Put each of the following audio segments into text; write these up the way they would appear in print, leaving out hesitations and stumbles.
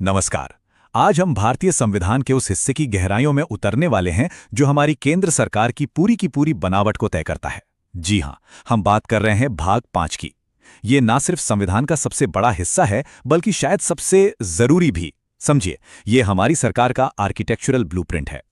नमस्कार। आज हम भारतीय संविधान के उस हिस्से की गहराइयों में उतरने वाले हैं जो हमारी केंद्र सरकार की पूरी बनावट को तय करता है। जी हां, हम बात कर रहे हैं भाग 5 की। ये ना सिर्फ संविधान का सबसे बड़ा हिस्सा है, बल्कि शायद सबसे जरूरी भी। समझिए, ये हमारी सरकार का आर्किटेक्चरल ब्लूप्रिंट है।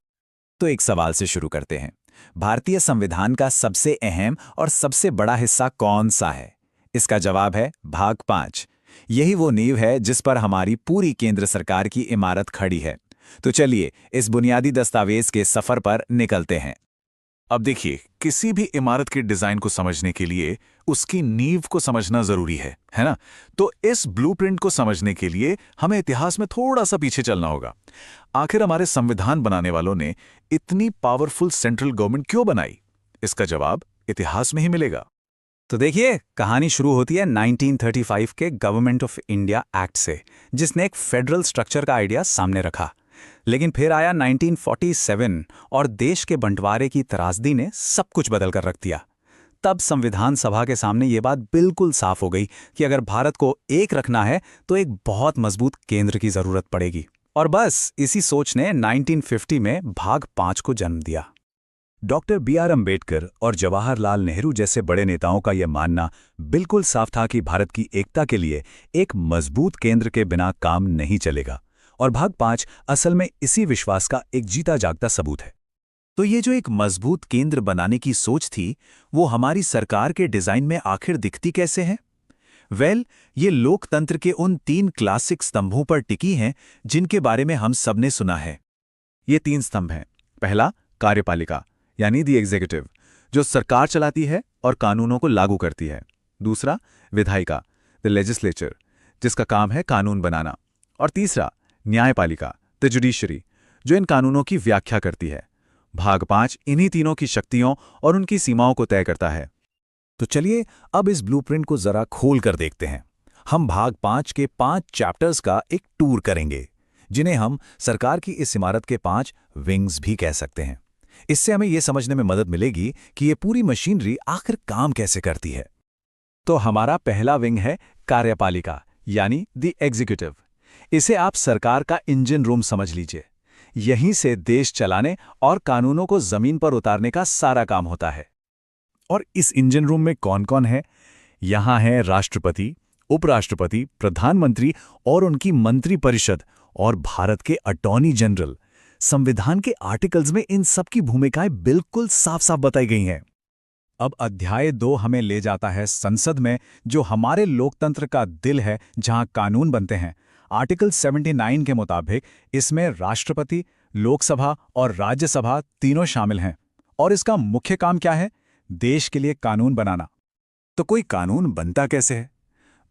तो एक सवाल से शुरू करते हैं। भारतीय संविधान का सबसे अहम और सबसे बड़ा हिस्सा कौन सा है? इसका जवाब है भाग 5। यही वो नींव है जिस पर हमारी पूरी केंद्र सरकार की इमारत खड़ी है। तो चलिए इस बुनियादी दस्तावेज के सफर पर निकलते हैं। अब देखिए, किसी भी इमारत के डिजाइन को समझने के लिए उसकी नींव को समझना जरूरी है ना? तो इस ब्लूप्रिंट को समझने के लिए हमें इतिहास में थोड़ा सा पीछे चलना होगा। आखिर हमारे संविधान बनाने वालों ने इतनी पावरफुल सेंट्रल गवर्नमेंट क्यों बनाई? इसका जवाब इतिहास में ही मिलेगा। तो देखिए, कहानी शुरू होती है 1935 के गवर्नमेंट ऑफ इंडिया एक्ट से, जिसने एक फेडरल स्ट्रक्चर का आइडिया सामने रखा। लेकिन फिर आया 1947 और देश के बंटवारे की त्रासदी ने सब कुछ बदल कर रख दिया। तब संविधान सभा के सामने ये बात बिल्कुल साफ हो गई कि अगर भारत को एक रखना है तो एक बहुत मजबूत केंद्र की जरूरत पड़ेगी। और बस इसी सोच ने 1950 में भाग 5 को जन्म दिया। Doctor B.R. अम्बेडकर और जवाहरलाल नेहरू जैसे बड़े नेताओं का यह मानना बिल्कुल साफ था कि भारत की एकता के लिए एक मजबूत केंद्र के बिना काम नहीं चलेगा। और भाग 5 असल में इसी विश्वास का एक जीता जागता सबूत है। तो ये जो एक मजबूत केंद्र बनाने की सोच थी, वो हमारी सरकार के डिजाइन में आखिर दिखती कैसे है? ये लोकतंत्र के उन 3 क्लासिक स्तंभों पर टिकी हैं जिनके बारे में हम सबने सुना है। ये 3 स्तंभ हैं। पहला, कार्यपालिका यानी दी एग्जीक्यूटिव, जो सरकार चलाती है और कानूनों को लागू करती है। दूसरा, विधायिका द लेजिस्लेचर, जिसका काम है कानून बनाना। और तीसरा, न्यायपालिका द जुडिशरी, जो इन कानूनों की व्याख्या करती है। भाग 5 इन्हीं तीनों की शक्तियों और उनकी सीमाओं को तय करता है। तो चलिए अब इस ब्लूप्रिंट को जरा खोल कर देखते हैं। हम भाग 5 के 5 चैप्टर्स का एक टूर करेंगे, जिन्हें हम सरकार की इस इमारत के 5 विंग्स भी कह सकते हैं। इससे हमें यह समझने में मदद मिलेगी कि ये पूरी मशीनरी आखिर काम कैसे करती है। तो हमारा पहला विंग है कार्यपालिका यानी द एग्जीक्यूटिव। इसे आप सरकार का इंजन रूम समझ लीजिए। यहीं से देश चलाने और कानूनों को जमीन पर उतारने का सारा काम होता है। और इस इंजन रूम में कौन कौन है? यहां है राष्ट्रपति, उपराष्ट्रपति, प्रधानमंत्री और उनकी मंत्रिपरिषद और भारत के अटॉर्नी जनरल। संविधान के आर्टिकल्स में इन सब की भूमिकाएं बिल्कुल साफ साफ बताई गई हैं। अब अध्याय 2 हमें ले जाता है संसद में, जो हमारे लोकतंत्र का दिल है, जहां कानून बनते हैं। आर्टिकल 79 के मुताबिक इसमें राष्ट्रपति, लोकसभा और राज्यसभा तीनों शामिल हैं। और इसका मुख्य काम क्या है? देश के लिए कानून बनाना। तो कोई कानून बनता कैसे है?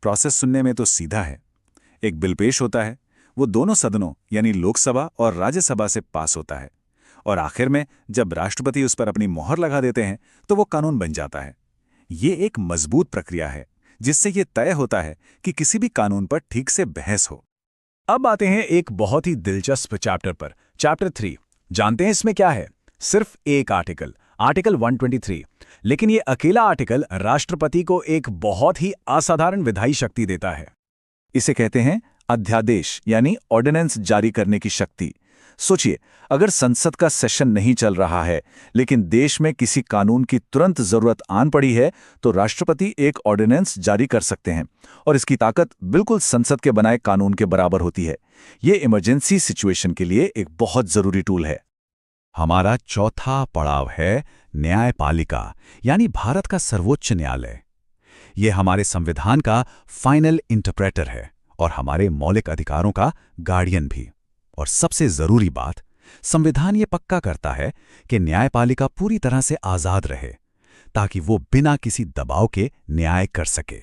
प्रोसेस सुनने में तो सीधा है। एक बिल पेश होता है, वो दोनों सदनों यानी लोकसभा और राज्यसभा से पास होता है, और आखिर में जब राष्ट्रपति उस पर अपनी मोहर लगा देते हैं तो वो कानून बन जाता है। ये एक मजबूत प्रक्रिया है जिससे ये तय होता है कि किसी भी कानून पर ठीक से बहस हो। अब आते हैं एक बहुत ही दिलचस्प चैप्टर पर, चैप्टर 3। जानते हैं इसमें क्या है? सिर्फ एक आर्टिकल, आर्टिकल 123। लेकिन ये अकेला आर्टिकल राष्ट्रपति को एक बहुत ही असाधारण विधायी शक्ति देता है। इसे कहते हैं अध्यादेश यानी ऑर्डिनेंस जारी करने की शक्ति। सोचिए, अगर संसद का सेशन नहीं चल रहा है लेकिन देश में किसी कानून की तुरंत जरूरत आन पड़ी है, तो राष्ट्रपति एक ऑर्डिनेंस जारी कर सकते हैं और इसकी ताकत बिल्कुल संसद के बनाए कानून के बराबर होती है। ये इमरजेंसी सिचुएशन के लिए एक बहुत जरूरी टूल है। हमारा चौथा पड़ाव है न्यायपालिका यानी भारत का सर्वोच्च न्यायालय। यह हमारे संविधान का फाइनल इंटरप्रेटर है और हमारे मौलिक अधिकारों का गार्डियन भी। और सबसे जरूरी बात, संविधान ये पक्का करता है कि न्यायपालिका पूरी तरह से आजाद रहे ताकि वो बिना किसी दबाव के न्याय कर सके।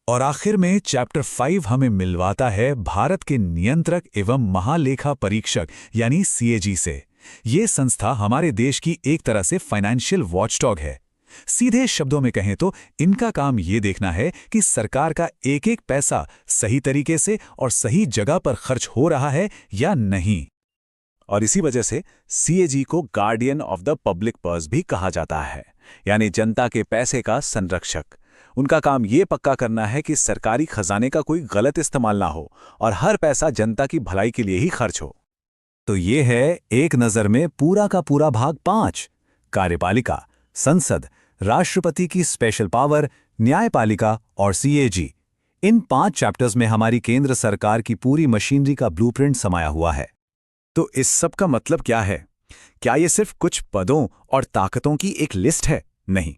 और आखिर में चैप्टर 5 हमें मिलवाता है भारत के नियंत्रक एवं महालेखा परीक्षक यानी CAG से। ये संस्था हमारे देश की एक तरह से फाइनेंशियल वॉचडॉग है। सीधे शब्दों में कहें तो इनका काम ये देखना है कि सरकार का एक एक पैसा सही तरीके से और सही जगह पर खर्च हो रहा है या नहीं। और इसी वजह से CAG को guardian of the public purse भी कहा जाता है, यानी जनता के पैसे का संरक्षक। उनका काम ये पक्का करना है कि सरकारी खजाने का कोई गलत इस्तेमाल ना हो और हर पैसा जनता की भलाई के लिए ही खर्च हो। तो ये है एक नज़र में पूरा का पूरा भाग 5। कार्यपालिका, संसद, राष्ट्रपति की स्पेशल पावर, न्यायपालिका और सीएजी। इन 5 चैप्टर्स में हमारी केंद्र सरकार की पूरी मशीनरी का ब्लूप्रिंट समाया हुआ है। तो इस सब का मतलब क्या है? क्या ये सिर्फ कुछ पदों और ताकतों की एक लिस्ट है? नहीं,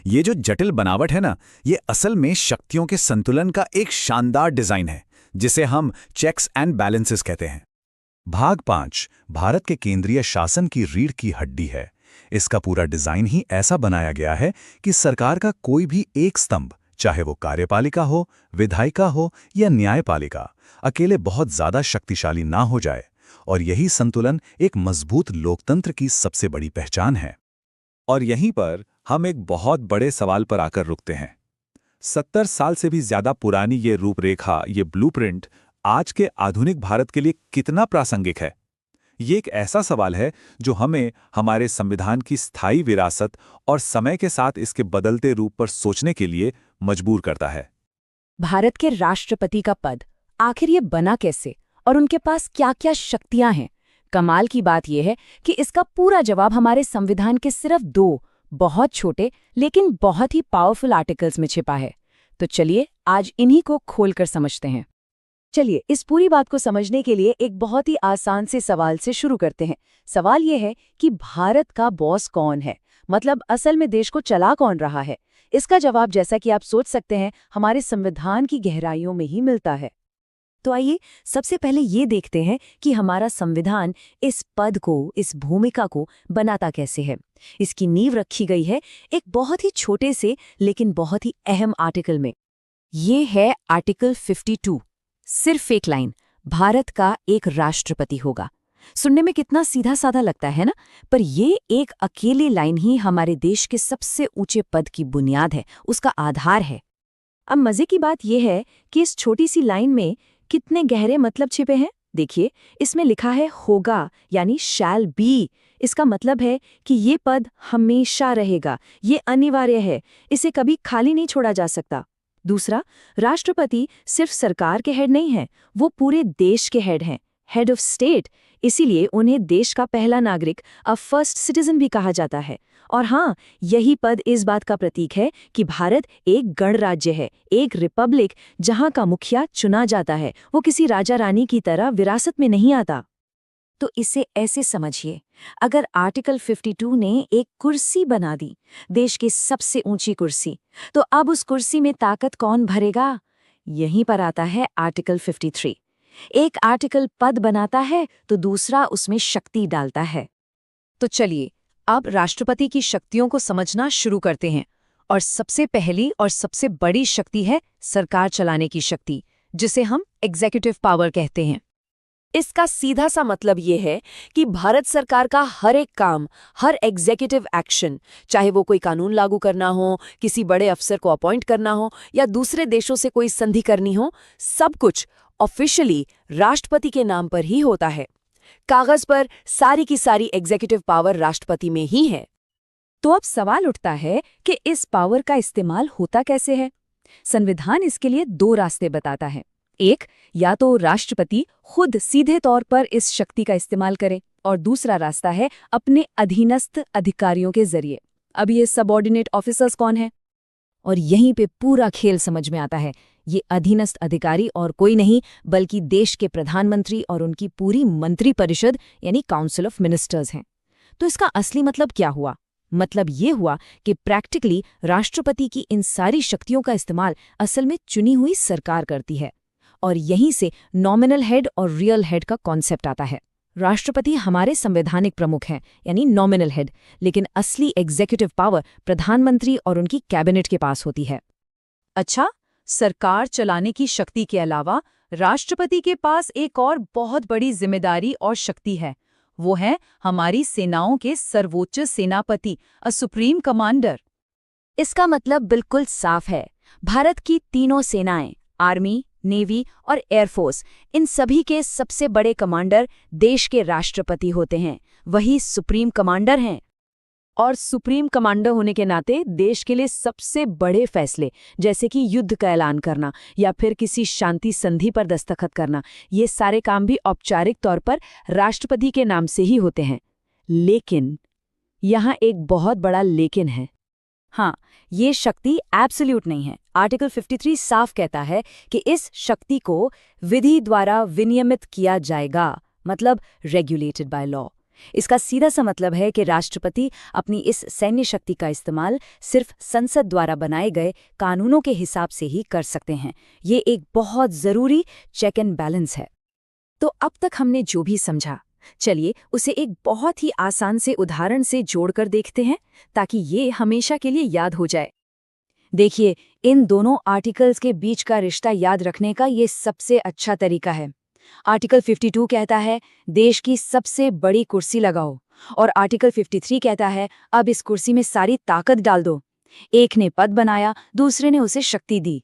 ये जो जटिल बनावट है ना, ये असल में शक्तियों के संतुलन का एक शानदार डिजाइन है, जिसे हम चेक्स एंड बैलेंसेस कहते हैं। भाग 5 भारत के केंद्रीय शासन की रीढ़ की हड्डी है। इसका पूरा डिजाइन ही ऐसा बनाया गया है कि सरकार का कोई भी एक स्तंभ, चाहे वो कार्यपालिका हो, विधायिका हो या न्यायपालिका, अकेले बहुत ज्यादा शक्तिशाली ना हो जाए। और यही संतुलन एक मजबूत लोकतंत्र की सबसे बड़ी पहचान है। और यहीं पर हम एक बहुत बड़े सवाल पर आकर रुकते हैं। 70 साल से भी ज्यादा पुरानी ये रूपरेखा, ये ब्लूप्रिंट आज के आधुनिक भारत के लिए कितना प्रासंगिक है? ये एक ऐसा सवाल है जो हमें हमारे संविधान की स्थायी विरासत और समय के साथ इसके बदलते रूप पर सोचने के लिए मजबूर करता है। भारत के राष्ट्रपति का पद आखिर ये बना कैसे और उनके पास क्या-क्या शक्तियां हैं? कमाल की बात यह है कि इसका पूरा जवाब हमारे संविधान के सिर्फ 2 बहुत छोटे लेकिन बहुत ही पावरफुल आर्टिकल्स में छिपा है। तो चलिए आज इन्हीं को खोलकर समझते हैं। चलिए इस पूरी बात को समझने के लिए एक बहुत ही आसान से सवाल से शुरू करते हैं। सवाल यह है कि भारत का बॉस कौन है? मतलब असल में देश को चला कौन रहा है? इसका जवाब, जैसा कि आप सोच सकते हैं, हमारे संविधान की गहराइयों में ही मिलता है। तो आइए सबसे पहले ये देखते हैं कि हमारा संविधान इस पद को, इस भूमिका को बनाता कैसे है। इसकी नींव रखी गई है एक बहुत ही छोटे से लेकिन बहुत ही अहम आर्टिकल में। ये है आर्टिकल 52। सिर्फ एक लाइन, भारत का एक राष्ट्रपति होगा। सुनने में कितना सीधा साधा लगता है ना, पर ये एक अकेली लाइन ही हमारे देश के सबसे ऊंचे पद की बुनियाद है, उसका आधार है। अब मजे की बात यह है कि इस छोटी सी लाइन में कितने गहरे मतलब छिपे हैं। देखिए, इसमें लिखा है होगा, यानी शैल बी। इसका मतलब है कि ये पद हमेशा रहेगा, ये अनिवार्य है, इसे कभी खाली नहीं छोड़ा जा सकता। दूसरा, राष्ट्रपति सिर्फ सरकार के हेड नहीं हैं, वो पूरे देश के हेड हैं, हेड ऑफ स्टेट। इसीलिए उन्हें देश का पहला नागरिक, अ फर्स्ट सिटीजन भी कहा जाता है। और हाँ, यही पद इस बात का प्रतीक है कि भारत एक गणराज्य है, एक रिपब्लिक, जहाँ का मुखिया चुना जाता है, वो किसी राजा रानी की तरह विरासत में नहीं आता। तो इसे ऐसे समझिए, अगर आर्टिकल 52 ने एक कुर्सी बना दी, देश की सबसे ऊंची कुर्सी, तो अब उस कुर्सी में ताकत कौन भरेगा? यहीं पर आता है आर्टिकल 53। एक आर्टिकल पद बनाता है तो दूसरा उसमें शक्ति डालता है। तो चलिए अब राष्ट्रपति की शक्तियों को समझना शुरू करते हैं। और सबसे पहली और सबसे बड़ी शक्ति है सरकार चलाने की शक्ति, जिसे हम एग्जीक्यूटिव पावर कहते हैं। इसका सीधा सा मतलब ये है कि भारत सरकार का हर एक काम, हर एग्जीक्यूटिव एक्शन, चाहे वो कोई कानून लागू करना हो, किसी बड़े अफसर को अपॉइंट करना हो या दूसरे देशों से कोई संधि करनी हो, सब कुछ ऑफिशियली राष्ट्रपति के नाम पर ही होता है। कागज पर सारी की सारी एग्जीक्यूटिव पावर राष्ट्रपति में ही है। तो अब सवाल उठता है कि इस पावर का इस्तेमाल होता कैसे है? संविधान इसके लिए 2 रास्ते बताता है। एक, या तो राष्ट्रपति खुद सीधे तौर पर इस शक्ति का इस्तेमाल करे, और दूसरा रास्ता है अपने अधीनस्थ अधिकारियों के जरिए। अब ये सबऑर्डिनेट ऑफिसर्स कौन है? और यहीं पे पूरा खेल समझ में आता है। ये अधीनस्थ अधिकारी और कोई नहीं बल्कि देश के प्रधानमंत्री और उनकी पूरी मंत्री परिषद यानी काउंसिल ऑफ मिनिस्टर्स हैं। तो इसका असली मतलब क्या हुआ? मतलब ये हुआ कि प्रैक्टिकली राष्ट्रपति की इन सारी शक्तियों का इस्तेमाल असल में चुनी हुई सरकार करती है। और यहीं से नॉमिनल हेड और रियल हेड का कॉन्सेप्ट आता है। राष्ट्रपति हमारे संवैधानिक प्रमुख हैं, यानी नॉमिनल हेड, लेकिन असली एग्जीक्यूटिव पावर प्रधानमंत्री और उनकी कैबिनेट के पास होती है। अच्छा, सरकार चलाने की शक्ति के अलावा राष्ट्रपति के पास एक और बहुत बड़ी जिम्मेदारी और शक्ति है। वो है हमारी सेनाओं के सर्वोच्च सेनापति, अ सुप्रीम कमांडर। इसका मतलब बिल्कुल साफ है। भारत की तीनों सेनाएं, आर्मी, नेवी और एयरफोर्स, इन सभी के सबसे बड़े कमांडर देश के राष्ट्रपति होते हैं। वही सुप्रीम कमांडर हैं। और सुप्रीम कमांडर होने के नाते देश के लिए सबसे बड़े फैसले, जैसे कि युद्ध का ऐलान करना या फिर किसी शांति संधि पर दस्तखत करना, ये सारे काम भी औपचारिक तौर पर राष्ट्रपति के नाम से ही होते हैं। लेकिन यहाँ एक बहुत बड़ा लेकिन है। हाँ, ये शक्ति एब्सोल्यूट नहीं है। आर्टिकल 53 साफ कहता है कि इस शक्ति को विधि द्वारा विनियमित किया जाएगा, मतलब रेगुलेटेड बाय लॉ। इसका सीधा सा मतलब है कि राष्ट्रपति अपनी इस सैन्य शक्ति का इस्तेमाल सिर्फ संसद द्वारा बनाए गए कानूनों के हिसाब से ही कर सकते हैं। ये एक बहुत जरूरी चेक एंड बैलेंस है। तो अब तक हमने जो भी समझा, चलिए उसे एक बहुत ही आसान से उदाहरण से जोड़कर देखते हैं, ताकि ये हमेशा के लिए याद हो जाए। देखिए, इन दोनों आर्टिकल्स के बीच का रिश्ता याद रखने का ये सबसे अच्छा तरीका है। आर्टिकल 52 कहता है देश की सबसे बड़ी कुर्सी लगाओ, और आर्टिकल 53 कहता है अब इस कुर्सी में सारी ताकत डाल दो। एक ने पद बनाया, दूसरे ने उसे शक्ति दी।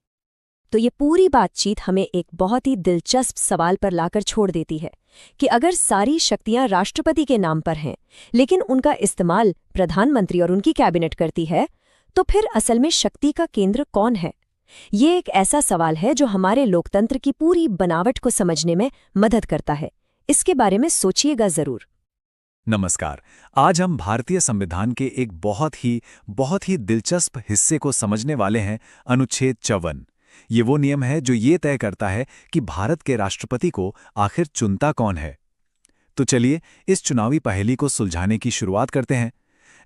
तो ये पूरी बातचीत हमें एक बहुत ही दिलचस्प सवाल पर लाकर छोड़ देती है कि अगर सारी शक्तियां राष्ट्रपति के नाम पर हैं, लेकिन उनका इस्तेमाल प्रधानमंत्री और उनकी कैबिनेट करती है, तो फिर असल में शक्ति का केंद्र कौन है? ये एक ऐसा सवाल है जो हमारे लोकतंत्र की पूरी बनावट को समझने में मदद करता है। इसके बारे में सोचिएगा जरूर। नमस्कार। आज हम भारतीय संविधान के एक बहुत ही दिलचस्प हिस्से को समझने वाले हैं, अनुच्छेद 54। ये वो नियम है जो ये तय करता है कि भारत के राष्ट्रपति को आखिर चुनता कौन है। तो चलिए इस चुनावी पहेली को सुलझाने की शुरुआत करते हैं।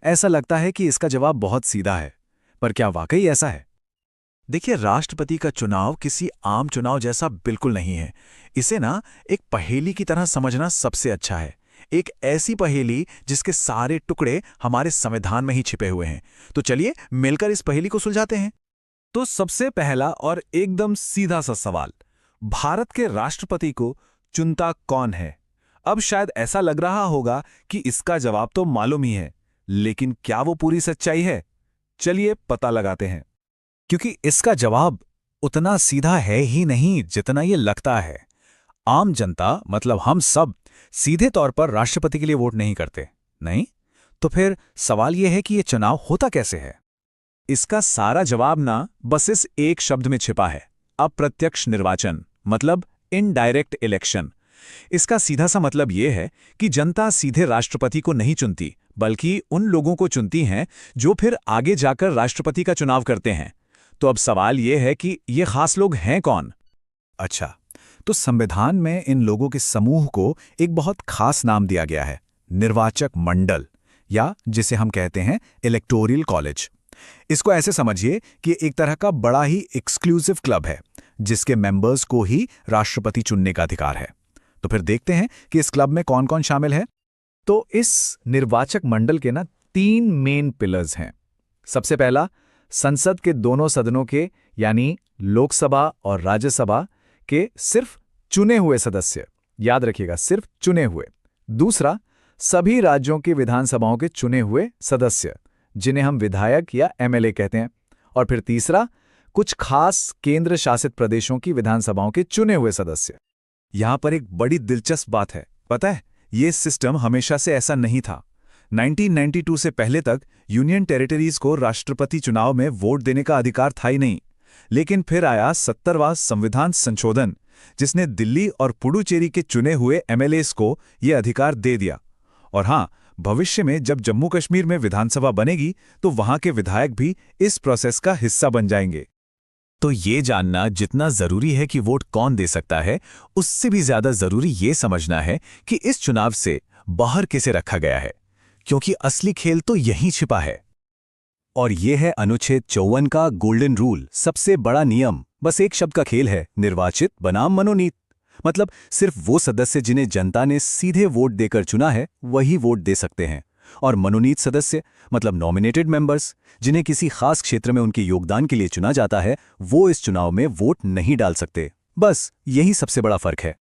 ऐसा लगता है कि इसका जवाब बहुत सीधा है, पर क्या वाकई ऐसा है? देखिए, राष्ट्रपति का चुनाव किसी आम चुनाव जैसा बिल्कुल नहीं है। इसे एक पहेली की तरह समझना सबसे अच्छा है। एक ऐसी पहेली जिसके सारे टुकड़े हमारे संविधान में ही छिपे हुए हैं। तो चलिए मिलकर इस पहेली को सुलझाते हैं। तो सबसे पहला और एकदम सीधा सा सवाल, भारत के राष्ट्रपति को चुनता कौन है? अब शायद ऐसा लग रहा होगा कि इसका जवाब तो मालूम ही है, लेकिन क्या वो पूरी सच्चाई है? चलिए पता लगाते हैं। क्योंकि इसका जवाब उतना सीधा है ही नहीं जितना ये लगता है। आम जनता, मतलब हम सब, सीधे तौर पर राष्ट्रपति के लिए वोट नहीं करते, नहीं? तो फिर सवाल ये है कि ये चुनाव होता कैसे है? इसका सारा जवाब बस इस एक शब्द में छिपा है, अप्रत्यक्ष निर्वाचन, मतलब इनडायरेक्ट इलेक्शन। इसका सीधा सा मतलब ये है कि जनता सीधे राष्ट्रपति को नहीं चुनती, बल्कि उन लोगों को चुनती हैं जो फिर आगे जाकर राष्ट्रपति का चुनाव करते हैं। तो अब सवाल ये है कि ये खास लोग हैं कौन? अच्छा, तो संविधान में इन लोगों के समूह को एक बहुत खास नाम दिया गया है, निर्वाचक मंडल, या जिसे हम कहते हैं इलेक्टोरल कॉलेज। इसको ऐसे समझिए कि एक तरह का बड़ा ही एक्सक्लूसिव क्लब है, जिसके मेंबर्स को ही राष्ट्रपति चुनने का अधिकार है। तो फिर देखते हैं कि इस क्लब में कौन कौन शामिल है। तो इस निर्वाचक मंडल के 3 मेन पिलर्स हैं। सबसे पहला, संसद के दोनों सदनों के, यानी लोकसभा और राज्यसभा के सिर्फ चुने हुए सदस्य, याद रखिएगा सिर्फ चुने हुए। दूसरा, सभी राज्यों की विधानसभाओं के चुने हुए सदस्य, जिन्हें हम विधायक या एमएलए कहते हैं। और फिर तीसरा, कुछ खास केंद्र शासित प्रदेशों की विधानसभाओं के चुने हुए सदस्य। यहां पर एक बड़ी दिलचस्प बात है, पता है, ये सिस्टम हमेशा से ऐसा नहीं था। 1992 से पहले तक यूनियन टेरिटरीज को राष्ट्रपति चुनाव में वोट देने का अधिकार था ही नहीं। लेकिन फिर आया 70वां संविधान संशोधन, जिसने दिल्ली और पुडुचेरी के चुने हुए एमएलएस को ये अधिकार दे दिया। और हाँ, भविष्य में जब जम्मू कश्मीर में विधानसभा बनेगी तो वहां के विधायक भी इस प्रोसेस का हिस्सा बन जाएंगे। तो ये जानना जितना जरूरी है कि वोट कौन दे सकता है, उससे भी ज्यादा जरूरी ये समझना है कि इस चुनाव से बाहर किसे रखा गया है, क्योंकि असली खेल तो यहीं छिपा है। और ये है अनुच्छेद 54 का गोल्डन रूल, सबसे बड़ा नियम। बस एक शब्द का खेल है, निर्वाचित बनाम मनोनीत। मतलब सिर्फ वो सदस्य जिन्हें जनता ने सीधे वोट देकर चुना है, वही वोट दे सकते हैं। और मनोनीत सदस्य, मतलब नॉमिनेटेड मेंबर्स, जिन्हें किसी खास क्षेत्र में उनके योगदान के लिए चुना जाता है, वो इस चुनाव में वोट नहीं डाल सकते। बस यही सबसे बड़ा फर्क है।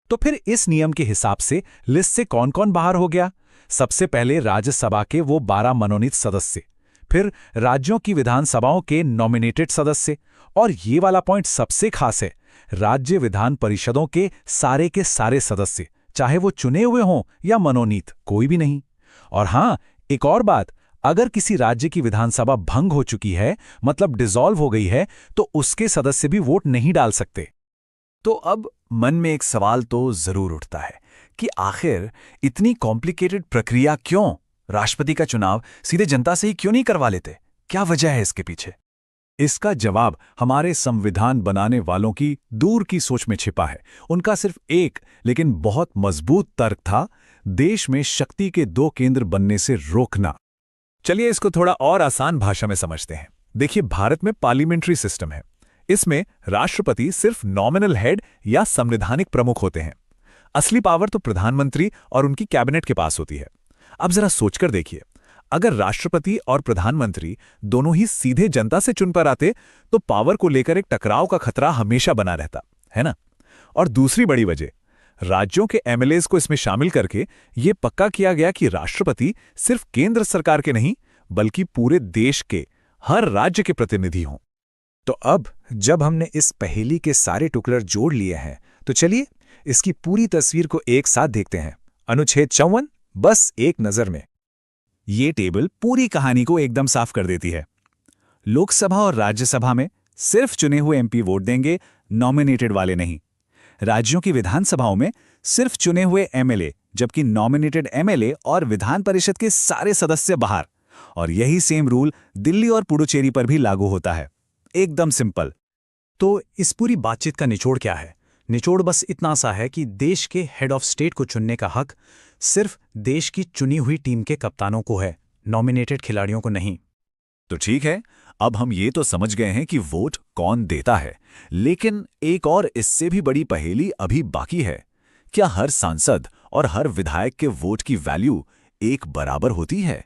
तो फिर इस नियम के हिसाब से लिस्ट से कौन कौन बाहर हो गया? सबसे पहले राज्यसभा के वो 12 मनोनीत सदस्य, फिर राज्यों की विधानसभाओं के नॉमिनेटेड सदस्य, और ये वाला पॉइंट सबसे खास है, राज्य विधान परिषदों के सारे सदस्य, चाहे वो चुने हुए हों या मनोनीत, कोई भी नहीं। और हाँ, एक और बात, अगर किसी राज्य की विधानसभा भंग हो चुकी है, मतलब डिसॉल्व हो गई है, तो उसके सदस्य भी वोट नहीं डाल सकते। तो अब मन में एक सवाल तो जरूर उठता है कि आखिर इतनी कॉम्प्लिकेटेड प्रक्रिया क्यों? राष्ट्रपति का चुनाव सीधे जनता से ही क्यों नहीं करवा लेते? क्या वजह है इसके पीछे? इसका जवाब हमारे संविधान बनाने वालों की दूर की सोच में छिपा है। उनका सिर्फ एक लेकिन बहुत मजबूत तर्क था, देश में शक्ति के दो केंद्र बनने से रोकना। चलिए इसको थोड़ा और आसान भाषा में समझते हैं। देखिए, भारत में पार्लियामेंट्री सिस्टम है। इसमें राष्ट्रपति सिर्फ नॉमिनल हेड या संवैधानिक प्रमुख होते हैं। असली पावर तो प्रधानमंत्री और उनकी कैबिनेट के पास होती है। अब जरा सोचकर देखिए, अगर राष्ट्रपति और प्रधानमंत्री दोनों ही सीधे जनता से चुन पर आते तो पावर को लेकर एक टकराव का खतरा हमेशा बना रहता है ना। और दूसरी बड़ी वजह, राज्यों के एमएलएज को इसमें शामिल करके यह पक्का किया गया कि राष्ट्रपति सिर्फ केंद्र सरकार के नहीं बल्कि पूरे देश के हर राज्य के प्रतिनिधि हों। तो अब जब हमने इस पहेली के सारे टुकड़े जोड़ लिए हैं, तो चलिए इसकी पूरी तस्वीर को एक साथ देखते हैं। अनुच्छेद 54 बस एक नजर में। ये टेबल पूरी कहानी को एकदम साफ कर देती है। लोकसभा और राज्यसभा में सिर्फ चुने हुए एमपी वोट देंगे, नॉमिनेटेड वाले नहीं। राज्यों की विधानसभाओं में सिर्फ चुने हुए एमएलए, जबकि नॉमिनेटेड एमएलए और विधान परिषद के सारे सदस्य बाहर। और यही सेम रूल दिल्ली और पुडुचेरी पर भी लागू होता है। एकदम सिंपल। तो इस पूरी बातचीत का निचोड़ क्या है? निचोड़ बस इतना सा है कि देश के हेड ऑफ स्टेट को चुनने का हक सिर्फ देश की चुनी हुई टीम के कप्तानों को है, नॉमिनेटेड खिलाड़ियों को नहीं। तो ठीक है, अब हम ये तो समझ गए हैं कि वोट कौन देता है, लेकिन एक और इससे भी बड़ी पहेली अभी बाकी है। क्या हर सांसद और हर विधायक के वोट की वैल्यू एक बराबर होती है?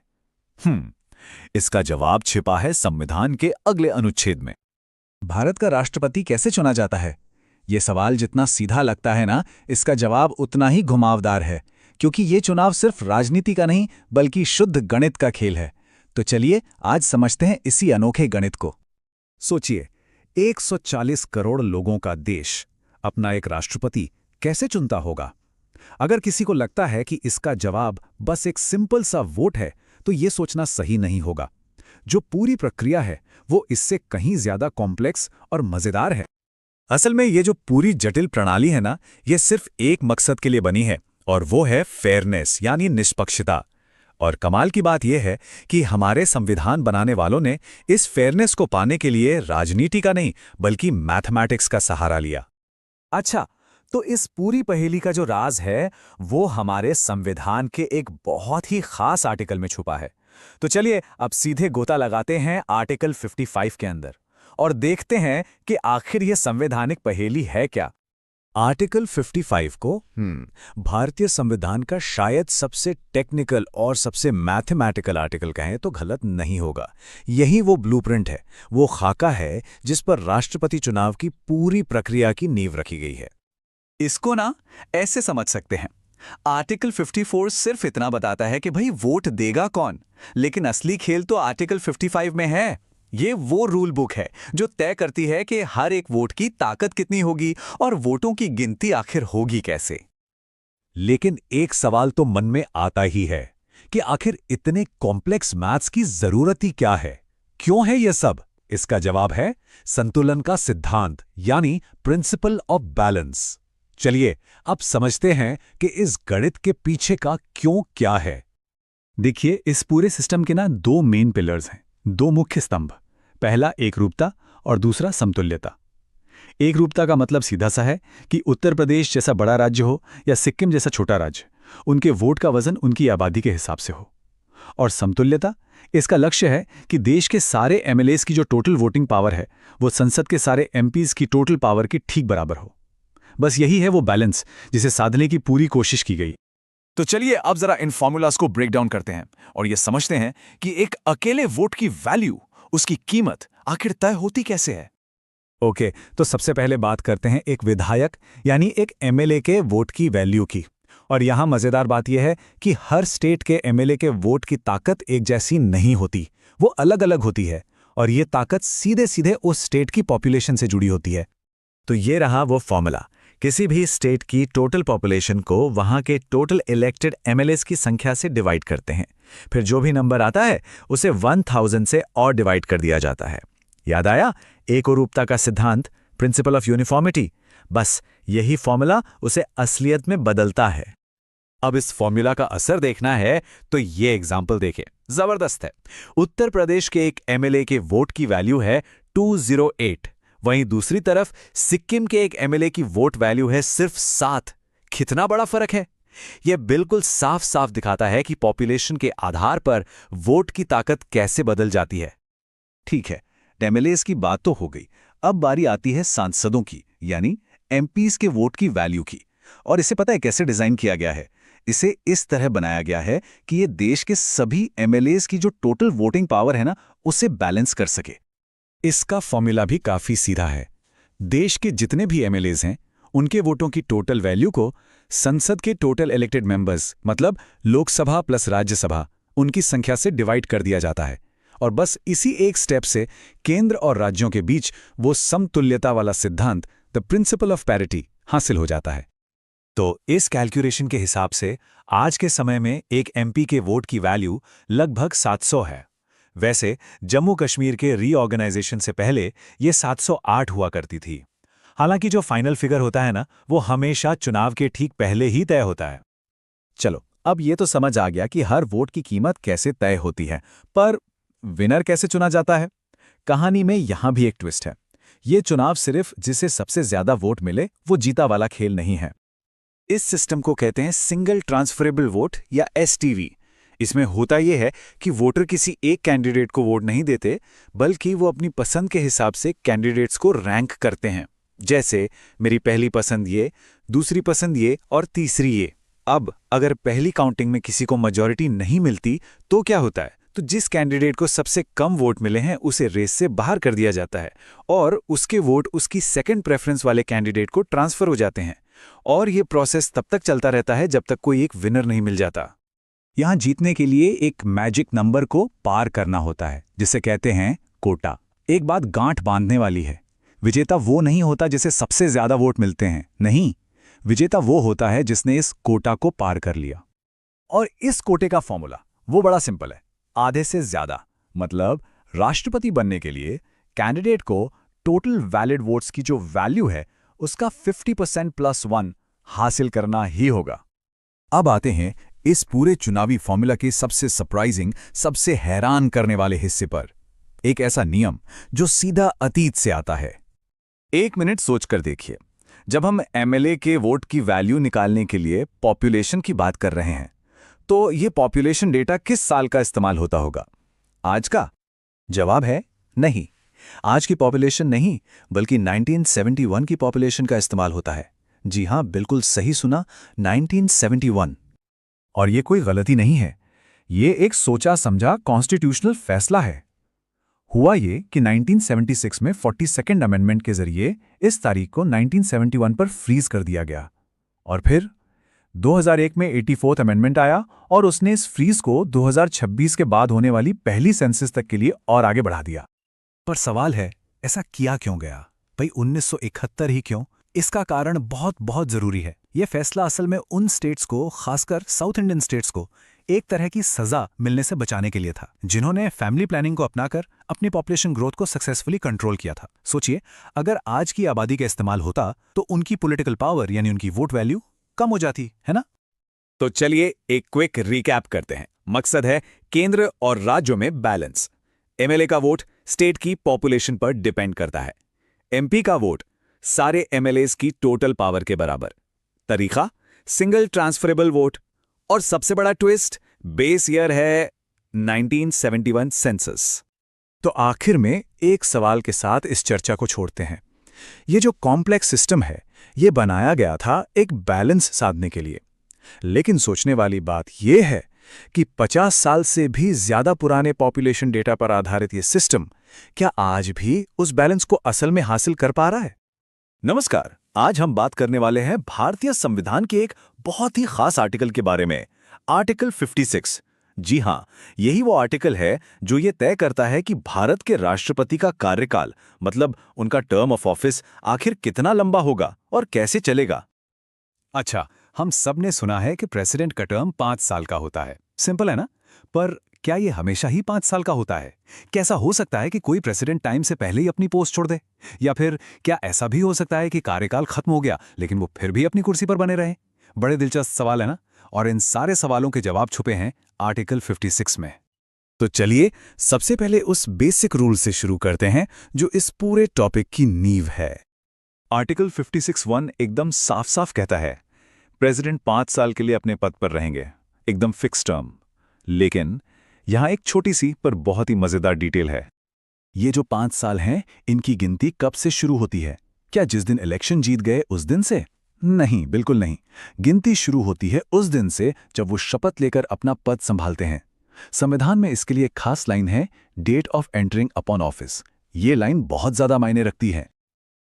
इसका जवाब छिपा है संविधान के अगले अनुच्छेद में। भारत का राष्ट्रपति कैसे चुना जाता है? ये सवाल जितना सीधा लगता है ना, इसका जवाब उतना ही घुमावदार है, क्योंकि ये चुनाव सिर्फ राजनीति का नहीं बल्कि शुद्ध गणित का खेल है। तो चलिए आज समझते हैं इसी अनोखे गणित को। सोचिए, 140 करोड़ लोगों का देश अपना एक राष्ट्रपति कैसे चुनता होगा? अगर किसी को लगता है कि इसका जवाब बस एक सिंपल सा वोट है, तो ये सोचना सही नहीं होगा। जो पूरी प्रक्रिया है वो इससे कहीं ज्यादा कॉम्प्लेक्स और मजेदार है। असल में ये जो पूरी जटिल प्रणाली है ना, ये सिर्फ एक मकसद के लिए बनी है, और वो है फेयरनेस यानी निष्पक्षता। और कमाल की बात यह है कि हमारे संविधान बनाने वालों ने इस फेयरनेस को पाने के लिए राजनीति का नहीं बल्कि मैथमेटिक्स का सहारा लिया। अच्छा, तो इस पूरी पहेली का जो राज है वो हमारे संविधान के एक बहुत ही खास आर्टिकल में छुपा है। तो चलिए अब सीधे गोता लगाते हैं आर्टिकल 55 के अंदर और देखते हैं कि आखिर यह संवैधानिक पहेली है क्या। आर्टिकल 55 को भारतीय संविधान का शायद सबसे टेक्निकल और सबसे मैथमेटिकल आर्टिकल कहें तो गलत नहीं होगा। यही वो ब्लूप्रिंट है, वो खाका है जिस पर राष्ट्रपति चुनाव की पूरी प्रक्रिया की नींव रखी गई है। इसको ना ऐसे समझ सकते हैं, आर्टिकल 54 सिर्फ इतना बताता है कि भाई वोट देगा कौन, लेकिन असली खेल तो आर्टिकल 55 में है। ये वो रूल बुक है जो तय करती है कि हर एक वोट की ताकत कितनी होगी और वोटों की गिनती आखिर होगी कैसे। लेकिन एक सवाल तो मन में आता ही है कि आखिर इतने कॉम्प्लेक्स मैथ्स की जरूरत ही क्या है? क्यों है ये सब? इसका जवाब है संतुलन का सिद्धांत यानी प्रिंसिपल ऑफ बैलेंस। चलिए अब समझते हैं कि इस गणित के पीछे का क्यों क्या है। देखिए, इस पूरे सिस्टम के ना दो मेन पिलर्स हैं, दो मुख्य स्तंभ। पहला एकरूपता और दूसरा समतुल्यता। एकरूपता का मतलब सीधा सा है कि उत्तर प्रदेश जैसा बड़ा राज्य हो या सिक्किम जैसा छोटा राज्य, उनके वोट का वजन उनकी आबादी के हिसाब से हो। और समतुल्यता, इसका लक्ष्य है कि देश के सारे एमएलएस की जो टोटल वोटिंग पावर है वो संसद के सारे एमपीज की टोटल पावर की ठीक बराबर हो। बस यही है वो बैलेंस जिसे साधने की पूरी कोशिश की गई। तो चलिए अब जरा इन फॉर्मूलाज को ब्रेक डाउन करते हैं और ये समझते हैं कि एक अकेले वोट की वैल्यू, उसकी कीमत आखिर तय होती कैसे है। ओके, तो सबसे पहले बात करते हैं एक विधायक यानी एक एमएलए के वोट की वैल्यू की। और यहां मजेदार बात यह है कि हर स्टेट के एमएलए के वोट की ताकत एक जैसी नहीं होती, वो अलग अलग होती है और ये ताकत सीधे सीधे उस स्टेट की पॉपुलेशन से जुड़ी होती है। तो ये रहा वो फॉर्मूला किसी भी स्टेट की टोटल पॉपुलेशन को वहां के टोटल इलेक्टेड एमएलएस की संख्या से डिवाइड करते हैं। फिर जो भी नंबर आता है उसे 1000 से और डिवाइड कर दिया जाता है। याद आया एकरूपता का सिद्धांत, प्रिंसिपल ऑफ यूनिफॉर्मिटी। बस यही फॉर्मूला उसे असलियत में बदलता है। अब इस फॉर्मूला का असर देखना है तो ये एग्जाम्पल देखें, जबरदस्त है। उत्तर प्रदेश के एक एमएलए के वोट की वैल्यू है 208, वहीं दूसरी तरफ सिक्किम के एक एमएलए की वोट वैल्यू है सिर्फ 7। कितना बड़ा फर्क है। यह बिल्कुल साफ साफ दिखाता है कि पॉपुलेशन के आधार पर वोट की ताकत कैसे बदल जाती है। ठीक है, एमएलएस की बात तो हो गई। अब बारी आती है सांसदों की, यानी एमपीज के वोट की वैल्यू की। और इसे पता है कैसे डिजाइन किया गया है? इसे इस तरह बनाया गया है कि ये देश के सभी एमएलएस की जो टोटल वोटिंग पावर है ना, उसे बैलेंस कर सके। इसका फॉर्मूला भी काफी सीधा है। देश के जितने भी एमएलएस हैं, उनके वोटों की टोटल वैल्यू को संसद के टोटल इलेक्टेड मेंबर्स, मतलब लोकसभा प्लस राज्यसभा, उनकी संख्या से डिवाइड कर दिया जाता है। और बस इसी एक स्टेप से केंद्र और राज्यों के बीच वो समतुल्यता वाला सिद्धांत, द प्रिंसिपल ऑफ पैरिटी, हासिल हो जाता है। तो इस कैलकुलेशन के हिसाब से आज के समय में एक एमपी के वोट की वैल्यू लगभग 700 है। वैसे जम्मू कश्मीर के रीऑर्गेनाइजेशन से पहले ये 708 हुआ करती थी। हालांकि जो फाइनल फिगर होता है ना, वो हमेशा चुनाव के ठीक पहले ही तय होता है। चलो, अब ये तो समझ आ गया कि हर वोट की कीमत कैसे तय होती है, पर विनर कैसे चुना जाता है? कहानी में यहां भी एक ट्विस्ट है। ये चुनाव सिर्फ जिसे सबसे ज्यादा वोट मिले वो जीता वाला खेल नहीं है। इस सिस्टम को कहते हैं सिंगल ट्रांसफरेबल वोट या एसटीवी। इसमें होता यह है कि वोटर किसी एक कैंडिडेट को वोट नहीं देते, बल्कि वो अपनी पसंद के हिसाब से कैंडिडेट्स को रैंक करते हैं। जैसे मेरी पहली पसंद ये, दूसरी पसंद ये और तीसरी ये। अब अगर पहली काउंटिंग में किसी को मेजॉरिटी नहीं मिलती तो क्या होता है? तो जिस कैंडिडेट को सबसे कम वोट मिले हैं उसे रेस से बाहर कर दिया जाता है और उसके वोट उसकी सेकंड प्रेफरेंस वाले कैंडिडेट को ट्रांसफर हो जाते हैं। और ये प्रोसेस तब तक चलता रहता है जब तक कोई एक विनर नहीं मिल जाता। यहां जीतने के लिए एक मैजिक नंबर को पार करना होता है, जिसे कहते हैं कोटा। एक बात गांठ बांधने वाली है, विजेता वो नहीं होता जिसे सबसे ज्यादा वोट मिलते हैं, नहीं, विजेता वो होता है जिसने इस कोटा को पार कर लिया। और इस कोटे का फॉर्मूला वो बड़ा सिंपल है, आधे से ज्यादा। मतलब राष्ट्रपति बनने के लिए कैंडिडेट को टोटल वैलिड वोट्स की जो वैल्यू है उसका 50% + 1 हासिल करना ही होगा। अब आते हैं इस पूरे चुनावी फॉर्मूला के सबसे सरप्राइजिंग, सबसे हैरान करने वाले हिस्से पर। एक ऐसा नियम जो सीधा अतीत से आता है। 1 मिनट सोचकर देखिए, जब हम एमएलए के वोट की वैल्यू निकालने के लिए पॉपुलेशन की बात कर रहे हैं, तो ये पॉपुलेशन डेटा किस साल का इस्तेमाल होता होगा? आज का? जवाब है नहीं। आज की पॉपुलेशन नहीं, बल्कि 1971 की पॉपुलेशन का इस्तेमाल होता है। जी हां, बिल्कुल सही सुना, 1971। और ये कोई गलती नहीं है, ये एक सोचा समझा कॉन्स्टिट्यूशनल फैसला है। हुआ ये कि 1976 में 42nd अमेंडमेंट के जरिए इस तारीख को 1971 पर फ्रीज कर दिया गया। और फिर 2001 में 84th अमेंडमेंट आया और उसने इस फ्रीज को 2026 के बाद होने वाली पहली सेंसस तक के लिए और आगे बढ़ा दिया। पर सवाल है, ऐसा किया क्यों गया? भाई 1971 ही क्यों? इसका कारण बहुत बहुत जरूरी है। यह फैसला असल में उन स्टेट्स को, खासकर साउथ इंडियन स्टेट्स को, एक तरह की सजा मिलने से बचाने के लिए था, जिन्होंने फैमिली प्लानिंग को अपनाकर अपनी पॉपुलेशन ग्रोथ को सक्सेसफुली कंट्रोल किया था। सोचिए, अगर आज की आबादी का इस्तेमाल होता तो उनकी पॉलिटिकल पावर यानी उनकी वोट वैल्यू कम हो जाती, है ना? तो चलिए एक क्विक रिकैप करते हैं। मकसद है केंद्र और राज्यों में बैलेंस। एमएलए का वोट स्टेट की पॉपुलेशन पर डिपेंड करता है। एमपी का वोट सारे एमएलएस की टोटल पावर के बराबर। तरीका सिंगल ट्रांसफरेबल वोट। और सबसे बड़ा ट्विस्ट, बेस ईयर है 1971 सेंसस। तो आखिर में एक सवाल के साथ इस चर्चा को छोड़ते हैं। ये जो कॉम्प्लेक्स सिस्टम है, ये बनाया गया था एक बैलेंस साधने के लिए। लेकिन सोचने वाली बात यह है कि 50 साल से भी ज्यादा पुराने पॉपुलेशन डेटा पर आधारित ये सिस्टम क्या आज भी उस बैलेंस को असल में हासिल कर पा रहा है? नमस्कार, आज हम बात करने वाले हैं भारतीय संविधान के एक बहुत ही खास आर्टिकल के बारे में, आर्टिकल 56, जी हाँ, यही वो आर्टिकल है जो ये तय करता है कि भारत के राष्ट्रपति का कार्यकाल, मतलब उनका टर्म ऑफ ऑफिस, आखिर कितना लंबा होगा और कैसे चलेगा। अच्छा, हम सब ने सुना है कि प्रेसिडेंट का टर्म 5 साल का होता है। सिंपल है ना? पर क्या ये हमेशा ही 5 साल का होता है? कैसा हो सकता है कि कोई प्रेसिडेंट टाइम से पहले ही अपनी पोस्ट छोड़ दे? या फिर क्या ऐसा भी हो सकता है कि कार्यकाल खत्म हो गया लेकिन वो फिर भी अपनी कुर्सी पर बने रहे? बड़े दिलचस्प सवाल है ना? और इन सारे सवालों के जवाब छुपे हैं आर्टिकल 56 में। तो चलिए सबसे पहले उस बेसिक रूल से शुरू करते हैं जो इस पूरे टॉपिक की नींव है। आर्टिकल 56(1) एकदम साफ-साफ कहता है, प्रेसिडेंट 5 साल के लिए अपने पद पर रहेंगे, एकदम फिक्स टर्म। लेकिन यहां एक छोटी सी पर बहुत ही मजेदार डिटेल है। ये जो 5 साल हैं, इनकी गिनती कब से शुरू होती है? क्या जिस दिन इलेक्शन जीत गए उस दिन से? नहीं, बिल्कुल नहीं। गिनती शुरू होती है उस दिन से जब वो शपथ लेकर अपना पद संभालते हैं। संविधान में इसके लिए एक खास लाइन है, date of entering upon office. ये लाइन बहुत ज्यादा मायने रखती है।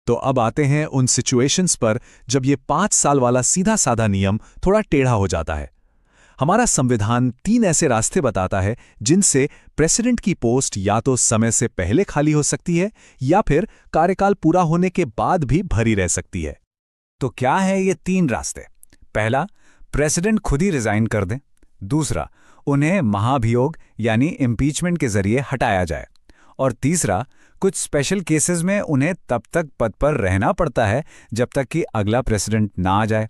तो अब आते हैं उन सिचुएशंस पर जब ये 5 साल वाला सीधा साधा नियम थोड़ा टेढ़ा हो जाता है। हमारा संविधान 3 ऐसे रास्ते बताता है जिनसे प्रेसिडेंट की पोस्ट या तो समय से पहले खाली हो सकती है या फिर कार्यकाल पूरा होने के बाद भी भरी रह सकती है। तो क्या है ये 3 रास्ते? पहला, प्रेसिडेंट खुद ही रिजाइन कर दें। दूसरा, उन्हें महाभियोग यानी इम्पीचमेंट के जरिए हटाया जाए। और तीसरा, कुछ स्पेशल केसेस में उन्हें तब तक पद पर रहना पड़ता है जब तक कि अगला प्रेसिडेंट ना आ जाए।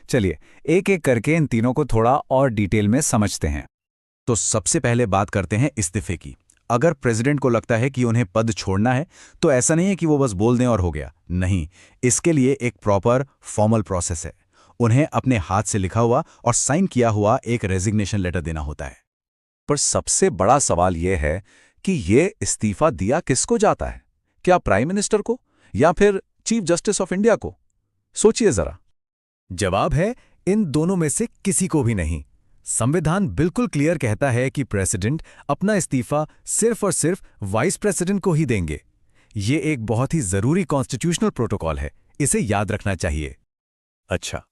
चलिए एक एक करके इन तीनों को थोड़ा और डिटेल में समझते हैं। तो सबसे पहले बात करते हैं इस्तीफे की। अगर प्रेसिडेंट को लगता है कि उन्हें पद छोड़ना है तो ऐसा नहीं है कि वो बस बोल दें और हो गया। नहीं, इसके लिए एक प्रॉपर फॉर्मल प्रोसेस है। उन्हें अपने हाथ से लिखा हुआ और साइन किया हुआ एक रेजिग्नेशन लेटर देना होता है। पर सबसे बड़ा सवाल यह है कि ये इस्तीफा दिया किसको जाता है? क्या प्राइम मिनिस्टर को या फिर चीफ जस्टिस ऑफ इंडिया को? सोचिए जरा। जवाब है, इन दोनों में से किसी को भी नहीं। संविधान बिल्कुल क्लियर कहता है कि प्रेसिडेंट अपना इस्तीफा सिर्फ और सिर्फ वाइस प्रेसिडेंट को ही देंगे। ये एक बहुत ही जरूरी कॉन्स्टिट्यूशनल प्रोटोकॉल है, इसे याद रखना चाहिए। अच्छा,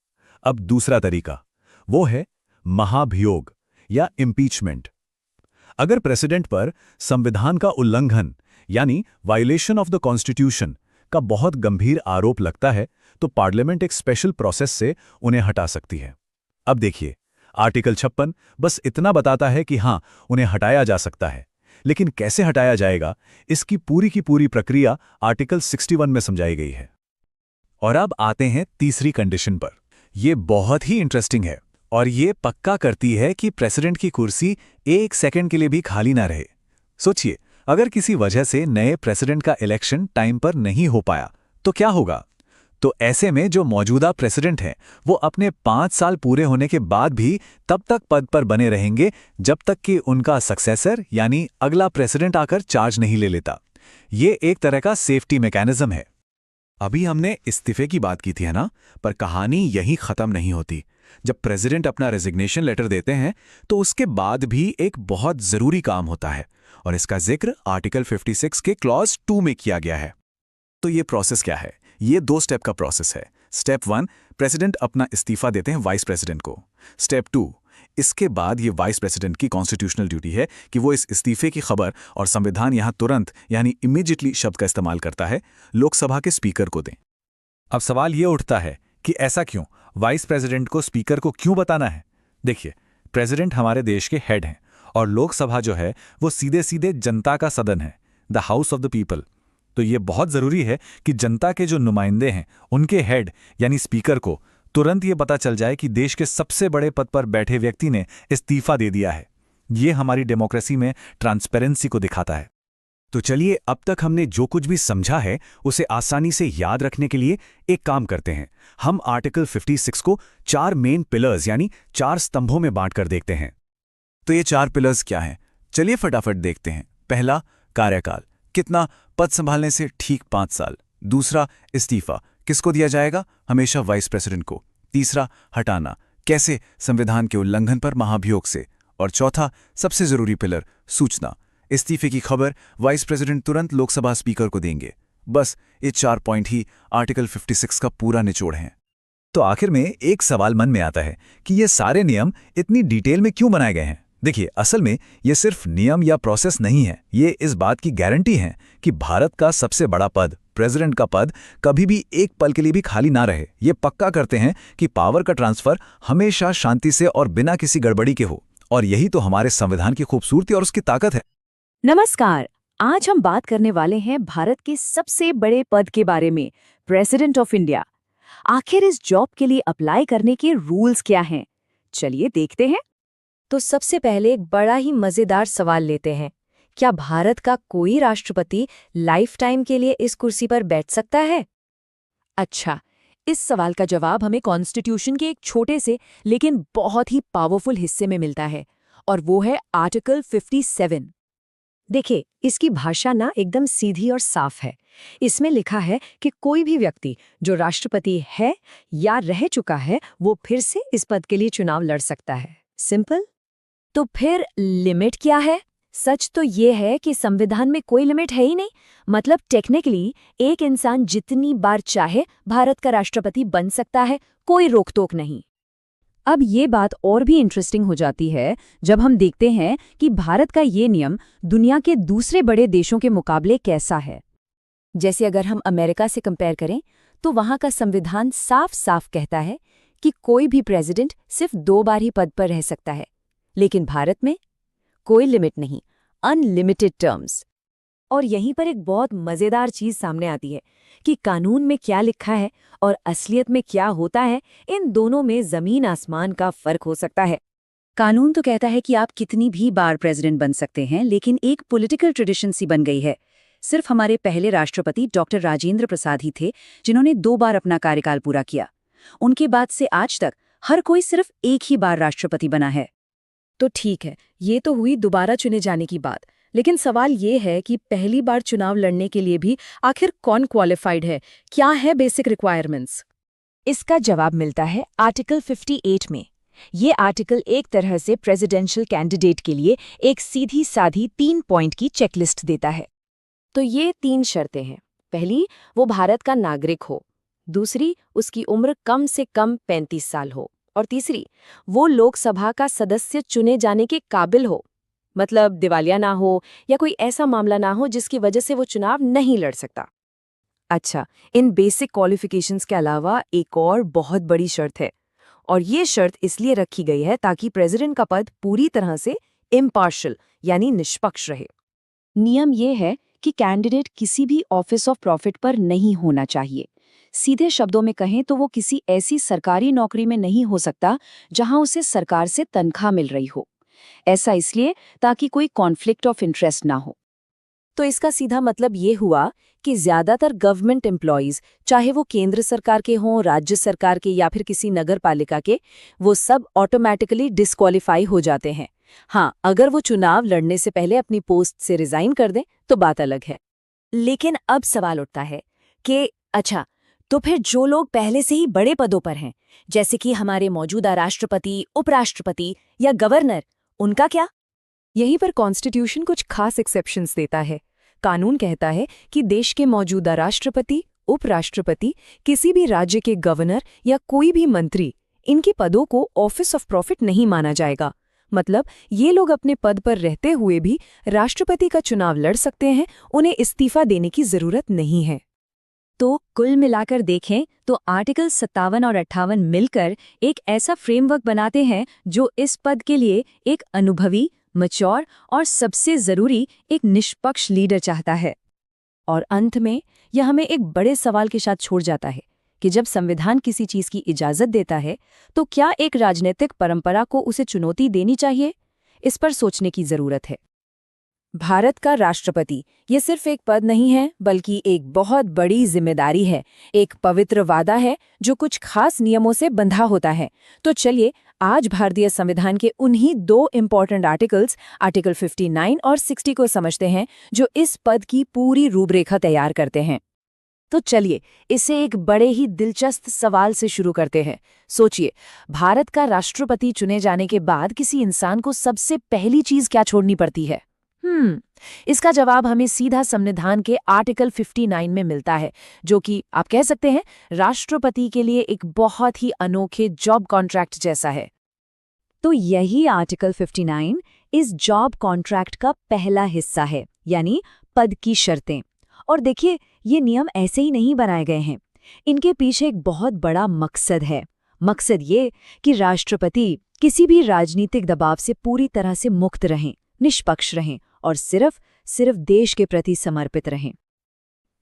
अब दूसरा तरीका, वो है महाभियोग या इम्पीचमेंट। अगर प्रेसिडेंट पर संविधान का उल्लंघन यानी वायलेशन ऑफ द कॉन्स्टिट्यूशन का बहुत गंभीर आरोप लगता है तो पार्लियामेंट एक स्पेशल प्रोसेस से उन्हें हटा सकती है। अब देखिए, आर्टिकल 56 बस इतना बताता है कि हां, उन्हें हटाया जा सकता है, लेकिन कैसे हटाया जाएगा इसकी पूरी की पूरी प्रक्रिया आर्टिकल 61 में समझाई गई है। और अब आते हैं तीसरी कंडीशन पर। यह बहुत ही इंटरेस्टिंग है और ये पक्का करती है कि प्रेसिडेंट की कुर्सी 1 सेकंड के लिए भी खाली ना रहे। सोचिए, अगर किसी वजह से नए प्रेसिडेंट का इलेक्शन टाइम पर नहीं हो पाया तो क्या होगा? तो ऐसे में जो मौजूदा प्रेसिडेंट हैं वो अपने 5 साल पूरे होने के बाद भी तब तक पद पर बने रहेंगे जब तक कि उनका सक्सेसर यानी अगला प्रेसिडेंट आकर चार्ज नहीं ले लेता। ये एक तरह का सेफ्टी मैकेनिज्म है। अभी हमने इस्तीफे की बात की थी, है ना? पर कहानी यहीं खत्म नहीं होती। जब प्रेसिडेंट अपना रेजिग्नेशन लेटर देते हैं तो उसके बाद भी एक बहुत जरूरी काम होता है और इसका जिक्र आर्टिकल 56 के क्लॉज 2 में किया गया है। तो ये प्रोसेस क्या है? ये 2 स्टेप का प्रोसेस है। स्टेप 1, प्रेसिडेंट अपना इस्तीफा देते हैं वाइस प्रेसिडेंट को। स्टेप 2, इसके बाद ये वाइस प्रेसिडेंट की कॉन्स्टिट्यूशनल ड्यूटी है कि वो इस इस्तीफे की खबर, और संविधान यहां तुरंत यानी इमीडिएटली शब्द का इस्तेमाल करता है, लोकसभा के स्पीकर को दें। अब सवाल ये उठता है कि ऐसा क्यों? वाइस प्रेसिडेंट को स्पीकर को क्यों बताना है? देखिए, प्रेसिडेंट हमारे देश के हेड हैं और लोकसभा जो है वो सीधे सीधे जनता का सदन है, the house of the people. तो ये बहुत जरूरी है कि जनता के जो नुमाइंदे हैं उनके हेड यानी स्पीकर को तुरंत ये पता चल जाए कि देश के सबसे बड़े पद पर बैठे व्यक्ति ने इस्तीफा दे दिया है। ये हमारी डेमोक्रेसी में ट्रांसपेरेंसी को दिखाता है। तो चलिए, अब तक हमने जो कुछ भी समझा है उसे आसानी से याद रखने के लिए एक काम करते हैं। हम आर्टिकल 56 को 4 मेन पिलर्स यानी 4 स्तंभों में बांटकर देखते हैं। तो ये 4 पिलर्स क्या हैं? चलिए फटाफट देखते हैं। पहला, कार्यकाल, कितना? पद संभालने से ठीक 5 साल। दूसरा, इस्तीफा, किसको दिया जाएगा? हमेशा वाइस प्रेसिडेंट को। तीसरा, हटाना, कैसे? संविधान के उल्लंघन पर महाभियोग से। और चौथा, सबसे जरूरी पिलर, सूचना, इस्तीफे की खबर वाइस प्रेसिडेंट तुरंत लोकसभा स्पीकर को देंगे। बस ये 4 पॉइंट ही आर्टिकल 56 का पूरा निचोड़ हैं। तो आखिर में एक सवाल मन में आता है कि ये सारे नियम इतनी डिटेल में क्यों बनाए गए हैं? देखिए, असल में ये सिर्फ नियम या प्रोसेस नहीं है, ये इस बात की गारंटी है कि भारत का सबसे बड़ा पद, प्रेसिडेंट का पद, कभी भी एक पल के लिए भी खाली ना रहे। ये पक्का करते हैं कि पावर का ट्रांसफर हमेशा शांति से और बिना किसी गड़बड़ी के हो। और यही तो हमारे संविधान की खूबसूरती और उसकी ताकत है। नमस्कार, आज हम बात करने वाले हैं भारत के सबसे बड़े पद के बारे में, प्रेसिडेंट ऑफ इंडिया। आखिर इस जॉब के लिए अप्लाई करने के रूल्स क्या हैं? चलिए देखते हैं। तो सबसे पहले एक बड़ा ही मजेदार सवाल लेते हैं। क्या भारत का कोई राष्ट्रपति लाइफ टाइम के लिए इस कुर्सी पर बैठ सकता है? अच्छा, इस सवाल का जवाब हमें कॉन्स्टिट्यूशन के एक छोटे से लेकिन बहुत ही पावरफुल हिस्से में मिलता है, और वो है आर्टिकल 57। देखिए, इसकी भाषा ना एकदम सीधी और साफ है। इसमें लिखा है कि कोई भी व्यक्ति जो राष्ट्रपति है या रह चुका है, वो फिर से इस पद के लिए चुनाव लड़ सकता है। सिंपल। तो फिर लिमिट क्या है? सच तो ये है कि संविधान में कोई लिमिट है ही नहीं। मतलब टेक्निकली एक इंसान जितनी बार चाहे भारत का राष्ट्रपति बन सकता है, कोई रोक-टोक नहीं। अब ये बात और भी इंटरेस्टिंग हो जाती है जब हम देखते हैं कि भारत का ये नियम दुनिया के दूसरे बड़े देशों के मुकाबले कैसा है। जैसे अगर हम अमेरिका से कंपेयर करें, तो वहाँ का संविधान साफ साफ कहता है कि कोई भी प्रेसिडेंट सिर्फ 2 बार ही पद पर रह सकता है। लेकिन भारत में कोई लिमिट नहीं, अनलिमिटेड टर्म्स। और यहीं पर एक बहुत मजेदार चीज सामने आती है कि कानून में क्या लिखा है और असलियत में क्या होता है, इन दोनों में जमीन आसमान का फर्क हो सकता है। कानून तो कहता है कि आप कितनी भी बार प्रेसिडेंट बन सकते हैं, लेकिन एक पॉलिटिकल ट्रेडिशन सी बन गई है। सिर्फ हमारे पहले राष्ट्रपति डॉक्टर राजेंद्र प्रसाद ही थे जिन्होंने 2 बार अपना कार्यकाल पूरा किया। उनके बाद से आज तक हर कोई सिर्फ एक ही बार राष्ट्रपति बना है। तो ठीक है, ये तो हुई दोबारा चुने जाने की बात, लेकिन सवाल ये है कि पहली बार चुनाव लड़ने के लिए भी आखिर कौन क्वालिफाइड है? क्या है बेसिक रिक्वायरमेंट्स? इसका जवाब मिलता है आर्टिकल 58 में। ये आर्टिकल एक तरह से प्रेसिडेंशियल कैंडिडेट के लिए एक सीधी साधी 3 पॉइंट की चेकलिस्ट देता है। तो ये 3 शर्तें हैं। पहली, वो भारत का नागरिक हो। दूसरी, उसकी उम्र कम से कम 35 साल हो। और तीसरी, वो लोकसभा का सदस्य चुने जाने के काबिल हो। मतलब दिवालिया ना हो या कोई ऐसा मामला ना हो जिसकी वजह से वो चुनाव नहीं लड़ सकता। अच्छा, इन बेसिक क्वालिफिकेशंस के अलावा एक और बहुत बड़ी शर्त है, और ये शर्त इसलिए रखी गई है ताकि प्रेसिडेंट का पद पूरी तरह से इम्पार्शियल यानी निष्पक्ष रहे। नियम ये है कि कैंडिडेट किसी भी ऑफिस ऑफ प्रॉफिट पर नहीं होना चाहिए। सीधे शब्दों में कहें तो वो किसी ऐसी सरकारी नौकरी में नहीं हो सकता जहां उसे सरकार से तनख्वाह मिल रही हो। ऐसा इसलिए ताकि कोई कॉन्फ्लिक्ट ऑफ इंटरेस्ट ना हो। तो इसका सीधा मतलब ये हुआ कि ज्यादातर गवर्नमेंट एम्प्लॉयज, चाहे वो केंद्र सरकार के हों, राज्य सरकार के या फिर किसी नगर पालिका के, वो सब ऑटोमेटिकली डिस्क्वालीफाई हो जाते हैं। हाँ, अगर वो चुनाव लड़ने से पहले अपनी पोस्ट से रिजाइन कर दें तो बात अलग है। लेकिन अब सवाल उठता है कि अच्छा, तो फिर जो लोग पहले से ही बड़े पदों पर हैं, जैसे कि हमारे मौजूदा राष्ट्रपति, उपराष्ट्रपति या गवर्नर, उनका क्या? यहीं पर कॉन्स्टिट्यूशन कुछ खास एक्सेप्शंस देता है। कानून कहता है कि देश के मौजूदा राष्ट्रपति, उपराष्ट्रपति, किसी भी राज्य के गवर्नर या कोई भी मंत्री, इनके पदों को ऑफिस ऑफ प्रॉफिट नहीं माना जाएगा। मतलब ये लोग अपने पद पर रहते हुए भी राष्ट्रपति का चुनाव लड़ सकते हैं, उन्हें इस्तीफा देने की जरूरत नहीं है। तो कुल मिलाकर देखें तो आर्टिकल 57 और 58 मिलकर एक ऐसा फ्रेमवर्क बनाते हैं जो इस पद के लिए एक अनुभवी, मैच्योर और सबसे जरूरी एक निष्पक्ष लीडर चाहता है। और अंत में यह हमें एक बड़े सवाल के साथ छोड़ जाता है कि जब संविधान किसी चीज की इजाजत देता है तो क्या एक राजनीतिक परंपरा को उसे चुनौती देनी चाहिए? इस पर सोचने की जरूरत है। भारत का राष्ट्रपति ये सिर्फ एक पद नहीं है, बल्कि एक बहुत बड़ी जिम्मेदारी है, एक पवित्र वादा है जो कुछ खास नियमों से बंधा होता है। तो चलिए आज भारतीय संविधान के उन्हीं 2 इम्पॉर्टेंट आर्टिकल्स, आर्टिकल 59 और 60 को समझते हैं जो इस पद की पूरी रूपरेखा तैयार करते हैं। तो चलिए इसे एक बड़े ही दिलचस्प सवाल से शुरू करते हैं। सोचिए, भारत का राष्ट्रपति चुने जाने के बाद किसी इंसान को सबसे पहली चीज क्या छोड़नी पड़ती है? इसका जवाब हमें सीधा संविधान के आर्टिकल 59 में मिलता है, जो कि आप कह सकते हैं राष्ट्रपति के लिए एक बहुत ही अनोखे जॉब कॉन्ट्रैक्ट जैसा है। तो यही आर्टिकल 59 इस जॉब कॉन्ट्रैक्ट का पहला हिस्सा है, यानी पद की शर्तें। और देखिए, ये नियम ऐसे ही नहीं बनाए गए हैं। इनके पीछे एक बहुत बड़ा मकसद है। मकसद ये कि राष्ट्रपति किसी भी राजनीतिक दबाव से पूरी तरह से मुक्त रहें, निष्पक्ष रहें और सिर्फ देश के प्रति समर्पित रहें।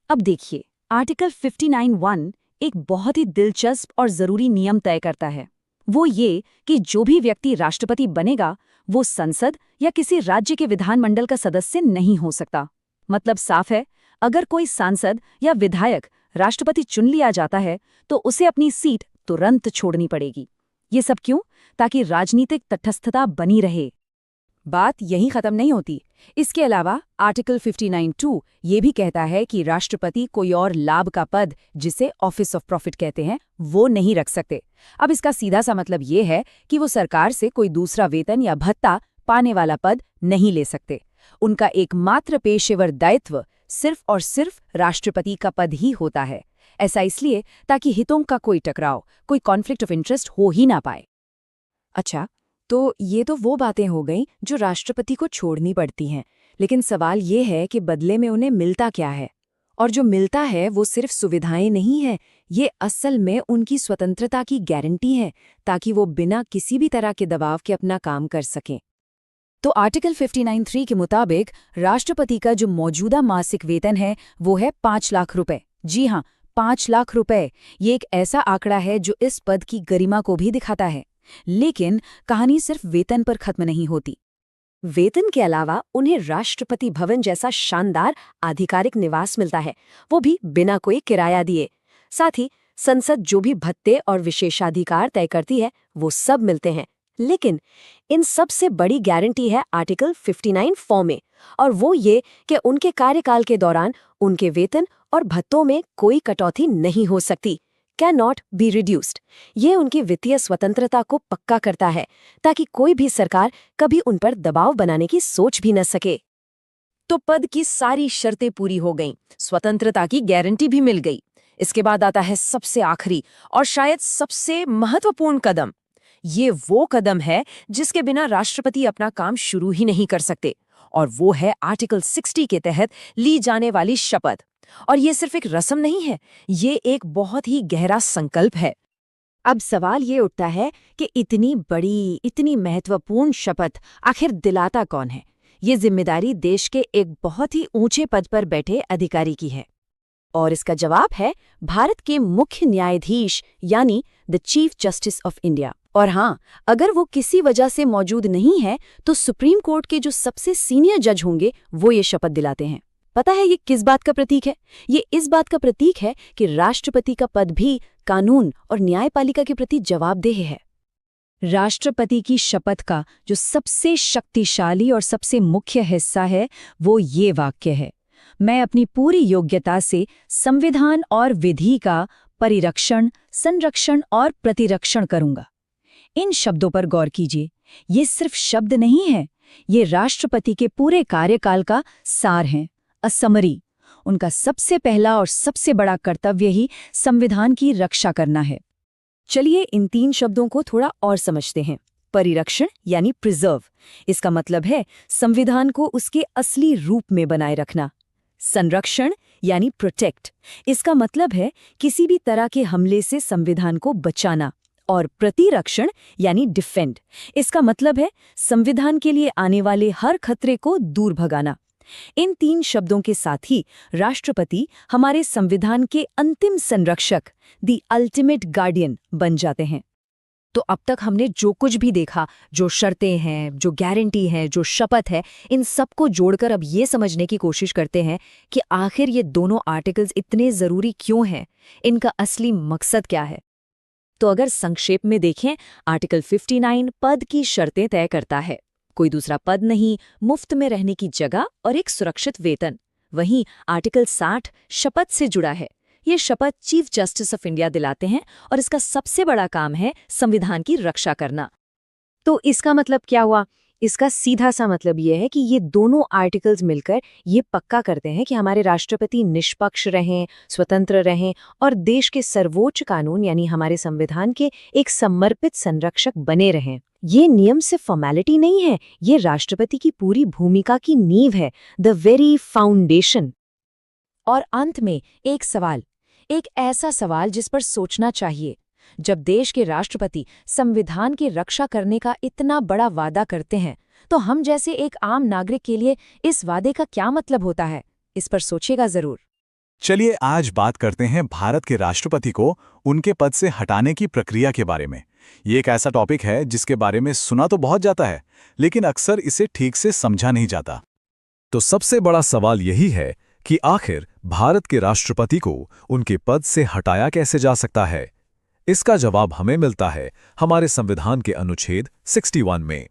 अब देखिए, आर्टिकल 59(1) एक बहुत ही दिलचस्प और जरूरी नियम तय करता है। वो ये कि जो भी व्यक्ति राष्ट्रपति बनेगा वो संसद या किसी राज्य के विधानमंडल का सदस्य नहीं हो सकता। मतलब साफ है, अगर कोई सांसद या विधायक राष्ट्रपति चुन लिया जाता है तो उसे अपनी सीट तुरंत छोड़नी पड़ेगी। ये सब क्यों? ताकि राजनीतिक तटस्थता बनी रहे। बात यहीं खत्म नहीं होती। इसके अलावा आर्टिकल 59(2) ये भी कहता है कि राष्ट्रपति कोई और लाभ का पद, जिसे ऑफिस ऑफ प्रॉफिट कहते हैं, वो नहीं रख सकते। अब इसका सीधा सा मतलब ये है कि वो सरकार से कोई दूसरा वेतन या भत्ता पाने वाला पद नहीं ले सकते। उनका एकमात्र पेशेवर दायित्व सिर्फ और सिर्फ राष्ट्रपति का पद ही होता है। ऐसा इसलिए ताकि हितों का कोई टकराव, कोई कॉन्फ्लिक्ट ऑफ इंटरेस्ट हो ही ना पाए। अच्छा, तो ये तो वो बातें हो गईं जो राष्ट्रपति को छोड़नी पड़ती हैं, लेकिन सवाल ये है कि बदले में उन्हें मिलता क्या है? और जो मिलता है वो सिर्फ सुविधाएं नहीं है, ये असल में उनकी स्वतंत्रता की गारंटी है, ताकि वो बिना किसी भी तरह के दबाव के अपना काम कर सकें। तो आर्टिकल 59(3) के मुताबिक राष्ट्रपति का जो मौजूदा मासिक वेतन है वो है 5 लाख रुपए। जी हाँ, 5 लाख रुपए। ये एक ऐसा आंकड़ा है जो इस पद की गरिमा को भी दिखाता है। लेकिन कहानी सिर्फ वेतन पर खत्म नहीं होती। वेतन के अलावा उन्हें राष्ट्रपति भवन जैसा शानदार आधिकारिक निवास मिलता है, वो भी बिना कोई किराया दिए। साथ ही संसद जो भी भत्ते और विशेषाधिकार तय करती है वो सब मिलते हैं। लेकिन इन सबसे बड़ी गारंटी है आर्टिकल 59(4) में, और वो ये कि उनके कार्यकाल के दौरान उनके वेतन और भत्तों में कोई कटौती नहीं हो सकती, कैन नॉट बी रिड्यूस्ड। ये उनकी वित्तीय स्वतंत्रता को पक्का करता है, ताकि कोई भी सरकार कभी उन पर दबाव बनाने की सोच भी न सके। तो पद की सारी शर्तें पूरी हो गईं, स्वतंत्रता की गारंटी भी मिल गई। इसके बाद आता है सबसे आखिरी और शायद सबसे महत्वपूर्ण कदम। ये वो कदम है जिसके बिना राष्ट्रपति अपना काम शुरू ही नहीं कर सकते, और वो है आर्टिकल 60 के तहत ली जाने वाली शपथ। और ये सिर्फ एक रस्म नहीं है, ये एक बहुत ही गहरा संकल्प है। अब सवाल ये उठता है कि इतनी बड़ी, इतनी महत्वपूर्ण शपथ आखिर दिलाता कौन है? ये जिम्मेदारी देश के एक बहुत ही ऊंचे पद पर बैठे अधिकारी की है। और इसका जवाब है भारत के मुख्य न्यायाधीश, यानी the chief justice of India. और हाँ, अगर वो किसी वजह से मौजूद नहीं है तो सुप्रीम कोर्ट के जो सबसे सीनियर जज होंगे वो ये शपथ दिलाते हैं। पता है ये किस बात का प्रतीक है? ये इस बात का प्रतीक है कि राष्ट्रपति का पद भी कानून और न्यायपालिका के प्रति जवाबदेह है। राष्ट्रपति की शपथ का जो सबसे शक्तिशाली और सबसे मुख्य हिस्सा है वो ये वाक्य है, मैं अपनी पूरी योग्यता से संविधान और विधि का परिरक्षण, संरक्षण और प्रतिरक्षण करूंगा। इन शब्दों पर गौर कीजिए। ये सिर्फ शब्द नहीं है, ये राष्ट्रपति के पूरे कार्यकाल का सार है, अ समरी। उनका सबसे पहला और सबसे बड़ा कर्तव्य ही संविधान की रक्षा करना है। चलिए इन 3 शब्दों को थोड़ा और समझते हैं। परिरक्षण यानी प्रिजर्व, इसका मतलब है संविधान को उसके असली रूप में बनाए रखना। संरक्षण यानी प्रोटेक्ट, इसका मतलब है किसी भी तरह के हमले से संविधान को बचाना। और प्रतिरक्षण यानी डिफेंड, इसका मतलब है संविधान के लिए आने वाले हर खतरे को दूर भगाना। इन 3 शब्दों के साथ ही राष्ट्रपति हमारे संविधान के अंतिम संरक्षक, द अल्टीमेट गार्डियन बन जाते हैं। तो अब तक हमने जो कुछ भी देखा, जो शर्तें हैं, जो गारंटी है, जो शपथ है, इन सबको जोड़कर अब ये समझने की कोशिश करते हैं कि आखिर ये दोनों आर्टिकल्स इतने ज़रूरी क्यों हैं, इनका असली मकसद क्या है। तो अगर संक्षेप में देखें, आर्टिकल 59 पद की शर्तें तय करता है, कोई दूसरा पद नहीं, मुफ्त में रहने की जगह और एक सुरक्षित वेतन। वहीं आर्टिकल 60 शपथ से जुड़ा है, ये शपथ चीफ जस्टिस ऑफ इंडिया दिलाते हैं और इसका सबसे बड़ा काम है संविधान की रक्षा करना। तो इसका मतलब क्या हुआ? इसका सीधा सा मतलब ये है कि ये दोनों आर्टिकल्स मिलकर ये पक्का करते हैं कि हमारे राष्ट्रपति निष्पक्ष रहें, स्वतंत्र रहें और देश के सर्वोच्च कानून यानी हमारे संविधान के एक समर्पित संरक्षक बने रहें। ये नियम सिर्फ फॉर्मेलिटी नहीं है, ये राष्ट्रपति की पूरी भूमिका की नींव है, द वेरी फाउंडेशन। और अंत में एक सवाल, एक ऐसा सवाल जिस पर सोचना चाहिए। जब देश के राष्ट्रपति संविधान की रक्षा करने का इतना बड़ा वादा करते हैं, तो हम जैसे एक आम नागरिक के लिए इस वादे का क्या मतलब होता है? इस पर सोचिएगा जरूर। चलिए आज बात करते हैं भारत के राष्ट्रपति को उनके पद से हटाने की प्रक्रिया के बारे में। ये एक ऐसा टॉपिक है जिसके बारे में सुना तो बहुत जाता है, लेकिन अक्सर इसे ठीक से समझा नहीं जाता। तो सबसे बड़ा सवाल यही है कि आखिर भारत के राष्ट्रपति को उनके पद से हटाया कैसे जा सकता है। इसका जवाब हमें मिलता है हमारे संविधान के अनुच्छेद 61 में।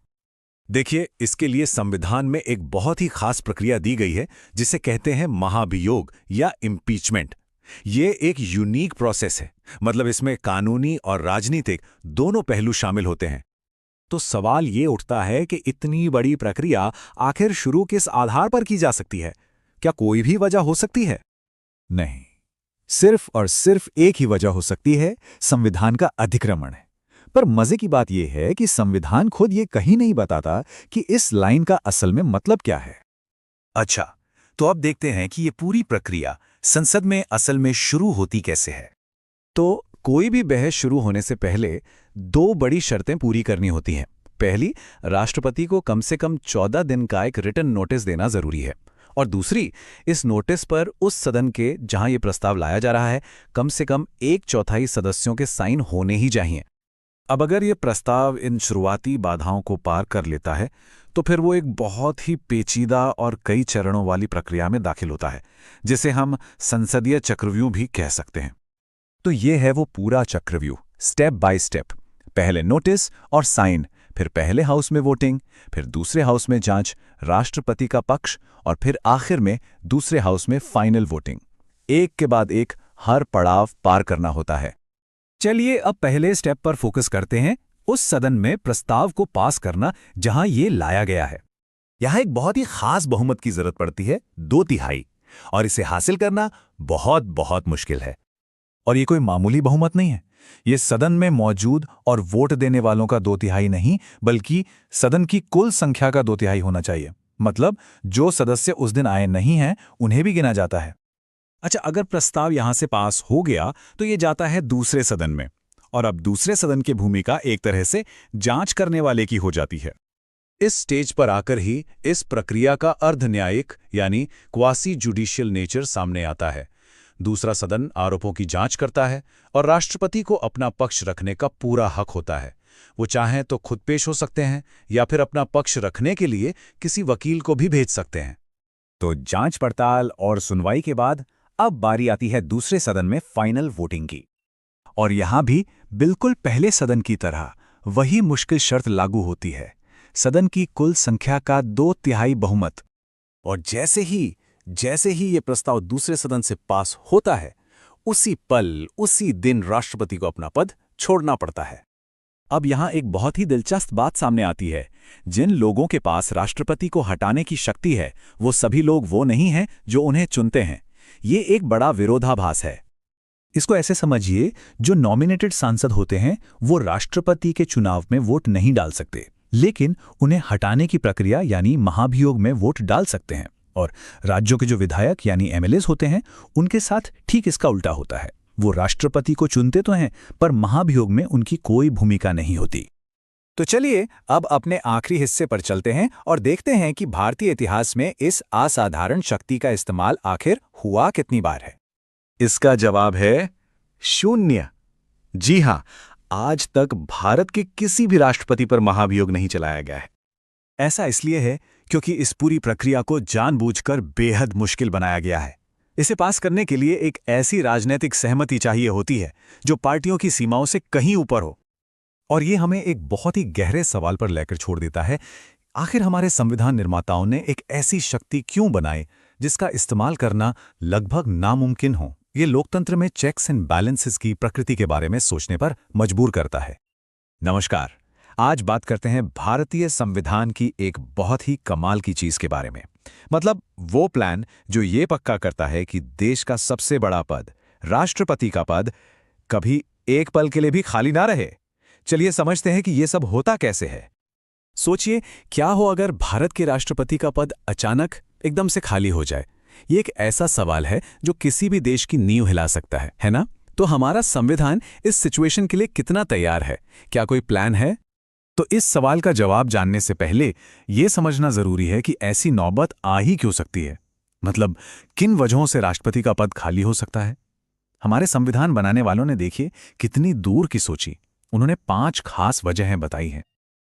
देखिए, इसके लिए संविधान में एक बहुत ही खास प्रक्रिया दी गई है जिसे कहते हैं महाभियोग या इम्पीचमेंट। ये एक यूनिक प्रोसेस है, मतलब इसमें कानूनी और राजनीतिक दोनों पहलू शामिल होते हैं। तो सवाल ये उठता है कि इतनी बड़ी प्रक्रिया आखिर शुरू किस आधार पर की जा सकती है? क्या कोई भी वजह हो सकती है? नहीं, सिर्फ और सिर्फ एक ही वजह हो सकती है, संविधान का अतिक्रमण है। पर मजे की बात यह है कि संविधान खुद ये कहीं नहीं बताता कि इस लाइन का असल में मतलब क्या है। अच्छा, तो अब देखते हैं कि ये पूरी प्रक्रिया संसद में असल में शुरू होती कैसे है। तो कोई भी बहस शुरू होने से पहले दो बड़ी शर्तें पूरी करनी होती हैं। पहली, राष्ट्रपति को कम से कम 14 दिन का एक रिटन नोटिस देना जरूरी है, और दूसरी, इस नोटिस पर उस सदन के जहां ये प्रस्ताव लाया जा रहा है कम से कम 1/4 सदस्यों के साइन होने ही चाहिए। अब अगर ये प्रस्ताव इन शुरुआती बाधाओं को पार कर लेता है तो फिर वो एक बहुत ही पेचीदा और कई चरणों वाली प्रक्रिया में दाखिल होता है, जिसे हम संसदीय चक्रव्यूह भी कह सकते हैं। तो ये है वो पूरा चक्रव्यूह, स्टेप बाय स्टेप। पहले नोटिस और साइन, फिर पहले हाउस में वोटिंग, फिर दूसरे हाउस में जांच, राष्ट्रपति का पक्ष, और फिर आखिर में दूसरे हाउस में फाइनल वोटिंग। एक के बाद एक हर पड़ाव पार करना होता है। चलिए अब पहले स्टेप पर फोकस करते हैं, उस सदन में प्रस्ताव को पास करना जहां ये लाया गया है। यहां एक बहुत ही खास बहुमत की जरूरत पड़ती है, 2/3, और इसे हासिल करना बहुत बहुत मुश्किल है। और ये कोई मामूली बहुमत नहीं है, ये सदन में मौजूद और वोट देने वालों का 2/3 नहीं, बल्कि सदन की कुल संख्या का 2/3 होना चाहिए। मतलब जो सदस्य उस दिन आए नहीं हैं उन्हें भी गिना जाता है। अच्छा, अगर प्रस्ताव यहां से पास हो गया तो ये जाता है दूसरे सदन में, और अब दूसरे सदन की भूमिका एक तरह से जांच करने वाले की हो जाती है। इस स्टेज पर आकर ही इस प्रक्रिया का अर्ध न्यायिक यानी क्वासी जुडिशियल नेचर सामने आता है। दूसरा सदन आरोपों की जांच करता है और राष्ट्रपति को अपना पक्ष रखने का पूरा हक होता है। वो चाहें तो खुद पेश हो सकते हैं या फिर अपना पक्ष रखने के लिए किसी वकील को भी भेज सकते हैं। तो जांच पड़ताल और सुनवाई के बाद अब बारी आती है दूसरे सदन में फाइनल वोटिंग की। और यहां भी बिल्कुल पहले सदन की तरह वही मुश्किल शर्त लागू होती है, सदन की कुल संख्या का 2/3 बहुमत। और जैसे ही ये प्रस्ताव दूसरे सदन से पास होता है, उसी पल उसी दिन राष्ट्रपति को अपना पद छोड़ना पड़ता है। अब यहां एक बहुत ही दिलचस्प बात सामने आती है। जिन लोगों के पास राष्ट्रपति को हटाने की शक्ति है, वो सभी लोग वो नहीं हैं जो उन्हें चुनते हैं। ये एक बड़ा विरोधाभास है। इसको ऐसे समझिए, जो नॉमिनेटेड सांसद होते हैं वो राष्ट्रपति के चुनाव में वोट नहीं डाल सकते, लेकिन उन्हें हटाने की प्रक्रिया यानी महाभियोग में वोट डाल सकते हैं। और राज्यों के जो विधायक यानी एमएलएज होते हैं, उनके साथ ठीक इसका उल्टा होता है। वो राष्ट्रपति को चुनते तो हैं, पर महाभियोग में उनकी कोई भूमिका नहीं होती। तो चलिए अब अपने आखिरी हिस्से पर चलते हैं और देखते हैं कि भारतीय इतिहास में इस असाधारण शक्ति का इस्तेमाल आखिर हुआ कितनी बार है। इसका जवाब है 0। जी हां, आज तक भारत के किसी भी राष्ट्रपति पर महाभियोग नहीं चलाया गया है। ऐसा इसलिए है क्योंकि इस पूरी प्रक्रिया को जानबूझकर बेहद मुश्किल बनाया गया है। इसे पास करने के लिए एक ऐसी राजनीतिक सहमति चाहिए होती है जो पार्टियों की सीमाओं से कहीं ऊपर हो। और ये हमें एक बहुत ही गहरे सवाल पर लेकर छोड़ देता है, आखिर हमारे संविधान निर्माताओं ने एक ऐसी शक्ति क्यों बनाई जिसका इस्तेमाल करना लगभग नामुमकिन हो। ये लोकतंत्र में चेक्स एंड बैलेंसेस की प्रकृति के बारे में सोचने पर मजबूर करता है। नमस्कार, आज बात करते हैं भारतीय संविधान की एक बहुत ही कमाल की चीज के बारे में। मतलब वो प्लान जो ये पक्का करता है कि देश का सबसे बड़ा पद, राष्ट्रपति का पद, कभी एक पल के लिए भी खाली ना रहे। चलिए समझते हैं कि ये सब होता कैसे है। सोचिए, क्या हो अगर भारत के राष्ट्रपति का पद अचानक एकदम से खाली हो जाए। ये एक ऐसा सवाल है जो किसी भी देश की नींव हिला सकता है ना? तो हमारा संविधान इस सिचुएशन के लिए कितना तैयार है? क्या कोई प्लान है? तो इस सवाल का जवाब जानने से पहले ये समझना जरूरी है कि ऐसी नौबत आ ही क्यों सकती है। मतलब किन वजहों से राष्ट्रपति का पद खाली हो सकता है। हमारे संविधान बनाने वालों ने देखिए कितनी दूर की सोची। उन्होंने 5 खास वजहें बताई हैं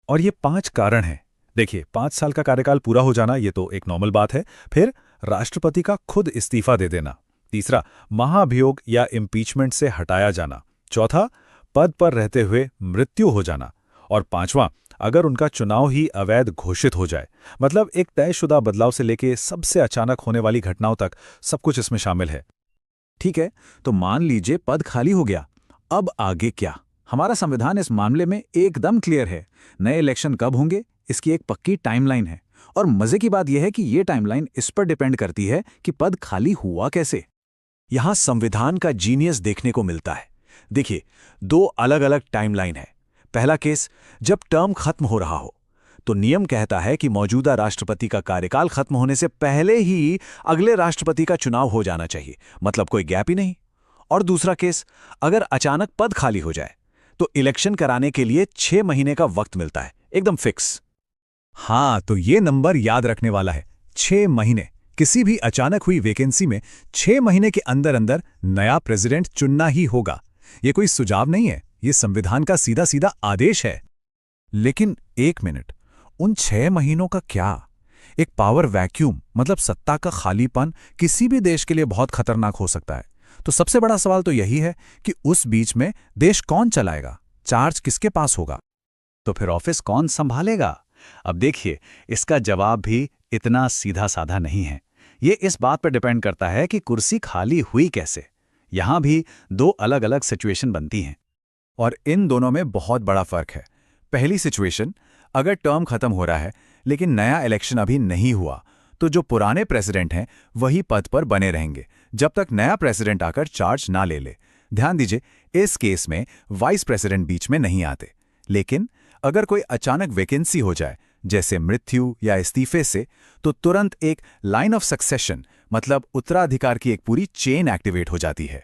और ये 5 कारण हैं। देखिए, 5 साल का कार्यकाल पूरा हो जाना ये तो एक नॉर्मल बात है। फिर राष्ट्रपति का खुद इस्तीफा दे देना। तीसरा, महाभियोग या इम्पीचमेंट से हटाया जाना। चौथा, पद पर रहते हुए मृत्यु हो जाना। और पांचवां, अगर उनका चुनाव ही अवैध घोषित हो जाए। मतलब एक तयशुदा बदलाव से लेके सबसे अचानक होने वाली घटनाओं तक सब कुछ इसमें शामिल है। ठीक है, तो मान लीजिए पद खाली हो गया। अब आगे क्या? हमारा संविधान इस मामले में एकदम क्लियर है। नए इलेक्शन कब होंगे, इसकी एक पक्की टाइमलाइन है। और मजे की बात यह है कि ये टाइमलाइन इस पर डिपेंड करती है कि पद खाली हुआ कैसे। यहां संविधान का जीनियस देखने को मिलता है। देखिए, 2 अलग-अलग टाइमलाइन है। पहला केस, जब टर्म खत्म हो रहा हो, तो नियम कहता है कि मौजूदा राष्ट्रपति का कार्यकाल खत्म होने से पहले ही अगले राष्ट्रपति का चुनाव हो जाना चाहिए। मतलब कोई गैप ही नहीं। और दूसरा केस, अगर अचानक पद खाली हो जाए तो इलेक्शन कराने के लिए 6 महीने का वक्त मिलता है, एकदम फिक्स। हाँ, तो ये नंबर याद रखने वाला है, 6 महीने। किसी भी अचानक हुई वैकेंसी में 6 महीने के अंदर अंदर नया प्रेसिडेंट चुनना ही होगा। ये कोई सुझाव नहीं है, ये संविधान का सीधा सीधा आदेश है। लेकिन एक मिनट, उन 6 महीनों का क्या? एक पावर वैक्यूम, मतलब सत्ता का खालीपन, किसी भी देश के लिए बहुत खतरनाक हो सकता है। तो सबसे बड़ा सवाल तो यही है कि उस बीच में देश कौन चलाएगा, चार्ज किसके पास होगा, तो फिर ऑफिस कौन संभालेगा? अब देखिए, इसका जवाब भी इतना सीधा साधा नहीं है। ये इस बात पर डिपेंड करता है कि कुर्सी खाली हुई कैसे। यहां भी 2 अलग अलग सिचुएशन बनती हैं और इन दोनों में बहुत बड़ा फर्क है। पहली सिचुएशन, अगर टर्म खत्म हो रहा है लेकिन नया इलेक्शन अभी नहीं हुआ, तो जो पुराने प्रेसिडेंट हैं वही पद पर बने रहेंगे जब तक नया प्रेसिडेंट आकर चार्ज ना ले ले। ध्यान दीजिए, इस केस में वाइस प्रेसिडेंट बीच में नहीं आते। लेकिन अगर कोई अचानक वैकेंसी हो जाए, जैसे मृत्यु या इस्तीफे से, तो तुरंत एक लाइन ऑफ सक्सेशन, मतलब उत्तराधिकार की एक पूरी चेन एक्टिवेट हो जाती है।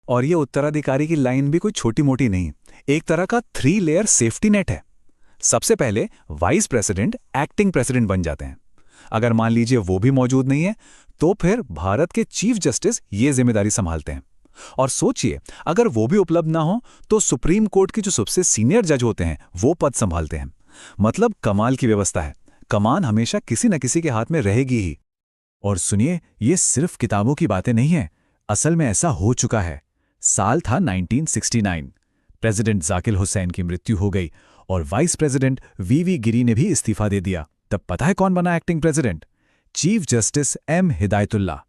और ये उत्तराधिकारी की लाइन भी कोई छोटी मोटी नहीं, एक तरह का 3 लेयर सेफ्टी नेट है। सबसे पहले वाइस प्रेसिडेंट एक्टिंग प्रेसिडेंट बन जाते हैं। अगर मान लीजिए वो भी मौजूद नहीं है, तो फिर भारत के चीफ जस्टिस ये जिम्मेदारी संभालते हैं। और सोचिए, अगर वो भी उपलब्ध ना हो तो सुप्रीम कोर्ट के जो सबसे सीनियर जज होते हैं वो पद संभालते हैं। मतलब कमाल की व्यवस्था है। कमान हमेशा किसी न किसी के हाथ में रहेगी ही। और सुनिए, ये सिर्फ किताबों की बातें नहीं हैं, असल में ऐसा हो चुका है। साल था 1969। प्रेसिडेंट जाकिर हुसैन की मृत्यु हो गई और वाइस प्रेसिडेंट वीवी गिरी ने भी इस्तीफा दे दिया। तब पता है कौन बना acting president? Chief justice M Hidayatullah.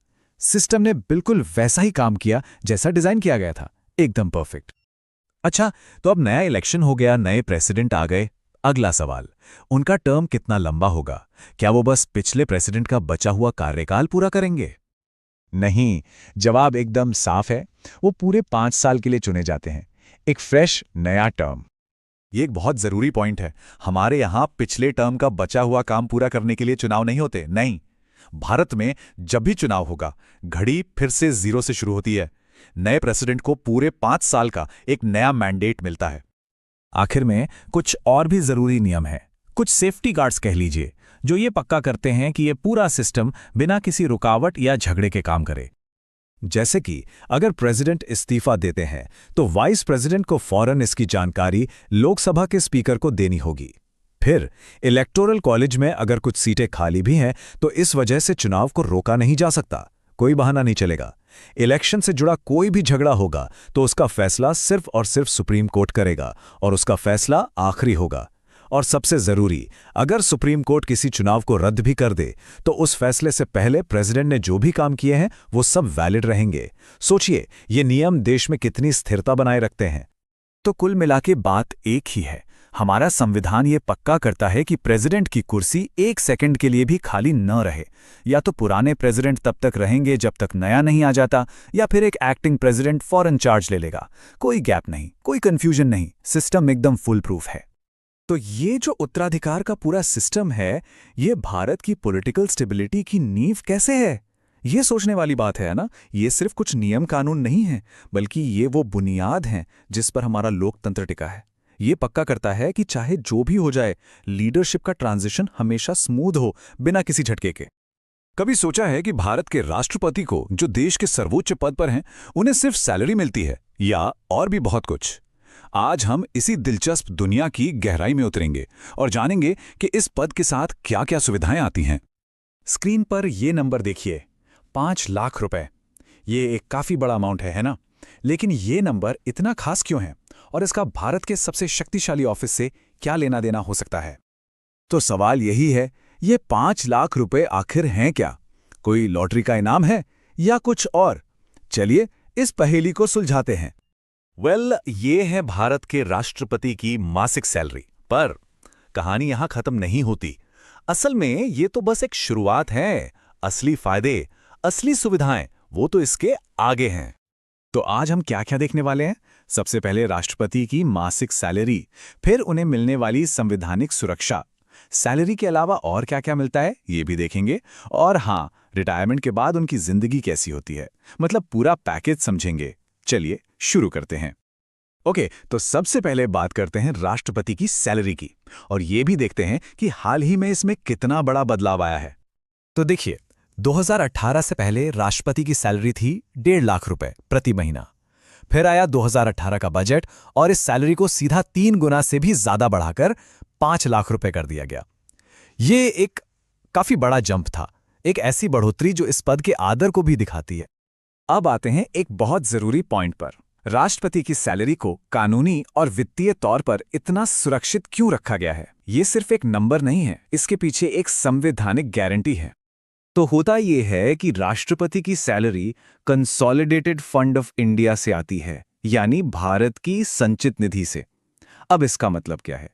System ने बिल्कुल वैसा ही काम किया जैसा डिजाइन किया गया था, एकदम परफेक्ट। अच्छा, तो अब नया इलेक्शन हो गया, नए प्रेसिडेंट आ गए। अगला सवाल, उनका टर्म कितना लंबा होगा? क्या वो बस पिछले प्रेसिडेंट का बचा हुआ कार्यकाल पूरा करेंगे? नहीं, जवाब एकदम साफ है। वो पूरे 5 साल के लिए चुने जाते हैं, एक फ्रेश नया टर्म। ये एक बहुत जरूरी पॉइंट है। हमारे यहां पिछले टर्म का बचा हुआ काम पूरा करने के लिए चुनाव नहीं होते। नहीं, भारत में जब भी चुनाव होगा, घड़ी फिर से 0 से शुरू होती है। नए प्रेसिडेंट को पूरे 5 साल का एक नया मैंडेट मिलता है। आखिर में कुछ और भी जरूरी नियम हैं, कुछ सेफ्टी गार्ड्स कह लीजिए, जो ये पक्का करते हैं कि ये पूरा सिस्टम बिना किसी रुकावट या झगड़े के काम करे। जैसे कि अगर प्रेसिडेंट इस्तीफा देते हैं तो वाइस प्रेसिडेंट को फौरन इसकी जानकारी लोकसभा के स्पीकर को देनी होगी। फिर इलेक्टोरल कॉलेज में अगर कुछ सीटें खाली भी हैं तो इस वजह से चुनाव को रोका नहीं जा सकता, कोई बहाना नहीं चलेगा। इलेक्शन से जुड़ा कोई भी झगड़ा होगा तो उसका फैसला सिर्फ और सिर्फ सुप्रीम कोर्ट करेगा और उसका फैसला आखिरी होगा। और सबसे जरूरी, अगर सुप्रीम कोर्ट किसी चुनाव को रद्द भी कर दे तो उस फैसले से पहले प्रेसिडेंट ने जो भी काम किए हैं वो सब वैलिड रहेंगे। सोचिए, ये नियम देश में कितनी स्थिरता बनाए रखते हैं। तो कुल मिला के बात एक ही है, हमारा संविधान ये पक्का करता है कि प्रेसिडेंट की कुर्सी 1 सेकंड के लिए भी खाली न रहे। या तो पुराने प्रेसिडेंट तब तक रहेंगे जब तक नया नहीं आ जाता, या फिर एक एक्टिंग प्रेसिडेंट फौरन चार्ज ले लेगा। कोई गैप नहीं, कोई कंफ्यूजन नहीं, सिस्टम एकदम फुल प्रूफ है। तो ये जो उत्तराधिकार का पूरा सिस्टम है, ये भारत की पॉलिटिकल स्टेबिलिटी की नींव कैसे है? ये सोचने वाली बात है ना। ये सिर्फ कुछ नियम कानून नहीं है, बल्कि ये वो बुनियाद हैं जिस पर हमारा लोकतंत्र टिका है। ये पक्का करता है कि चाहे जो भी हो जाए, लीडरशिप का ट्रांजिशन हमेशा स्मूथ हो, बिना किसी झटके के। कभी सोचा है कि भारत के राष्ट्रपति को, जो देश के सर्वोच्च पद पर हैं, उन्हें सिर्फ सैलरी मिलती है या और भी बहुत कुछ? आज हम इसी दिलचस्प दुनिया की गहराई में उतरेंगे और जानेंगे कि इस पद के साथ क्या क्या सुविधाएं आती हैं। स्क्रीन पर ये नंबर देखिए, 5 लाख रुपए। ये एक काफी बड़ा अमाउंट है ना? लेकिन ये नंबर इतना खास क्यों है और इसका भारत के सबसे शक्तिशाली ऑफिस से क्या लेना देना हो सकता है? तो सवाल यही है, ये 5 लाख रुपए आखिर हैं क्या? कोई लॉटरी का इनाम है या कुछ और? चलिए इस पहेली को सुलझाते हैं। ये है भारत के राष्ट्रपति की मासिक सैलरी। पर कहानी यहां खत्म नहीं होती। असल में ये तो बस एक शुरुआत है। असली फायदे, असली सुविधाएं, वो तो इसके आगे हैं। तो आज हम क्या क्या देखने वाले हैं? सबसे पहले राष्ट्रपति की मासिक सैलरी, फिर उन्हें मिलने वाली संवैधानिक सुरक्षा। सैलरी के अलावा और क्या क्या मिलता है ये भी देखेंगे। और हाँ, रिटायरमेंट के बाद उनकी जिंदगी कैसी होती है, मतलब पूरा पैकेज समझेंगे। चलिए शुरू करते हैं। ओके, तो सबसे पहले बात करते हैं राष्ट्रपति की सैलरी की, और ये भी देखते हैं कि हाल ही में इसमें कितना बड़ा बदलाव आया है। तो देखिए, 2018 से पहले राष्ट्रपति की सैलरी थी 1.5 लाख रुपए प्रति महीना। फिर आया 2018 का बजट और इस सैलरी को सीधा 3 गुना से भी ज्यादा बढ़ाकर 5 लाख रुपए कर दिया गया। ये एक काफी बड़ा जंप था, एक ऐसी बढ़ोतरी जो इस पद के आदर को भी दिखाती है। अब आते हैं एक बहुत जरूरी पॉइंट पर। राष्ट्रपति की सैलरी को कानूनी और वित्तीय तौर पर इतना सुरक्षित क्यों रखा गया है? ये सिर्फ एक नंबर नहीं है, इसके पीछे एक संवैधानिक गारंटी है। तो होता ये है कि राष्ट्रपति की salary consolidated fund of India से आती है, यानी भारत की संचित निधि से। अब इसका मतलब क्या है?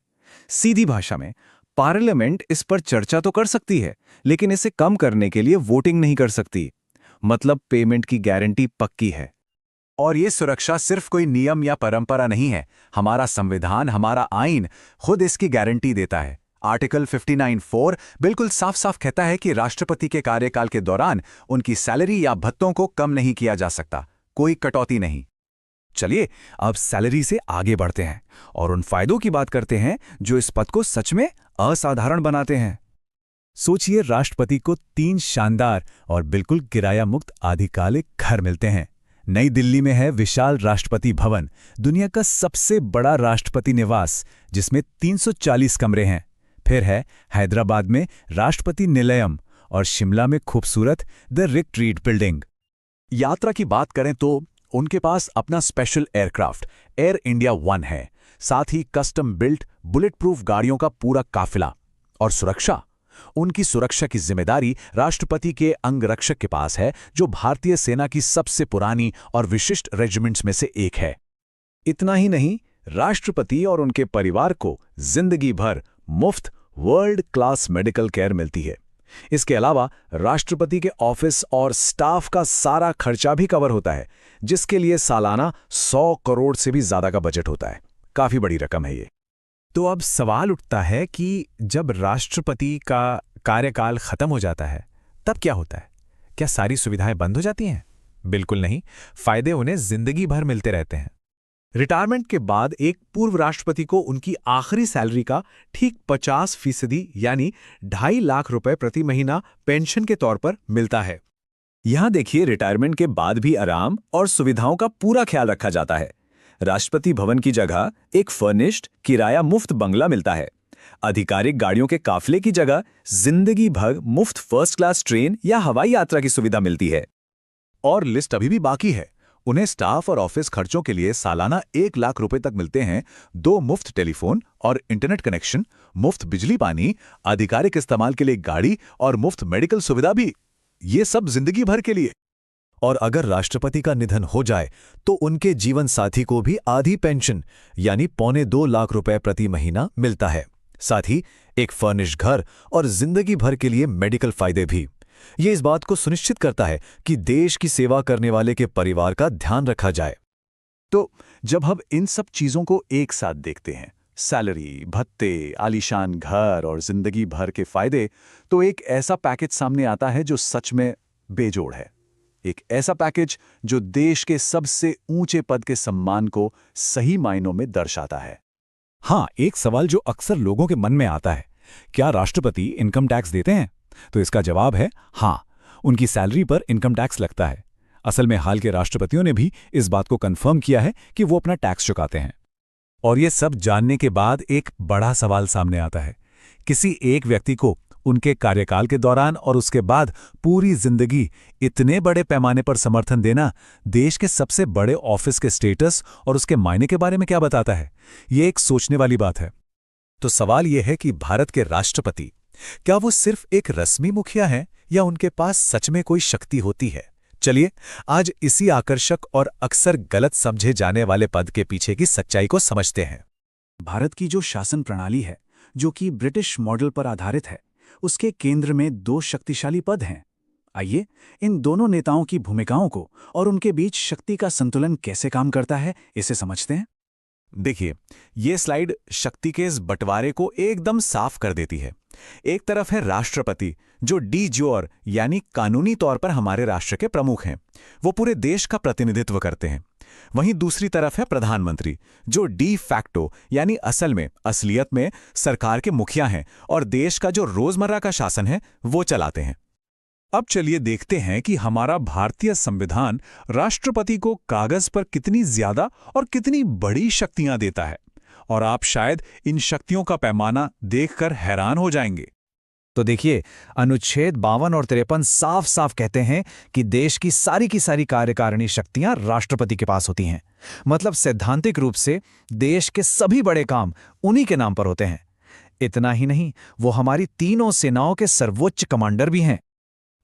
सीधी भाषा में, पार्लियामेंट इस पर चर्चा तो कर सकती है, लेकिन इसे कम करने के लिए वोटिंग नहीं कर सकती। मतलब पेमेंट की गारंटी पक्की है। और ये सुरक्षा सिर्फ कोई नियम या परंपरा नहीं है, हमारा संविधान, हमारा आईन खुद इसकी गारंटी देता है। आर्टिकल 59(4) बिल्कुल साफ साफ कहता है कि राष्ट्रपति के कार्यकाल के दौरान उनकी सैलरी या भत्तों को कम नहीं किया जा सकता, कोई कटौती नहीं। चलिए अब सैलरी से आगे बढ़ते हैं और उन फायदों की बात करते हैं जो इस पद को सच में असाधारण बनाते हैं। सोचिए, राष्ट्रपति को 3 शानदार और बिल्कुल किराया मुक्त आधिकारिक घर मिलते हैं। नई दिल्ली में है विशाल राष्ट्रपति भवन, दुनिया का सबसे बड़ा राष्ट्रपति निवास जिसमें 340 कमरे हैं। फिर है हैदराबाद में राष्ट्रपति निलयम और शिमला में खूबसूरत द रिट्रीट बिल्डिंग। यात्रा की बात करें तो उनके पास अपना स्पेशल एयरक्राफ्ट एयर इंडिया 1 है, साथ ही कस्टम बिल्ट बुलेट प्रूफ गाड़ियों का पूरा काफिला। और सुरक्षा, उनकी सुरक्षा की जिम्मेदारी राष्ट्रपति के अंगरक्षक के पास है, जो भारतीय सेना की सबसे पुरानी और विशिष्ट रेजिमेंट्स में से एक है। इतना ही नहीं, राष्ट्रपति और उनके परिवार को जिंदगी भर मुफ्त वर्ल्ड क्लास मेडिकल केयर मिलती है। इसके अलावा राष्ट्रपति के ऑफिस और स्टाफ का सारा खर्चा भी कवर होता है, जिसके लिए सालाना 100 करोड़ से भी ज्यादा का बजट होता है। काफी बड़ी रकम है ये। तो अब सवाल उठता है कि जब राष्ट्रपति का कार्यकाल खत्म हो जाता है तब क्या होता है? क्या सारी सुविधाएं बंद हो जाती हैं? बिल्कुल नहीं, फायदे उन्हें जिंदगी भर मिलते रहते हैं। रिटायरमेंट के बाद एक पूर्व राष्ट्रपति को उनकी आखिरी सैलरी का ठीक 50% यानी 2.5 लाख रुपए प्रति महीना पेंशन के तौर पर मिलता है। यहां देखिए, रिटायरमेंट के बाद भी आराम और सुविधाओं का पूरा ख्याल रखा जाता है। राष्ट्रपति भवन की जगह एक फर्निश्ड किराया मुफ्त बंगला मिलता है। आधिकारिक गाड़ियों के काफिले की जगह जिंदगी भर मुफ्त फर्स्ट क्लास ट्रेन या हवाई यात्रा की सुविधा मिलती है। और लिस्ट अभी भी बाकी है। उन्हें स्टाफ और ऑफिस खर्चों के लिए सालाना 1 लाख रुपए तक मिलते हैं, 2 मुफ्त टेलीफोन और इंटरनेट कनेक्शन, मुफ्त बिजली पानी, आधिकारिक इस्तेमाल के लिए गाड़ी और मुफ्त मेडिकल सुविधा भी। ये सब जिंदगी भर के लिए। और अगर राष्ट्रपति का निधन हो जाए तो उनके जीवन साथी को भी आधी पेंशन यानी 1.25 लाख रुपए प्रति महीना मिलता है। साथ ही एक फर्निश्ड घर और जिंदगी भर के लिए मेडिकल फायदे भी। ये इस बात को सुनिश्चित करता है कि देश की सेवा करने वाले के परिवार का ध्यान रखा जाए। तो जब हम इन सब चीजों को एक साथ देखते हैं, सैलरी, भत्ते, आलीशान घर और जिंदगी भर के फायदे, तो एक ऐसा पैकेज सामने आता है जो सच में बेजोड़ है। एक ऐसा पैकेज जो देश के सबसे ऊंचे पद के सम्मान को सही मायनों में दर्शाता है। हाँ, एक सवाल जो अक्सर लोगों के मन में आता है, क्या राष्ट्रपति इनकम टैक्स देते हैं? तो इसका जवाब है हाँ, उनकी सैलरी पर इनकम टैक्स लगता है। असल में हाल के राष्ट्रपतियों ने भी इस बात को कंफर्म किया है कि वो अपना टैक्स चुकाते हैं। और ये सब जानने के बाद एक बड़ा सवाल सामने आता है, किसी एक व्यक्ति को उनके कार्यकाल के दौरान और उसके बाद पूरी जिंदगी इतने बड़े पैमाने पर समर्थन देना देश के सबसे बड़े ऑफिस के स्टेटस और उसके मायने के बारे में क्या बताता है? ये एक सोचने वाली बात है। तो सवाल यह है कि भारत के राष्ट्रपति क्या वो सिर्फ एक रस्मी मुखिया हैं या उनके पास सच में कोई शक्ति होती है? चलिए आज इसी आकर्षक और अक्सर गलत समझे जाने वाले पद के पीछे की सच्चाई को समझते हैं। भारत की जो शासन प्रणाली है, जो कि ब्रिटिश मॉडल पर आधारित है, उसके केंद्र में 2 शक्तिशाली पद हैं। आइए इन दोनों नेताओं की भूमिकाओं को और उनके बीच शक्ति का संतुलन कैसे काम करता है, इसे समझते हैं। देखिए, ये स्लाइड शक्ति के इस बंटवारे को एकदम साफ कर देती है। एक तरफ है राष्ट्रपति, जो डी जोर यानी कानूनी तौर पर हमारे राष्ट्र के प्रमुख हैं, वो पूरे देश का प्रतिनिधित्व करते हैं। वहीं दूसरी तरफ है प्रधानमंत्री, जो डी फैक्टो यानी असल में असलियत में सरकार के मुखिया हैं और देश का जो रोजमर्रा का शासन है वो चलाते हैं। अब चलिए देखते हैं कि हमारा भारतीय संविधान राष्ट्रपति को कागज पर कितनी ज्यादा और कितनी बड़ी शक्तियां देता है, और आप शायद इन शक्तियों का पैमाना देखकर हैरान हो जाएंगे। तो देखिए, अनुच्छेद 52 और 53 साफ साफ कहते हैं कि देश की सारी कार्यकारिणी शक्तियां राष्ट्रपति के पास होती हैं। मतलब सैद्धांतिक रूप से देश के सभी बड़े काम उन्हीं के नाम पर होते हैं। इतना ही नहीं, वो हमारी तीनों सेनाओं के सर्वोच्च कमांडर भी हैं।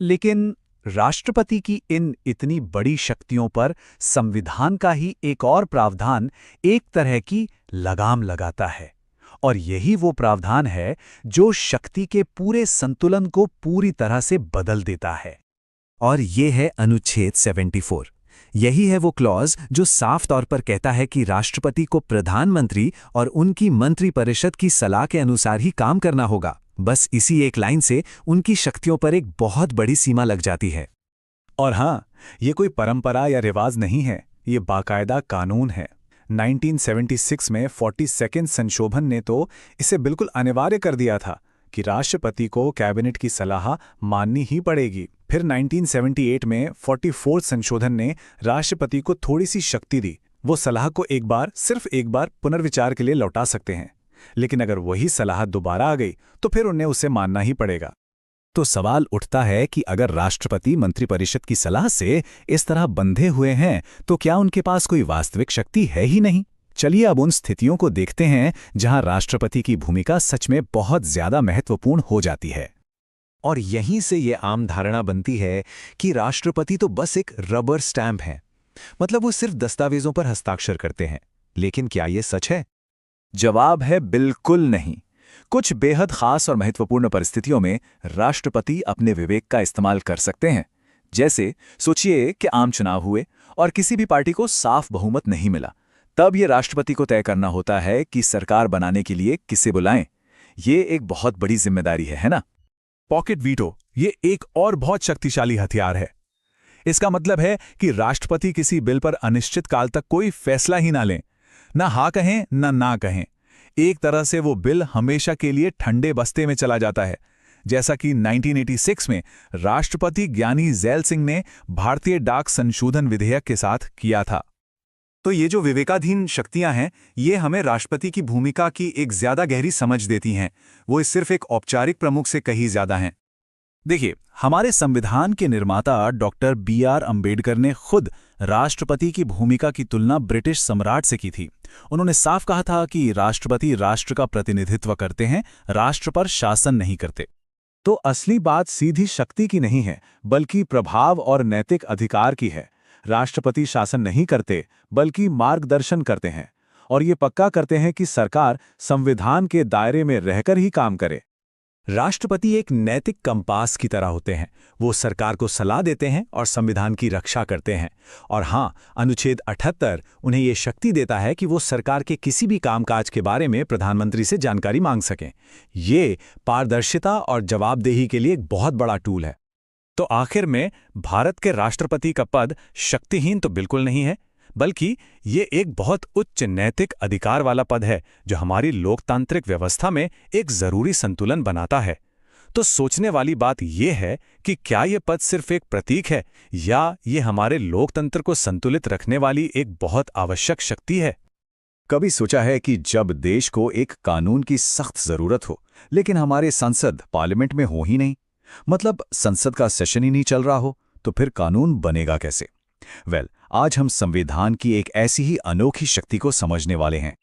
लेकिन राष्ट्रपति की इन इतनी बड़ी शक्तियों पर संविधान का ही एक और प्रावधान एक तरह की लगाम लगाता है, और यही वो प्रावधान है जो शक्ति के पूरे संतुलन को पूरी तरह से बदल देता है। और ये है अनुच्छेद 74। यही है वो क्लॉज जो साफ तौर पर कहता है कि राष्ट्रपति को प्रधानमंत्री और उनकी मंत्रिपरिषद की सलाह के अनुसार ही काम करना होगा। बस इसी एक लाइन से उनकी शक्तियों पर एक बहुत बड़ी सीमा लग जाती है। और हाँ, ये कोई परंपरा या रिवाज नहीं है, ये बाकायदा कानून है। 1976 में 42वां संशोधन ने तो इसे बिल्कुल अनिवार्य कर दिया था कि राष्ट्रपति को कैबिनेट की सलाह माननी ही पड़ेगी। फिर 1978 में 44वां संशोधन ने राष्ट्रपति को थोड़ी सी शक्ति दी। वो सलाह को सिर्फ एक बार पुनर्विचार के लिए लौटा सकते हैं, लेकिन अगर वही सलाह दोबारा आ गई तो फिर उन्हें उसे मानना ही पड़ेगा। तो सवाल उठता है कि अगर राष्ट्रपति मंत्रिपरिषद की सलाह से इस तरह बंधे हुए हैं तो क्या उनके पास कोई वास्तविक शक्ति है ही नहीं? चलिए अब उन स्थितियों को देखते हैं जहां राष्ट्रपति की भूमिका सच में बहुत ज्यादा महत्वपूर्ण हो जाती है। और यहीं से ये आम धारणा बनती है कि राष्ट्रपति तो बस एक रबर स्टैंप है, मतलब वो सिर्फ दस्तावेजों पर हस्ताक्षर करते हैं। लेकिन क्या ये सच है? जवाब है बिल्कुल नहीं। कुछ बेहद खास और महत्वपूर्ण परिस्थितियों में राष्ट्रपति अपने विवेक का इस्तेमाल कर सकते हैं। जैसे सोचिए कि आम चुनाव हुए और किसी भी पार्टी को साफ बहुमत नहीं मिला, तब ये राष्ट्रपति को तय करना होता है कि सरकार बनाने के लिए किसे बुलाएं। ये एक बहुत बड़ी जिम्मेदारी है ना? पॉकेट वीटो ये एक और बहुत शक्तिशाली हथियार है। इसका मतलब है कि राष्ट्रपति किसी बिल पर अनिश्चित काल तक कोई फैसला ही ना लें, ना हाँ कहें ना कहें। एक तरह से वो बिल हमेशा के लिए ठंडे बस्ते में चला जाता है, जैसा कि 1986 में राष्ट्रपति ज्ञानी ज़ैल सिंह ने भारतीय डाक संशोधन विधेयक के साथ किया था। तो ये जो विवेकाधीन शक्तियां हैं, ये हमें राष्ट्रपति की भूमिका की एक ज्यादा गहरी समझ देती हैं। वो सिर्फ एक औपचारिक प्रमुख से कहीं ज्यादा हैं। देखिए, हमारे संविधान के निर्माता डॉक्टर B.R. अंबेडकर ने खुद राष्ट्रपति की भूमिका की तुलना ब्रिटिश सम्राट से की थी। उन्होंने साफ कहा था कि राष्ट्रपति राष्ट्र का प्रतिनिधित्व करते हैं, राष्ट्र पर शासन नहीं करते। तो असली बात सीधी शक्ति की नहीं है, बल्कि प्रभाव और नैतिक अधिकार की है। राष्ट्रपति शासन नहीं करते, बल्कि मार्गदर्शन करते हैं, और ये पक्का करते हैं कि सरकार संविधान के दायरे में रहकर ही काम करे। राष्ट्रपति एक नैतिक कंपास की तरह होते हैं। वो सरकार को सलाह देते हैं और संविधान की रक्षा करते हैं। और हाँ, अनुच्छेद 78 उन्हें ये शक्ति देता है कि वो सरकार के किसी भी कामकाज के बारे में प्रधानमंत्री से जानकारी मांग सकें। ये पारदर्शिता और जवाबदेही के लिए एक बहुत बड़ा टूल है। तो आखिर में भारत के राष्ट्रपति का पद शक्तिहीन तो बिल्कुल नहीं है, बल्कि ये एक बहुत उच्च नैतिक अधिकार वाला पद है जो हमारी लोकतांत्रिक व्यवस्था में एक जरूरी संतुलन बनाता है। तो सोचने वाली बात यह है कि क्या ये पद सिर्फ एक प्रतीक है या ये हमारे लोकतंत्र को संतुलित रखने वाली एक बहुत आवश्यक शक्ति है। कभी सोचा है कि जब देश को एक कानून की सख्त जरूरत हो, लेकिन हमारे संसद पार्लियामेंट में हो ही नहीं, मतलब संसद का सेशन ही नहीं चल रहा हो, तो फिर कानून बनेगा कैसे? आज हम संविधान की एक ऐसी ही अनोखी शक्ति को समझने वाले हैं।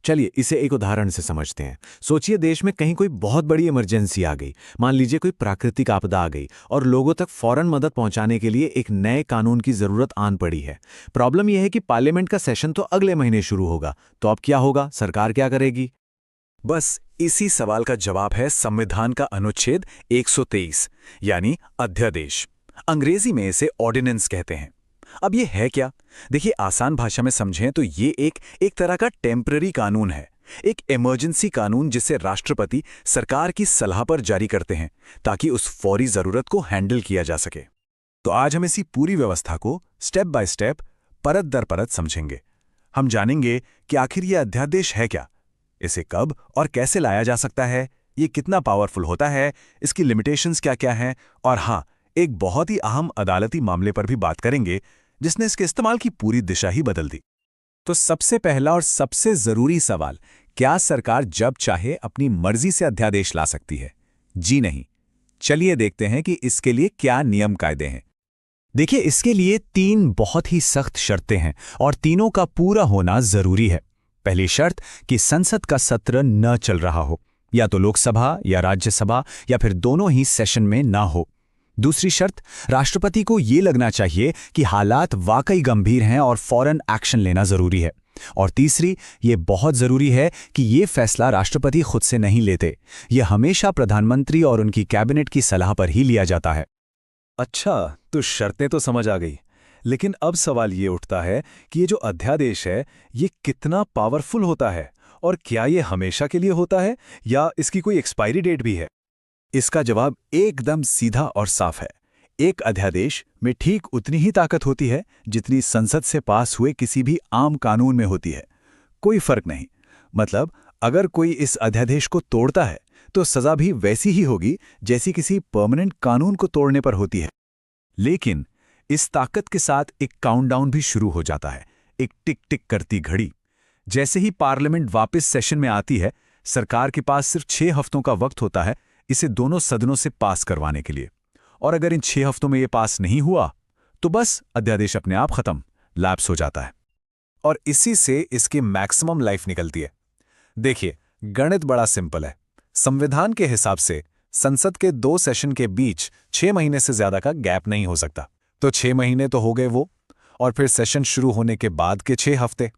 चलिए इसे एक उदाहरण से समझते हैं। सोचिए देश में कहीं कोई बहुत बड़ी इमरजेंसी आ गई, मान लीजिए कोई प्राकृतिक आपदा आ गई और लोगों तक फौरन मदद पहुंचाने के लिए एक नए कानून की जरूरत आन पड़ी है। प्रॉब्लम यह है कि पार्लियामेंट का सेशन तो अगले महीने शुरू होगा, तो अब क्या होगा? सरकार क्या करेगी? बस इसी सवाल का जवाब है संविधान का अनुच्छेद 123, यानी अध्यादेश। अंग्रेजी में इसे ऑर्डिनेंस कहते हैं। अब ये है क्या? देखिए, आसान भाषा में समझें तो ये एक तरह का टेम्पररी कानून है, एक इमरजेंसी कानून जिसे राष्ट्रपति सरकार की सलाह पर जारी करते हैं ताकि उस फौरी जरूरत को हैंडल किया जा सके। तो आज हम इसी पूरी व्यवस्था को स्टेप बाय स्टेप, परत दर परत समझेंगे। हम जानेंगे कि आखिर ये अध्यादेश है क्या, इसे कब और कैसे लाया जा सकता है, ये कितना पावरफुल होता है, इसकी लिमिटेशंस क्या-क्या हैं, और हाँ, एक बहुत ही अहम अदालती मामले पर भी बात करेंगे जिसने इसके इस्तेमाल की पूरी दिशा ही बदल दी। तो सबसे पहला और सबसे जरूरी सवाल, क्या सरकार जब चाहे अपनी मर्जी से अध्यादेश ला सकती है? जी नहीं। चलिए देखते हैं कि इसके लिए क्या नियम कायदे हैं। देखिए, इसके लिए 3 बहुत ही सख्त शर्तें हैं और तीनों का पूरा होना जरूरी है। पहली शर्त कि संसद का सत्र न चल रहा हो, या तो लोकसभा या राज्यसभा या फिर दोनों ही सेशन में ना हो। दूसरी शर्त, राष्ट्रपति को ये लगना चाहिए कि हालात वाकई गंभीर हैं और फौरन एक्शन लेना जरूरी है। और तीसरी, ये बहुत जरूरी है कि ये फैसला राष्ट्रपति खुद से नहीं लेते, ये हमेशा प्रधानमंत्री और उनकी कैबिनेट की सलाह पर ही लिया जाता है। अच्छा, तो शर्तें तो समझ आ गई, लेकिन अब सवाल ये उठता है कि ये जो अध्यादेश है ये कितना पावरफुल होता है, और क्या ये हमेशा के लिए होता है या इसकी कोई एक्सपायरी डेट भी है? इसका जवाब एकदम सीधा और साफ है। एक अध्यादेश में ठीक उतनी ही ताकत होती है जितनी संसद से पास हुए किसी भी आम कानून में होती है। कोई फर्क नहीं। मतलब अगर कोई इस अध्यादेश को तोड़ता है तो सजा भी वैसी ही होगी जैसी किसी परमानेंट कानून को तोड़ने पर होती है। लेकिन इस ताकत के साथ एक काउंटडाउन भी शुरू हो जाता है, एक टिक टिक करती घड़ी। जैसे ही पार्लियामेंट वापस सेशन में आती है, सरकार के पास सिर्फ 6 हफ्तों का वक्त होता है इसे दोनों सदनों से पास करवाने के लिए। और अगर इन 6 हफ्तों में ये पास नहीं हुआ तो बस अध्यादेश अपने आप खत्म, लैप्स हो जाता है। और इसी से इसकी मैक्सिमम लाइफ निकलती है। देखिए, गणित बड़ा सिंपल है। संविधान के हिसाब से संसद के 2 सेशन के बीच 6 महीने से ज्यादा का गैप नहीं हो सकता। तो 6 महीने तो हो गए वो, और फिर सेशन शुरू होने के बाद के 6 हफ्ते,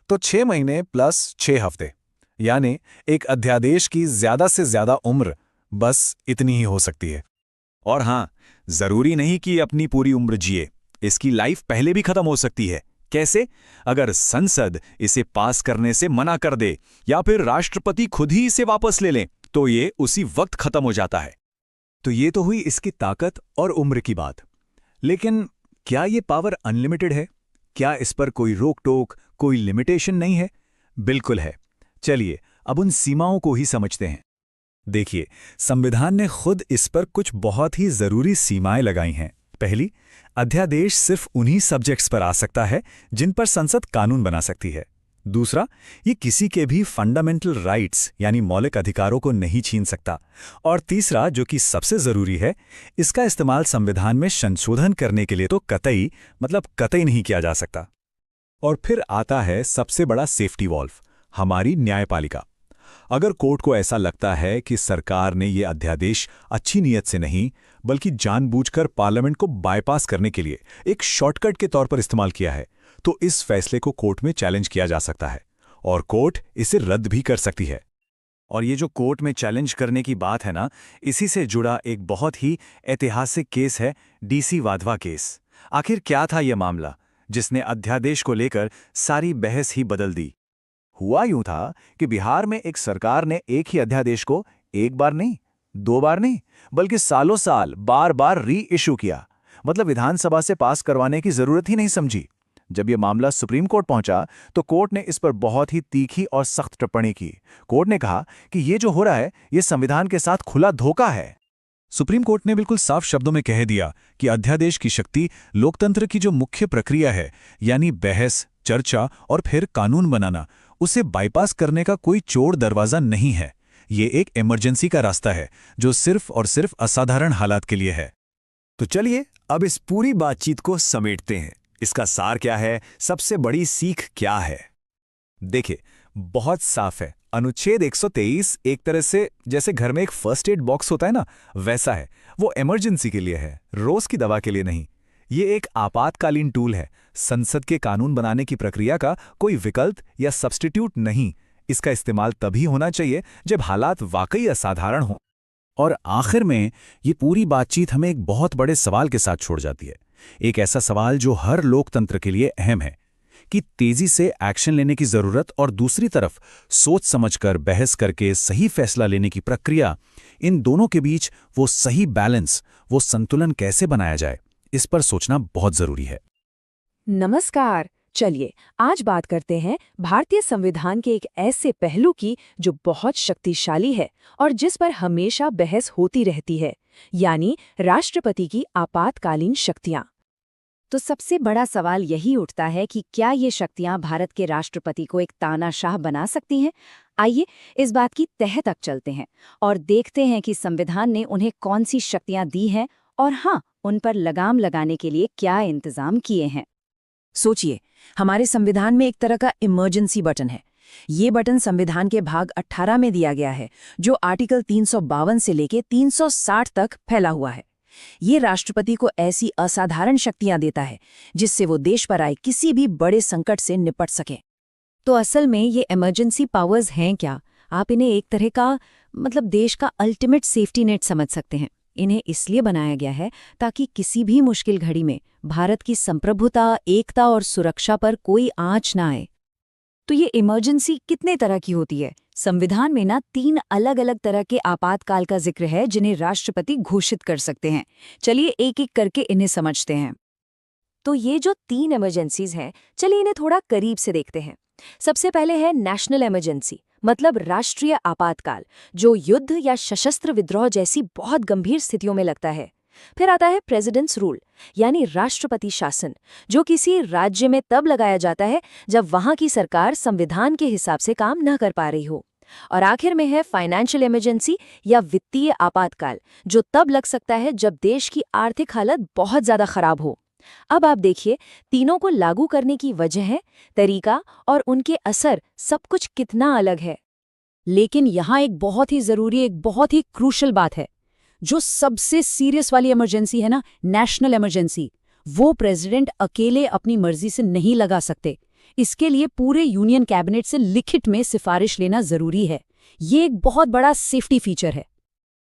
तो 6 महीने प्लस 6 हफ्ते, यानी एक अध्यादेश की ज्यादा से ज्यादा उम्र बस इतनी ही हो सकती है। और हां, जरूरी नहीं कि अपनी पूरी उम्र जिए, इसकी लाइफ पहले भी खत्म हो सकती है। कैसे? अगर संसद इसे पास करने से मना कर दे या फिर राष्ट्रपति खुद ही इसे वापस ले लें तो ये उसी वक्त खत्म हो जाता है। तो ये तो हुई इसकी ताकत और उम्र की बात। लेकिन क्या ये पावर अनलिमिटेड है? क्या इस पर कोई रोक टोक, कोई लिमिटेशन नहीं है? बिल्कुल है। चलिए अब उन सीमाओं को ही समझते हैं। देखिए, संविधान ने खुद इस पर कुछ बहुत ही जरूरी सीमाएं लगाई हैं। पहली, अध्यादेश सिर्फ उन्हीं सब्जेक्ट्स पर आ सकता है जिन पर संसद कानून बना सकती है। दूसरा, ये किसी के भी फंडामेंटल राइट्स यानी मौलिक अधिकारों को नहीं छीन सकता। और तीसरा, जो कि सबसे जरूरी है, इसका इस्तेमाल संविधान में संशोधन करने के लिए तो कतई नहीं किया जा सकता। और फिर आता है सबसे बड़ा सेफ्टी वॉल्व, हमारी न्यायपालिका। अगर कोर्ट को ऐसा लगता है कि सरकार ने ये अध्यादेश अच्छी नीयत से नहीं बल्कि जानबूझकर पार्लियामेंट को बाईपास करने के लिए एक शॉर्टकट के तौर पर इस्तेमाल किया है, तो इस फैसले को कोर्ट में चैलेंज किया जा सकता है और कोर्ट इसे रद्द भी कर सकती है। और ये जो कोर्ट में चैलेंज करने की बात है ना, इसी से जुड़ा एक बहुत ही ऐतिहासिक केस है डीसी वाधवा केस। आखिर क्या था ये मामला जिसने अध्यादेश को लेकर सारी बहस ही बदल दी? हुआ यूं था कि बिहार में एक सरकार ने एक ही अध्यादेश को एक बार नहीं, 2 बार नहीं, बल्कि सालों साल बार बार री इशू किया। मतलब विधानसभा से पास करवाने की जरूरत ही नहीं समझी। जब यह मामला सुप्रीम कोर्ट पहुंचा तो कोर्ट ने इस पर बहुत ही तीखी और सख्त टिप्पणी की। कोर्ट ने कहा कि यह जो हो रहा है यह संविधान के साथ खुला धोखा है। सुप्रीम कोर्ट ने बिल्कुल साफ शब्दों में कह दिया कि अध्यादेश की शक्ति लोकतंत्र की जो मुख्य प्रक्रिया है, यानी बहस, चर्चा और फिर कानून बनाना, उसे बाईपास करने का कोई चोर दरवाजा नहीं है। ये एक इमरजेंसी का रास्ता है जो सिर्फ और सिर्फ असाधारण हालात के लिए है। तो चलिए अब इस पूरी बातचीत को समेटते हैं। इसका सार क्या है? सबसे बड़ी सीख क्या है? देखिए, बहुत साफ है। अनुच्छेद 123 एक तरह से जैसे घर में एक फर्स्ट एड बॉक्स होता है ना, वैसा है। वो इमरजेंसी के लिए है, रोज की दवा के लिए नहीं। ये एक आपातकालीन टूल है, संसद के कानून बनाने की प्रक्रिया का कोई विकल्प या सब्स्टिट्यूट नहीं। इसका इस्तेमाल तभी होना चाहिए जब हालात वाकई असाधारण हों। और आखिर में ये पूरी बातचीत हमें एक बहुत बड़े सवाल के साथ छोड़ जाती है। एक ऐसा सवाल जो हर लोकतंत्र के लिए अहम है कि तेजी से एक्शन लेने की जरूरत और दूसरी तरफ सोच समझकर बहस करके सही फैसला लेने की प्रक्रिया, इन दोनों के बीच वो सही बैलेंस, वो संतुलन कैसे बनाया जाए, इस पर सोचना बहुत जरूरी है। नमस्कार। चलिए आज बात करते हैं भारतीय संविधान के एक ऐसे पहलू की जो बहुत शक्तिशाली है और जिस पर हमेशा बहस होती रहती है, यानी राष्ट्रपति की आपातकालीन शक्तियां। तो सबसे बड़ा सवाल यही उठता है कि क्या ये शक्तियां भारत के राष्ट्रपति को एक तानाशाह बना सकती हैं? आइए इस बात की तह तक चलते हैं और देखते हैं कि संविधान ने उन्हें कौन सी शक्तियां दी हैं और हाँ, उन पर लगाम लगाने के लिए क्या इंतजाम किए हैं। सोचिए, हमारे संविधान में एक तरह का इमरजेंसी बटन है। ये बटन संविधान के भाग 18 में दिया गया है, जो आर्टिकल 352 से लेके 360 तक फैला हुआ है। ये राष्ट्रपति को ऐसी असाधारण शक्तियां देता है जिससे वो देश पर आए किसी भी बड़े संकट से निपट सके। तो असल में ये इमरजेंसी पावर्स हैं क्या? आप इन्हें एक तरह का देश का अल्टीमेट सेफ्टी नेट समझ सकते हैं। इन्हें इसलिए बनाया गया है ताकि किसी भी मुश्किल घड़ी में भारत की संप्रभुता, एकता और सुरक्षा पर कोई आंच ना आए। तो ये इमरजेंसी कितने तरह की होती है? संविधान में 3 अलग अलग तरह के आपातकाल का जिक्र है जिन्हें राष्ट्रपति घोषित कर सकते हैं। चलिए एक एक करके इन्हें समझते हैं। तो ये जो 3 इमरजेंसीज हैं, चलिए इन्हें थोड़ा करीब से देखते हैं। सबसे पहले है नेशनल इमरजेंसी, मतलब राष्ट्रीय आपातकाल, जो युद्ध या सशस्त्र विद्रोह जैसी बहुत गंभीर स्थितियों में लगता है। फिर आता है प्रेसिडेंट्स रूल, यानी राष्ट्रपति शासन, जो किसी राज्य में तब लगाया जाता है जब वहां की सरकार संविधान के हिसाब से काम न कर पा रही हो। और आखिर में है फाइनेंशियल इमरजेंसी या वित्तीय आपातकाल, जो तब लग सकता है जब देश की आर्थिक हालत बहुत ज्यादा खराब हो। अब आप देखिए, तीनों को लागू करने की वजह, तरीका और उनके असर सब कुछ कितना अलग है। लेकिन यहाँ एक बहुत ही जरूरी, एक बहुत ही क्रूशल बात है। जो सबसे सीरियस वाली इमरजेंसी है ना, नेशनल इमरजेंसी, वो प्रेसिडेंट अकेले अपनी मर्जी से नहीं लगा सकते। इसके लिए पूरे यूनियन कैबिनेट से लिखित में सिफारिश लेना जरूरी है। ये एक बहुत बड़ा सेफ्टी फीचर है।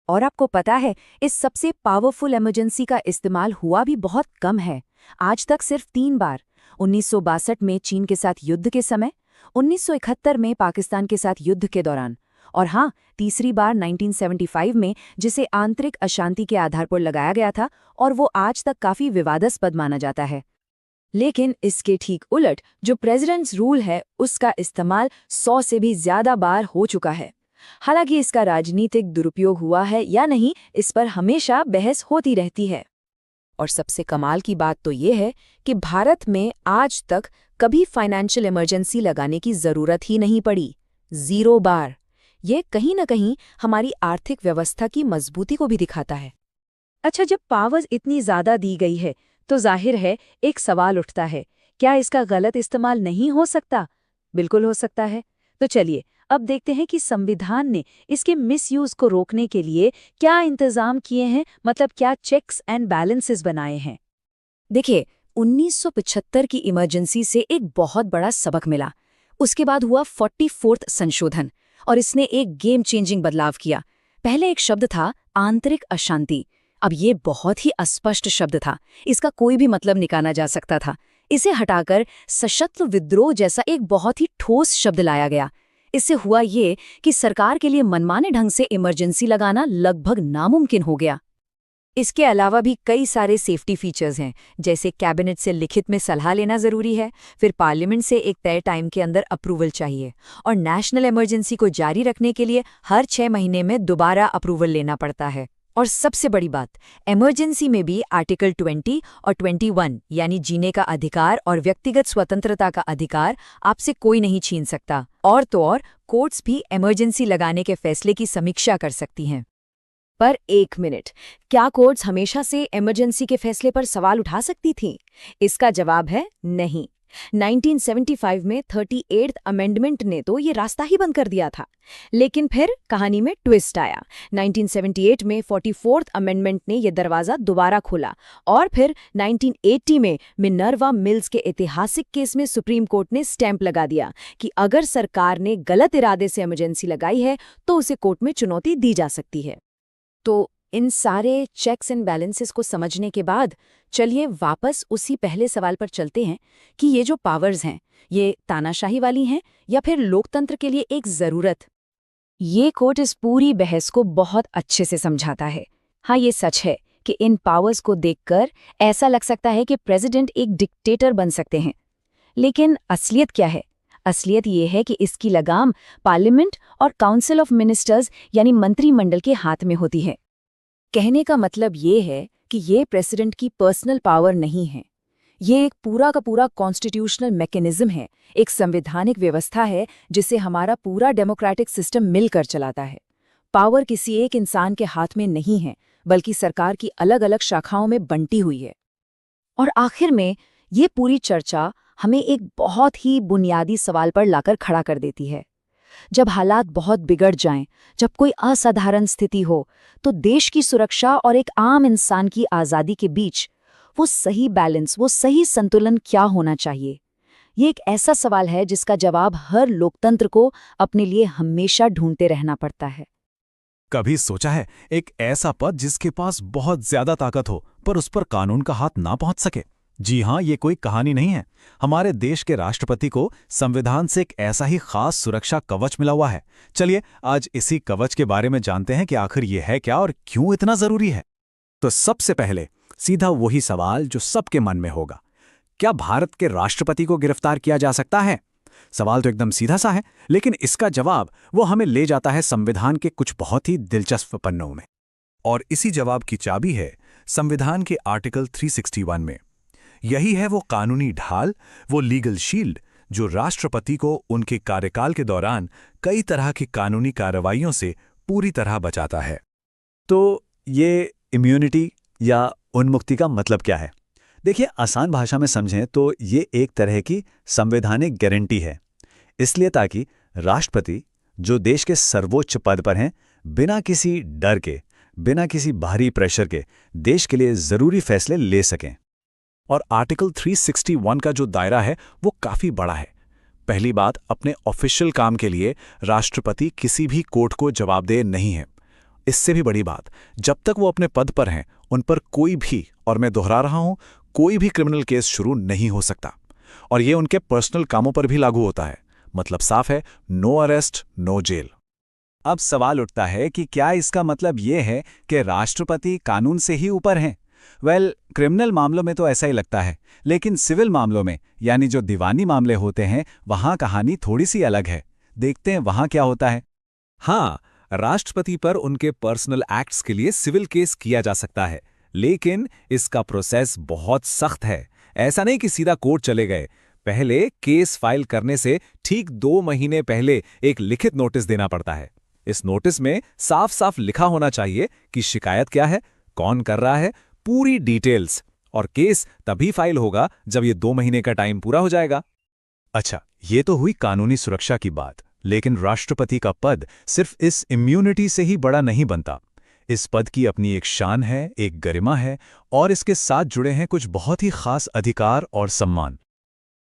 और आपको पता है, इस सबसे पावरफुल इमरजेंसी का इस्तेमाल हुआ भी बहुत कम है। आज तक सिर्फ 3 बार, 1962 में चीन के साथ युद्ध के समय, 1971 में पाकिस्तान के साथ युद्ध के दौरान, और हाँ, तीसरी बार 1975 में, जिसे आंतरिक अशांति के आधार पर लगाया गया था और वो आज तक काफी विवादास्पद माना जाता है। लेकिन इसके ठीक उलट जो प्रेसिडेंट्स रूल है, उसका इस्तेमाल 100 से भी ज्यादा बार हो चुका है। हालांकि इसका राजनीतिक दुरुपयोग हुआ है या नहीं, इस पर हमेशा बहस होती रहती है। और सबसे कमाल की बात तो ये है कि भारत में आज तक कभी फाइनेंशियल इमरजेंसी लगाने की जरूरत ही नहीं पड़ी, 0 बार। ये कहीं न कहीं हमारी आर्थिक व्यवस्था की मजबूती को भी दिखाता है। अच्छा, जब पावर्स इतनी ज्यादा दी गई है तो जाहिर है एक सवाल उठता है, क्या इसका गलत इस्तेमाल नहीं हो सकता? बिल्कुल हो सकता है। तो चलिए अब देखते हैं कि संविधान ने इसके मिसयूज को रोकने के लिए क्या इंतजाम किए हैं, मतलब क्या चेक्स एंड बैलेंसेस बनाए हैं। देखिए, 1975 की इमरजेंसी से एक बहुत बड़ा सबक मिला। उसके बाद हुआ 44वां संशोधन और इसने एक गेम चेंजिंग बदलाव किया। पहले एक शब्द था आंतरिक अशांति, अब ये बहुत ही अस्पष्ट शब्द था, इसका कोई भी मतलब निकाला जा सकता था। इसे हटाकर सशस्त्र विद्रोह जैसा एक बहुत ही ठोस शब्द लाया गया। इससे हुआ ये कि सरकार के लिए मनमाने ढंग से इमरजेंसी लगाना लगभग नामुमकिन हो गया। इसके अलावा भी कई सारे सेफ्टी फीचर्स हैं, जैसे कैबिनेट से लिखित में सलाह लेना जरूरी है, फिर पार्लियामेंट से एक तय टाइम के अंदर अप्रूवल चाहिए, और नेशनल इमरजेंसी को जारी रखने के लिए हर 6 महीने में दोबारा अप्रूवल लेना पड़ता है। और सबसे बड़ी बात, इमरजेंसी में भी आर्टिकल 20 और 21 यानी जीने का अधिकार और व्यक्तिगत स्वतंत्रता का अधिकार आपसे कोई नहीं छीन सकता। और तो और कोर्ट्स भी इमरजेंसी लगाने के फैसले की समीक्षा कर सकती हैं। पर एक मिनट, क्या कोर्ट्स हमेशा से इमरजेंसी के फैसले पर सवाल उठा सकती थीं? इसका जवाब है नहीं। 1975 में 38th अमेंडमेंट ने तो ये रास्ता ही बंद कर दिया था। लेकिन फिर कहानी में ट्विस्ट आया। 1978 में 44th अमेंडमेंट ने ये दरवाज़ा दोबारा खोला, और फिर 1980 में मिनर्वा मिल्स के ऐतिहासिक केस में सुप्रीम कोर्ट ने स्टैंप लगा दिया कि अगर सरकार ने गलत इरादे से इमरजेंसी लगाई है तो उसे कोर्ट में चुनौती दी जा सकती है। तो इन सारे चेक्स एंड बैलेंसेस को समझने के बाद चलिए वापस उसी पहले सवाल पर चलते हैं कि ये जो पावर्स हैं, ये तानाशाही वाली हैं या फिर लोकतंत्र के लिए एक ज़रूरत। ये कोर्ट इस पूरी बहस को बहुत अच्छे से समझाता है। हाँ, ये सच है कि इन पावर्स को देखकर ऐसा लग सकता है कि प्रेसिडेंट एक डिक्टेटर बन सकते हैं, लेकिन असलियत क्या है? असलियत ये है कि इसकी लगाम पार्लियामेंट और काउंसिल ऑफ मिनिस्टर्स यानी मंत्रिमंडल के हाथ में होती है। कहने का मतलब ये है कि ये प्रेसिडेंट की पर्सनल पावर नहीं है, ये एक पूरा का पूरा कॉन्स्टिट्यूशनल मैकेनिज्म है, एक संवैधानिक व्यवस्था है जिसे हमारा पूरा डेमोक्रेटिक सिस्टम मिलकर चलाता है। पावर किसी एक इंसान के हाथ में नहीं है, बल्कि सरकार की अलग अलग शाखाओं में बंटी हुई है। और आखिर में ये पूरी चर्चा हमें एक बहुत ही बुनियादी सवाल पर लाकर खड़ा कर देती है। जब हालात बहुत बिगड़ जाएं, जब कोई असाधारण स्थिति हो, तो देश की सुरक्षा और एक आम इंसान की आज़ादी के बीच वो सही बैलेंस, वो सही संतुलन क्या होना चाहिए? ये एक ऐसा सवाल है जिसका जवाब हर लोकतंत्र को अपने लिए हमेशा ढूंढते रहना पड़ता है। कभी सोचा है एक ऐसा पद जिसके पास बहुत ज्यादा ताकत हो पर उस पर कानून का हाथ ना पहुंच सके? जी हां, ये कोई कहानी नहीं है। हमारे देश के राष्ट्रपति को संविधान से एक ऐसा ही खास सुरक्षा कवच मिला हुआ है। चलिए आज इसी कवच के बारे में जानते हैं कि आखिर ये है क्या और क्यों इतना जरूरी है। तो सबसे पहले सीधा वही सवाल जो सबके मन में होगा, क्या भारत के राष्ट्रपति को गिरफ्तार किया जा सकता है? सवाल तो एकदम सीधा सा है, लेकिन इसका जवाब वो हमें ले जाता है संविधान के कुछ बहुत ही दिलचस्प पन्नों में। और इसी जवाब की चाबी है संविधान के आर्टिकल 361 में। यही है वो कानूनी ढाल, वो लीगल शील्ड जो राष्ट्रपति को उनके कार्यकाल के दौरान कई तरह की कानूनी कार्रवाइयों से पूरी तरह बचाता है। तो ये इम्यूनिटी या उन्मुक्ति का मतलब क्या है? देखिए, आसान भाषा में समझें तो ये एक तरह की संवैधानिक गारंटी है, इसलिए ताकि राष्ट्रपति, जो देश के सर्वोच्च पद पर हैं, बिना किसी डर के, बिना किसी बाहरी प्रेशर के देश के लिए जरूरी फैसले ले सकें। और आर्टिकल 361 का जो दायरा है वो काफी बड़ा है। पहली बात, अपने ऑफिशियल काम के लिए राष्ट्रपति किसी भी कोर्ट को जवाबदेह नहीं है। इससे भी बड़ी बात, जब तक वो अपने पद पर हैं, उन पर कोई भी, और मैं दोहरा रहा हूं, कोई भी क्रिमिनल केस शुरू नहीं हो सकता। और ये उनके पर्सनल कामों पर भी लागू होता है। मतलब साफ है, नो अरेस्ट, नो जेल। अब सवाल उठता है कि क्या इसका मतलब ये है कि राष्ट्रपति कानून से ही ऊपर हैं? क्रिमिनल मामलों में तो ऐसा ही लगता है, लेकिन सिविल मामलों में, यानी जो दीवानी मामले होते हैं, वहां कहानी थोड़ी सी अलग है। देखते हैं वहां क्या होता है। हाँ, राष्ट्रपति पर उनके पर्सनल एक्ट्स के लिए सिविल केस किया जा सकता है, लेकिन इसका प्रोसेस बहुत सख्त है। ऐसा नहीं कि सीधा कोर्ट चले गए। पहले केस फाइल करने से ठीक 2 महीने पहले एक लिखित नोटिस देना पड़ता है। इस नोटिस में साफ साफ लिखा होना चाहिए कि शिकायत क्या है, कौन कर रहा है, पूरी डिटेल्स। और केस तभी फाइल होगा जब ये 2 महीने का टाइम पूरा हो जाएगा। अच्छा, ये तो हुई कानूनी सुरक्षा की बात। लेकिन राष्ट्रपति का पद सिर्फ इस इम्यूनिटी से ही बड़ा नहीं बनता। इस पद की अपनी एक शान है, एक गरिमा है, और इसके साथ जुड़े हैं कुछ बहुत ही खास अधिकार और सम्मान।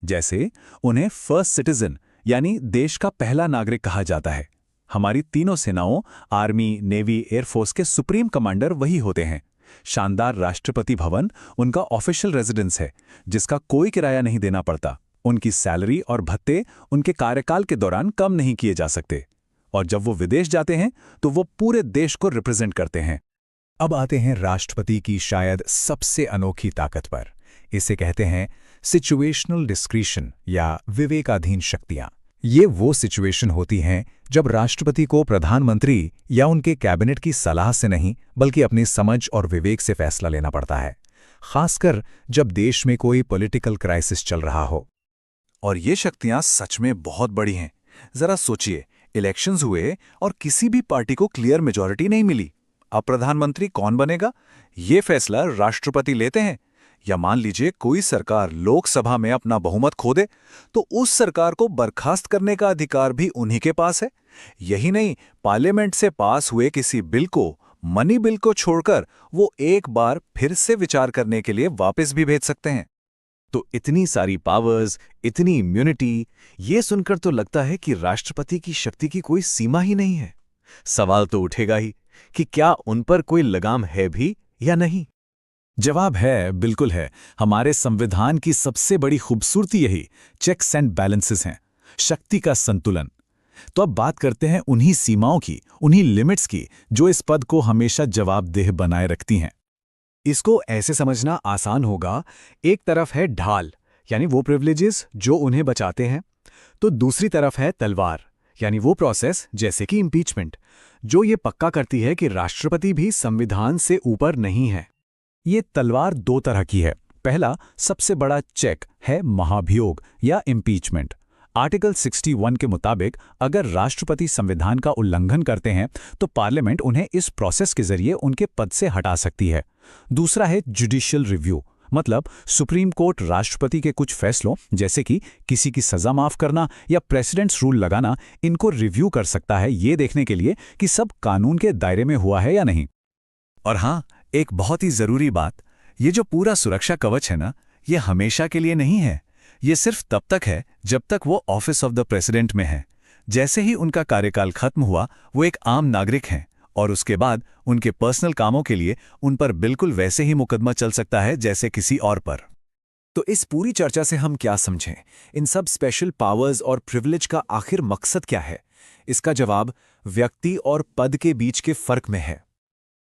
जैसे उन्हें फर्स्ट सिटीजन यानी देश का पहला नागरिक कहा जाता है। हमारी तीनों सेनाओं, आर्मी, नेवी, एयरफोर्स के सुप्रीम कमांडर वही होते हैं। शानदार राष्ट्रपति भवन उनका ऑफिशियल रेजिडेंस है, जिसका कोई किराया नहीं देना पड़ता। उनकी सैलरी और भत्ते उनके कार्यकाल के दौरान कम नहीं किए जा सकते, और जब वो विदेश जाते हैं तो वो पूरे देश को रिप्रेजेंट करते हैं। अब आते हैं राष्ट्रपति की शायद सबसे अनोखी ताकत पर। इसे कहते हैं सिचुएशनल डिस्क्रिशन या विवेकाधीन शक्तियां। ये वो सिचुएशन होती हैं जब राष्ट्रपति को प्रधानमंत्री या उनके कैबिनेट की सलाह से नहीं, बल्कि अपनी समझ और विवेक से फैसला लेना पड़ता है, खासकर जब देश में कोई पॉलिटिकल क्राइसिस चल रहा हो। और ये शक्तियां सच में बहुत बड़ी हैं। जरा सोचिए, इलेक्शंस हुए और किसी भी पार्टी को क्लियर मेजॉरिटी नहीं मिली। अब प्रधानमंत्री कौन बनेगा, ये फैसला राष्ट्रपति लेते हैं। या मान लीजिए कोई सरकार लोकसभा में अपना बहुमत खो दे, तो उस सरकार को बर्खास्त करने का अधिकार भी उन्हीं के पास है। यही नहीं, पार्लियामेंट से पास हुए किसी बिल को, मनी बिल को छोड़कर, वो एक बार फिर से विचार करने के लिए वापस भी भेज सकते हैं। तो इतनी सारी पावर्स, इतनी इम्यूनिटी, ये सुनकर तो लगता है कि राष्ट्रपति की शक्ति की कोई सीमा ही नहीं है। सवाल तो उठेगा ही कि क्या उन पर कोई लगाम है भी या नहीं। जवाब है, बिल्कुल है। हमारे संविधान की सबसे बड़ी खूबसूरती यही चेक्स एंड बैलेंसेस हैं, शक्ति का संतुलन। तो अब बात करते हैं उन्हीं सीमाओं की, उन्हीं लिमिट्स की, जो इस पद को हमेशा जवाबदेह बनाए रखती हैं। इसको ऐसे समझना आसान होगा, एक तरफ है ढाल, यानी वो प्रिविलेजेस जो उन्हें बचाते हैं, तो दूसरी तरफ है तलवार, यानी वो प्रोसेस जैसे कि इम्पीचमेंट, जो ये पक्का करती है कि राष्ट्रपति भी संविधान से ऊपर नहीं है। ये तलवार दो तरह की है। पहला सबसे बड़ा चेक है महाभियोग या इम्पीचमेंट। आर्टिकल 61 के मुताबिक अगर राष्ट्रपति संविधान का उल्लंघन करते हैं तो पार्लियामेंट उन्हें इस प्रोसेस के जरिए उनके पद से हटा सकती है। दूसरा है जुडिशियल रिव्यू, मतलब सुप्रीम कोर्ट राष्ट्रपति के कुछ फैसलों, जैसे कि किसी की सजा माफ करना या प्रेसिडेंट्स रूल लगाना, इनको रिव्यू कर सकता है, ये देखने के लिए कि सब कानून के दायरे में हुआ है या नहीं। और हाँ, एक बहुत ही जरूरी बात, ये जो पूरा सुरक्षा कवच है ना, ये हमेशा के लिए नहीं है। ये सिर्फ तब तक है जब तक वो ऑफिस ऑफ द प्रेसिडेंट में है। जैसे ही उनका कार्यकाल खत्म हुआ, वो एक आम नागरिक हैं, और उसके बाद उनके पर्सनल कामों के लिए उन पर बिल्कुल वैसे ही मुकदमा चल सकता है जैसे किसी और पर। तो इस पूरी चर्चा से हम क्या समझें? इन सब स्पेशल पावर्स और प्रिविलेज का आखिर मकसद क्या है? इसका जवाब व्यक्ति और पद के बीच के फर्क में है।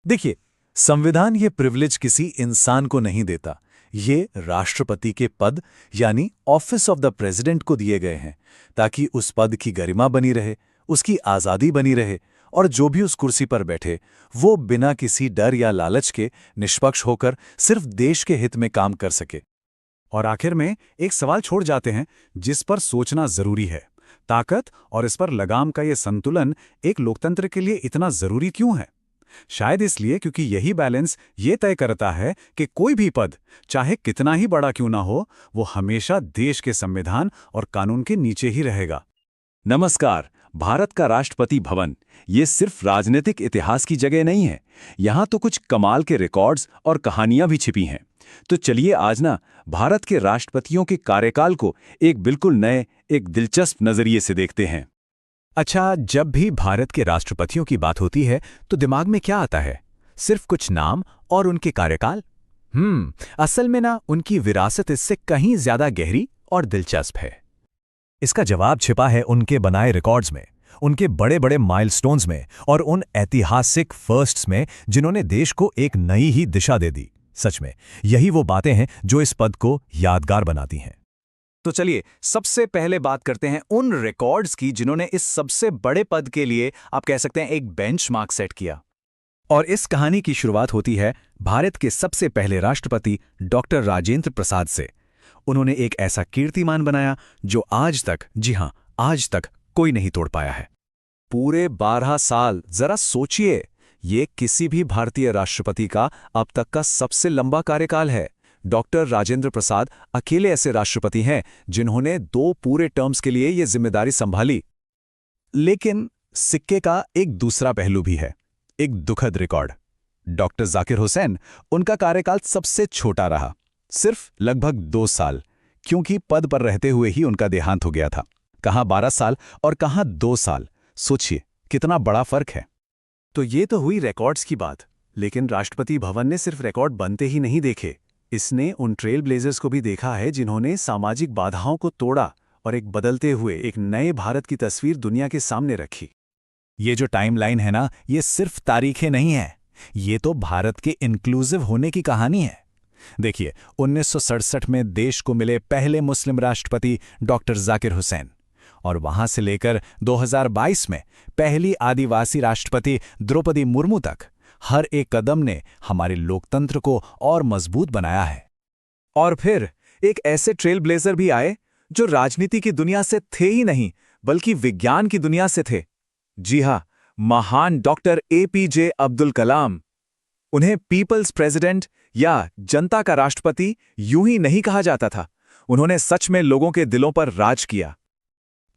देखिए, संविधान ये प्रिविलेज किसी इंसान को नहीं देता, ये राष्ट्रपति के पद यानी ऑफिस ऑफ द प्रेसिडेंट को दिए गए हैं, ताकि उस पद की गरिमा बनी रहे, उसकी आज़ादी बनी रहे, और जो भी उस कुर्सी पर बैठे वो बिना किसी डर या लालच के निष्पक्ष होकर सिर्फ देश के हित में काम कर सके। और आखिर में एक सवाल छोड़ जाते हैं जिस पर सोचना जरूरी है, ताकत और इस पर लगाम का ये संतुलन एक लोकतंत्र के लिए इतना जरूरी क्यों है? शायद इसलिए क्योंकि यही बैलेंस ये तय करता है कि कोई भी पद, चाहे कितना ही बड़ा क्यों ना हो, वो हमेशा देश के संविधान और कानून के नीचे ही रहेगा। नमस्कार। भारत का राष्ट्रपति भवन ये सिर्फ राजनीतिक इतिहास की जगह नहीं है, यहाँ तो कुछ कमाल के रिकॉर्ड्स और कहानियां भी छिपी हैं। तो चलिए आज ना भारत के राष्ट्रपतियों के कार्यकाल को एक बिल्कुल नए, एक दिलचस्प नजरिए से देखते हैं। अच्छा, जब भी भारत के राष्ट्रपतियों की बात होती है तो दिमाग में क्या आता है? सिर्फ कुछ नाम और उनके कार्यकाल? असल में ना उनकी विरासत इससे कहीं ज्यादा गहरी और दिलचस्प है। इसका जवाब छिपा है उनके बनाए रिकॉर्ड्स में, उनके बड़े बड़े माइलस्टोन्स में और उन ऐतिहासिक फर्स्ट्स में जिन्होंने देश को एक नई ही दिशा दे दी। सच में यही वो बातें हैं जो इस पद को यादगार बनाती हैं। तो चलिए सबसे पहले बात करते हैं उन रिकॉर्ड्स की जिन्होंने इस सबसे बड़े पद के लिए आप कह सकते हैं एक बेंचमार्क सेट किया। और इस कहानी की शुरुआत होती है भारत के सबसे पहले राष्ट्रपति डॉक्टर राजेंद्र प्रसाद से। उन्होंने एक ऐसा कीर्तिमान बनाया जो आज तक, जी हां, आज तक कोई नहीं तोड़ पाया है। पूरे 12 साल, जरा सोचिए, ये किसी भी भारतीय राष्ट्रपति का अब तक का सबसे लंबा कार्यकाल है। डॉक्टर राजेंद्र प्रसाद अकेले ऐसे राष्ट्रपति हैं जिन्होंने 2 पूरे टर्म्स के लिए ये जिम्मेदारी संभाली। लेकिन सिक्के का एक दूसरा पहलू भी है, एक दुखद रिकॉर्ड। डॉक्टर जाकिर हुसैन, उनका कार्यकाल सबसे छोटा रहा, सिर्फ लगभग 2 साल, क्योंकि पद पर रहते हुए ही उनका देहांत हो गया था। कहाँ 12 साल और कहाँ 2 साल, सोचिए कितना बड़ा फर्क है। तो ये तो हुई रिकॉर्ड्स की बात, लेकिन राष्ट्रपति भवन ने सिर्फ रिकॉर्ड बनते ही नहीं देखे। इसने उन ट्रेल ब्लेजर्स को भी देखा है जिन्होंने सामाजिक बाधाओं को तोड़ा और एक बदलते हुए एक नए भारत की तस्वीर दुनिया के सामने रखी। ये जो टाइमलाइन है ना, ये सिर्फ तारीखें नहीं है, ये तो भारत के इंक्लूसिव होने की कहानी है। देखिए, 1967 में देश को मिले पहले मुस्लिम राष्ट्रपति डॉक्टर जाकिर हुसैन, और वहां से लेकर 2022 में पहली आदिवासी राष्ट्रपति द्रौपदी मुर्मू तक हर एक कदम ने हमारे लोकतंत्र को और मजबूत बनाया है। और फिर एक ऐसे ट्रेल ब्लेजर भी आए जो राजनीति की दुनिया से थे ही नहीं, बल्कि विज्ञान की दुनिया से थे। जी हां, महान डॉक्टर APJ अब्दुल कलाम। उन्हें पीपल्स प्रेसिडेंट या जनता का राष्ट्रपति यूं ही नहीं कहा जाता था, उन्होंने सच में लोगों के दिलों पर राज किया।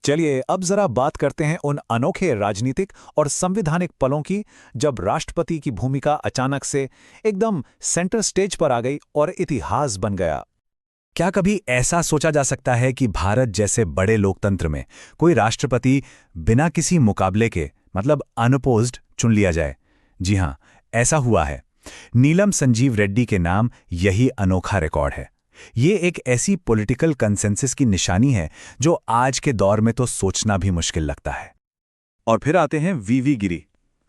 चलिए अब जरा बात करते हैं उन अनोखे राजनीतिक और संवैधानिक पलों की, जब राष्ट्रपति की भूमिका अचानक से एकदम सेंटर स्टेज पर आ गई और इतिहास बन गया। क्या कभी ऐसा सोचा जा सकता है कि भारत जैसे बड़े लोकतंत्र में कोई राष्ट्रपति बिना किसी मुकाबले के, मतलब अनअपोज्ड, चुन लिया जाए? जी हां, ऐसा हुआ है। नीलम संजीव रेड्डी के नाम यही अनोखा रिकॉर्ड है। ये एक ऐसी पॉलिटिकल कंसेंसस की निशानी है जो आज के दौर में तो सोचना भी मुश्किल लगता है। और फिर आते हैं VV गिरी।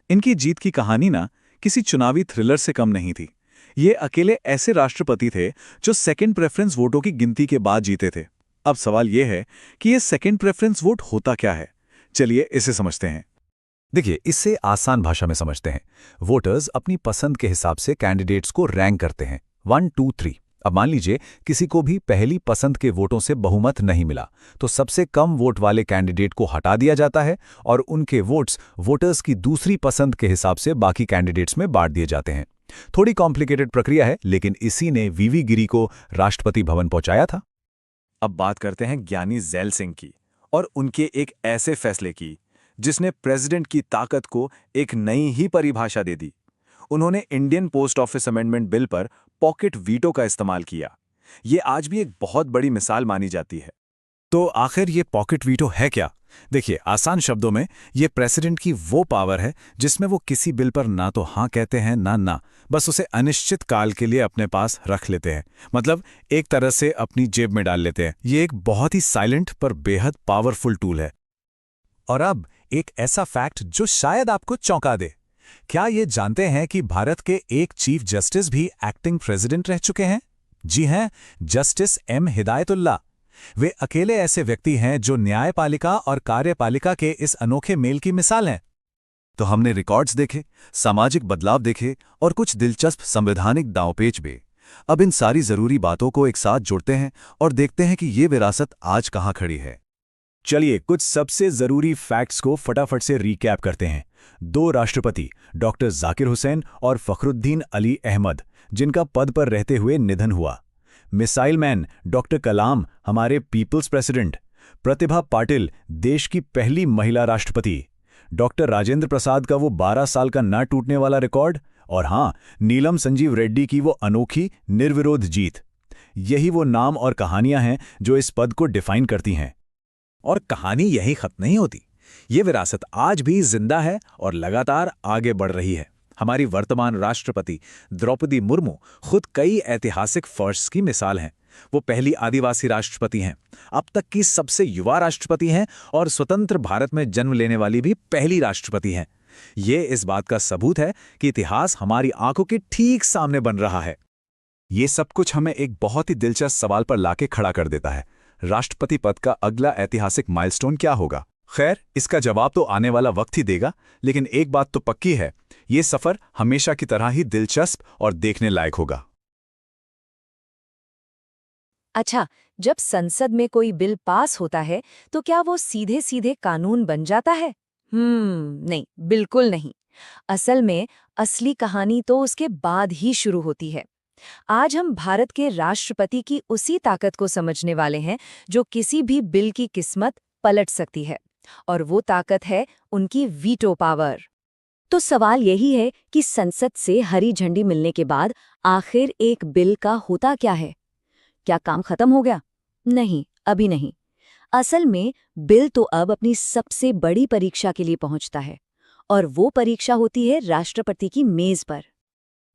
इनकी जीत की कहानी ना किसी चुनावी थ्रिलर से कम नहीं थी। ये अकेले ऐसे राष्ट्रपति थे जो सेकंड प्रेफरेंस वोटों की गिनती के बाद जीते थे। अब सवाल यह है कि ये सेकंड प्रेफरेंस वोट होता क्या है? चलिए इसे समझते हैं। देखिए, इससे आसान भाषा में समझते हैं। वोटर्स अपनी पसंद के हिसाब से कैंडिडेट्स को रैंक करते हैं, 1, 2, 3। अब मान लीजिए किसी को भी पहली पसंद के वोटों से बहुमत नहीं मिला, तो सबसे कम वोट वाले कैंडिडेट को हटा दिया जाता है और उनके वोट्स वोटर्स की दूसरी पसंद के हिसाब से बाकी कैंडिडेट्स में बांट दिए जाते हैं। थोड़ी कॉम्प्लिकेटेड प्रक्रिया है, लेकिन इसी ने VV गिरी को राष्ट्रपति भवन पहुंचाया था। अब बात करते हैं ज्ञानी ज़ैल सिंह की और उनके एक ऐसे फैसले की जिसने प्रेसिडेंट की ताकत को एक नई ही परिभाषा दे दी। उन्होंने Indian post office amendment bill पर पॉकेट वीटो का इस्तेमाल किया। ये आज भी एक बहुत बड़ी मिसाल मानी जाती है। तो आखिर ये पॉकेट वीटो है क्या? देखिए, आसान शब्दों में ये प्रेसिडेंट की वो पावर है जिसमें वो किसी बिल पर ना तो हाँ कहते हैं ना, बस उसे अनिश्चित काल के लिए अपने पास रख लेते हैं। मतलब एक तरह से अपनी जेब में डाल लेते हैं। ये एक बहुत ही साइलेंट पर बेहद पावरफुल टूल है। और अब एक ऐसा फैक्ट जो शायद आपको चौंका दे। क्या ये जानते हैं कि भारत के एक चीफ जस्टिस भी एक्टिंग प्रेसिडेंट रह चुके हैं? जी हैं, जस्टिस M हिदायतुल्लाह। वे अकेले ऐसे व्यक्ति हैं जो न्यायपालिका और कार्यपालिका के इस अनोखे मेल की मिसाल हैं। तो हमने रिकॉर्ड्स देखे, सामाजिक बदलाव देखे और कुछ दिलचस्प संवैधानिक दांवपेच भी। अब इन सारी जरूरी बातों को एक साथ जोड़ते हैं और देखते हैं कि ये विरासत आज कहाँ खड़ी है। चलिए कुछ सबसे जरूरी फैक्ट्स को फटाफट से रीकैप करते हैं। 2 राष्ट्रपति, डॉक्टर जाकिर हुसैन और फखरुद्दीन अली अहमद, जिनका पद पर रहते हुए निधन हुआ। मिसाइल मैन डॉक्टर कलाम, हमारे पीपल्स प्रेसिडेंट। प्रतिभा पाटिल, देश की पहली महिला राष्ट्रपति। डॉक्टर राजेंद्र प्रसाद का वो 12 साल का ना टूटने वाला रिकॉर्ड। और हाँ, नीलम संजीव रेड्डी की वो अनोखी निर्विरोध जीत। यही वो नाम और कहानियां हैं जो इस पद को डिफाइन करती हैं। और कहानी यही खत्म नहीं होती। ये विरासत आज भी जिंदा है और लगातार आगे बढ़ रही है। हमारी वर्तमान राष्ट्रपति द्रौपदी मुर्मू खुद कई ऐतिहासिक फर्स्ट्स की मिसाल हैं। वो पहली आदिवासी राष्ट्रपति हैं, अब तक की सबसे युवा राष्ट्रपति हैं और स्वतंत्र भारत में जन्म लेने वाली भी पहली राष्ट्रपति हैं। ये इस बात का सबूत है कि इतिहास हमारी आंखों के ठीक सामने बन रहा है। ये सब कुछ हमें एक बहुत ही दिलचस्प सवाल पर लाके खड़ा कर देता है। राष्ट्रपति पद का अगला ऐतिहासिक माइलस्टोन क्या होगा? खैर, इसका जवाब तो आने वाला वक्त ही देगा, लेकिन एक बात तो पक्की है, ये सफर हमेशा की तरह ही दिलचस्प और देखने लायक होगा। अच्छा, जब संसद में कोई बिल पास होता है तो क्या वो सीधे सीधे कानून बन जाता है? नहीं, बिल्कुल नहीं। असल में असली कहानी तो उसके बाद ही शुरू होती है। आज हम भारत के राष्ट्रपति की उसी ताकत को समझने वाले हैं जो किसी भी बिल की किस्मत पलट सकती है। और वो ताकत है उनकी वीटो पावर। तो सवाल यही है कि संसद से हरी झंडी मिलने के बाद आखिर एक बिल का होता क्या है? क्या काम खत्म हो गया? नहीं, अभी नहीं। असल में बिल तो अब अपनी सबसे बड़ी परीक्षा के लिए पहुंचता है, और वो परीक्षा होती है राष्ट्रपति की मेज पर।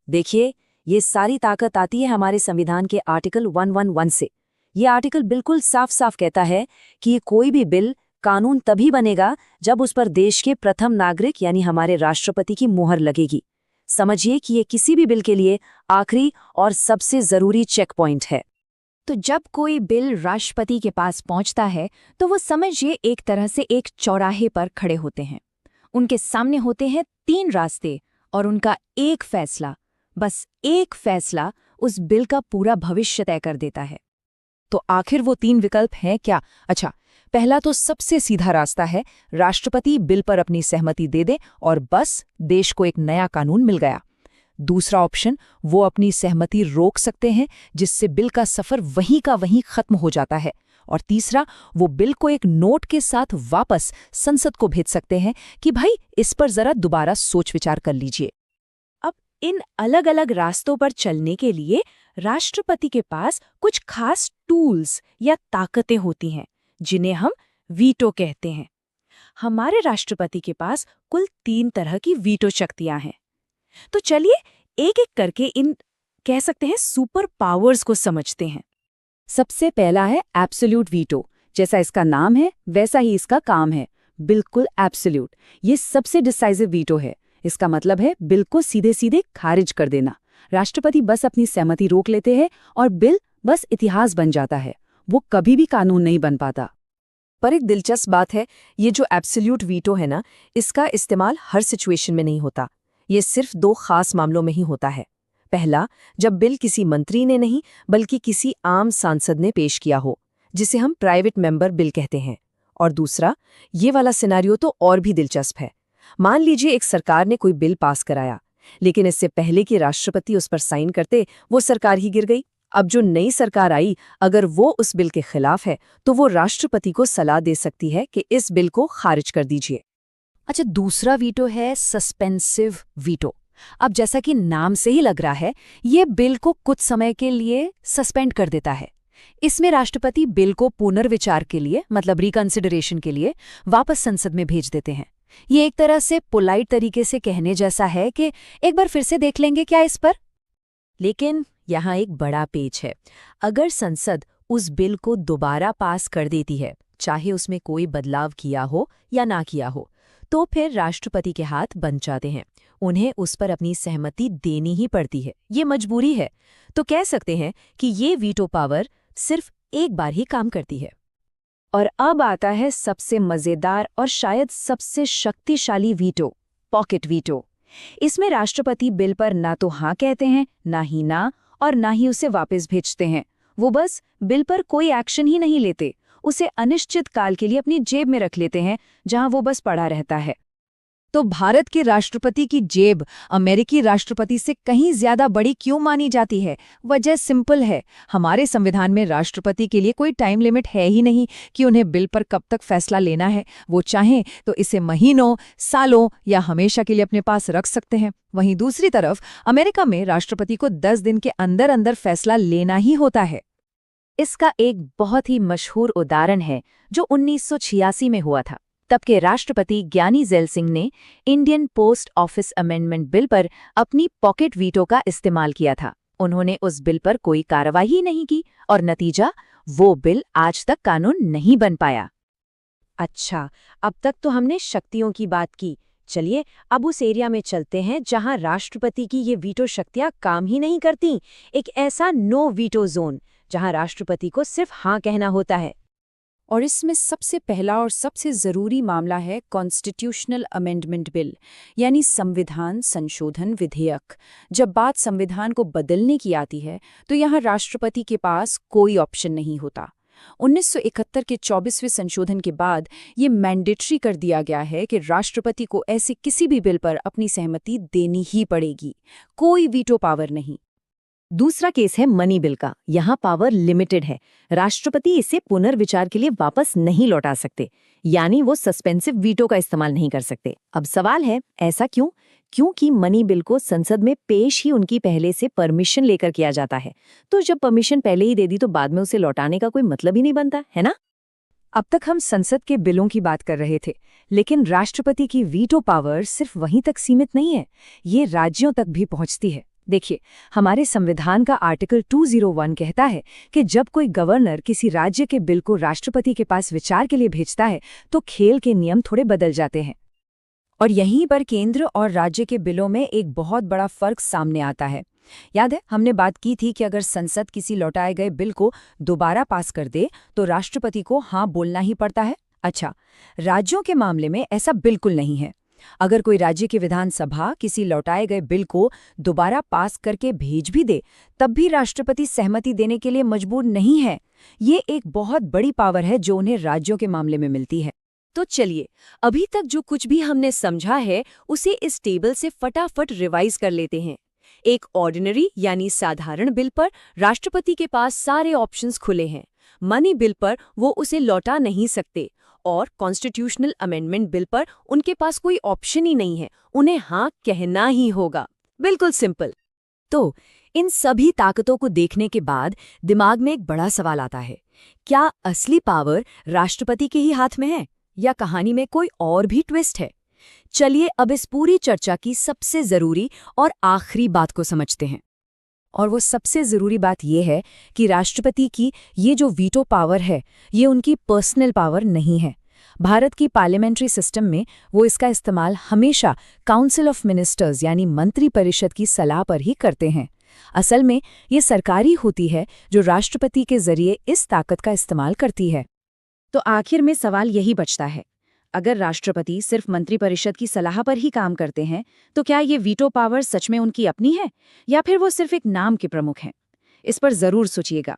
देखिए, ये सारी ताकत आती है हमारे संविधान के आर्टिकल 111 से। ये आर्टिकल बिल्कुल साफ साफ कहता है कि ये कोई भी बिल कानून तभी बनेगा जब उस पर देश के प्रथम नागरिक यानी हमारे राष्ट्रपति की मुहर लगेगी। समझिए कि ये किसी भी बिल के लिए आखिरी और सबसे जरूरी चेक पॉइंट है। तो जब कोई बिल राष्ट्रपति के पास पहुंचता है तो वो समझिए एक तरह से एक चौराहे पर खड़े होते हैं। उनके सामने होते हैं 3 रास्ते और उनका एक फैसला, बस एक फैसला उस बिल का पूरा भविष्य तय कर देता है। तो आखिर वो 3 विकल्प हैं क्या? अच्छा, पहला तो सबसे सीधा रास्ता है, राष्ट्रपति बिल पर अपनी सहमति दे दे और बस देश को एक नया कानून मिल गया। दूसरा ऑप्शन, वो अपनी सहमति रोक सकते हैं जिससे बिल का सफर वहीं का वहीं खत्म हो जाता है। और तीसरा, वो बिल को एक नोट के साथ वापस संसद को भेज सकते हैं कि भाई इस पर जरा दोबारा सोच विचार कर लीजिए। अब इन अलग अलग रास्तों पर चलने के लिए राष्ट्रपति के पास कुछ खास टूल्स या ताकतें होती हैं जिन्हें हम वीटो कहते हैं। हमारे राष्ट्रपति के पास कुल 3 तरह की वीटो शक्तियां हैं। तो चलिए एक एक करके इन कह सकते हैं सुपर पावर्स को समझते हैं। सबसे पहला है एब्सोल्यूट वीटो। जैसा इसका नाम है वैसा ही इसका काम है, बिल्कुल एब्सोल्यूट। ये सबसे डिसाइसिव वीटो है। इसका मतलब है बिल को सीधे सीधे खारिज कर देना। राष्ट्रपति बस अपनी सहमति रोक लेते हैं और बिल बस इतिहास बन जाता है, वो कभी भी कानून नहीं बन पाता। पर एक दिलचस्प बात है, ये जो एब्सोल्यूट वीटो है ना, इसका इस्तेमाल हर सिचुएशन में नहीं होता। ये सिर्फ 2 खास मामलों में ही होता है। पहला, जब बिल किसी मंत्री ने नहीं बल्कि किसी आम सांसद ने पेश किया हो, जिसे हम प्राइवेट मेंबर बिल कहते हैं। और दूसरा, ये वाला सिनेरियो तो और भी दिलचस्प है। मान लीजिए एक सरकार ने कोई बिल पास कराया, लेकिन इससे पहले कि राष्ट्रपति उस पर साइन करते वो सरकार ही गिर गई। अब जो नई सरकार आई, अगर वो उस बिल के खिलाफ है तो वो राष्ट्रपति को सलाह दे सकती है कि इस बिल को खारिज कर दीजिए। अच्छा, दूसरा वीटो है सस्पेंसिव वीटो। अब जैसा कि नाम से ही लग रहा है, ये बिल को कुछ समय के लिए सस्पेंड कर देता है। इसमें राष्ट्रपति बिल को पुनर्विचार के लिए, मतलब रिकंसिडरेशन के लिए, वापस संसद में भेज देते हैं। ये एक तरह से पोलाइट तरीके से कहने जैसा है कि एक बार फिर से देख लेंगे क्या इस पर। लेकिन यहाँ एक बड़ा पेच है। अगर संसद उस बिल को दोबारा पास कर देती है, चाहे उसमें कोई बदलाव किया हो या ना किया हो, तो फिर राष्ट्रपति के हाथ बंध जाते हैं। उन्हें उस पर अपनी सहमति देनी ही पड़ती है, ये मजबूरी है। तो कह सकते हैं कि ये वीटो पावर सिर्फ एक बार ही काम करती है। और अब आता है सबसे मजेदार और शायद सबसे शक्तिशाली वीटो, पॉकेट वीटो। इसमें राष्ट्रपति बिल पर ना तो हाँ कहते हैं, ना ही ना, और ना ही उसे वापस भेजते हैं। वो बस बिल पर कोई एक्शन ही नहीं लेते, उसे अनिश्चित काल के लिए अपनी जेब में रख लेते हैं, जहां वो बस पड़ा रहता है। तो भारत के राष्ट्रपति की जेब अमेरिकी राष्ट्रपति से कहीं ज्यादा बड़ी क्यों मानी जाती है? वजह सिंपल है, हमारे संविधान में राष्ट्रपति के लिए कोई टाइम लिमिट है ही नहीं कि उन्हें बिल पर कब तक फैसला लेना है। वो चाहें तो इसे महीनों, सालों या हमेशा के लिए अपने पास रख सकते हैं। वहीं दूसरी तरफ अमेरिका में राष्ट्रपति को 10 दिन के अंदर अंदर फैसला लेना ही होता है। इसका एक बहुत ही मशहूर उदाहरण है जो 1986 में हुआ था। तब के राष्ट्रपति ज्ञानी ज़ैल सिंह ने Indian post office amendment bill पर अपनी पॉकेट वीटो का इस्तेमाल किया था। उन्होंने उस बिल पर कोई कार्रवाई ही नहीं की और नतीजा, वो बिल आज तक कानून नहीं बन पाया। अच्छा, अब तक तो हमने शक्तियों की बात की। चलिए अब उस एरिया में चलते हैं जहां राष्ट्रपति की ये वीटो शक्तियां काम ही नहीं करती। एक ऐसा नो वीटो जोन जहां राष्ट्रपति को सिर्फ हाँ कहना होता है। और इसमें सबसे पहला और सबसे जरूरी मामला है कॉन्स्टिट्यूशनल अमेंडमेंट बिल, यानी संविधान संशोधन विधेयक। जब बात संविधान को बदलने की आती है तो यहाँ राष्ट्रपति के पास कोई ऑप्शन नहीं होता। 1971 के 24वें संशोधन के बाद ये मैंडेटरी कर दिया गया है कि राष्ट्रपति को ऐसे किसी भी बिल पर अपनी सहमति देनी ही पड़ेगी, कोई वीटो पावर नहीं। दूसरा केस है मनी बिल का। यहाँ पावर लिमिटेड है, राष्ट्रपति इसे पुनर्विचार के लिए वापस नहीं लौटा सकते। यानी वो सस्पेंसिव वीटो का इस्तेमाल नहीं कर सकते। अब सवाल है, ऐसा क्यों? क्योंकि मनी बिल को संसद में पेश ही उनकी पहले से परमिशन लेकर किया जाता है। तो जब परमिशन पहले ही दे दी तो बाद में उसे लौटाने का कोई मतलब ही नहीं बनता, है ना? अब तक हम संसद के बिलों की बात कर रहे थे, लेकिन राष्ट्रपति की वीटो पावर सिर्फ वहीं तक सीमित नहीं है, ये राज्यों तक भी पहुंचती है। देखिए, हमारे संविधान का आर्टिकल 201 कहता है कि जब कोई गवर्नर किसी राज्य के बिल को राष्ट्रपति के पास विचार के लिए भेजता है तो खेल के नियम थोड़े बदल जाते हैं। और यहीं पर केंद्र और राज्य के बिलों में एक बहुत बड़ा फर्क सामने आता है। याद है, हमने बात की थी कि अगर संसद किसी लौटाए गए बिल को दोबारा पास कर दे तो राष्ट्रपति को हाँ बोलना ही पड़ता है। अच्छा, राज्यों के मामले में ऐसा बिल्कुल नहीं है। अगर कोई राज्य की विधानसभा किसी लौटाए गए बिल को दोबारा पास करके भेज भी दे, तब भी राष्ट्रपति सहमति देने के लिए मजबूर नहीं है। ये एक बहुत बड़ी पावर है जो उन्हें राज्यों के मामले में मिलती है। तो चलिए, अभी तक जो कुछ भी हमने समझा है उसे इस टेबल से फटाफट रिवाइज कर लेते हैं। एक ऑर्डिनरी यानी साधारण बिल पर राष्ट्रपति के पास सारे ऑप्शंस खुले हैं। मनी बिल पर वो उसे लौटा नहीं सकते और कॉन्स्टिट्यूशनल अमेंडमेंट बिल पर उनके पास कोई ऑप्शन ही नहीं है, उन्हें हाँ कहना ही होगा। बिल्कुल सिंपल। तो इन सभी ताकतों को देखने के बाद दिमाग में एक बड़ा सवाल आता है, क्या असली पावर राष्ट्रपति के ही हाथ में है या कहानी में कोई और भी ट्विस्ट है? चलिए अब इस पूरी चर्चा की सबसे जरूरी और आखिरी बात को समझते हैं। और वो सबसे जरूरी बात यह है कि राष्ट्रपति की ये जो वीटो पावर है, ये उनकी पर्सनल पावर नहीं है। भारत की पार्लियामेंट्री सिस्टम में वो इसका इस्तेमाल हमेशा काउंसिल ऑफ मिनिस्टर्स यानी मंत्री परिषद की सलाह पर ही करते हैं। असल में ये सरकारी होती है जो राष्ट्रपति के जरिए इस ताकत का इस्तेमाल करती है। तो आखिर में सवाल यही बचता है, अगर राष्ट्रपति सिर्फ मंत्रिपरिषद की सलाह पर ही काम करते हैं तो क्या ये वीटो पावर सच में उनकी अपनी है या फिर वो सिर्फ एक नाम के प्रमुख हैं? इस पर जरूर सोचिएगा।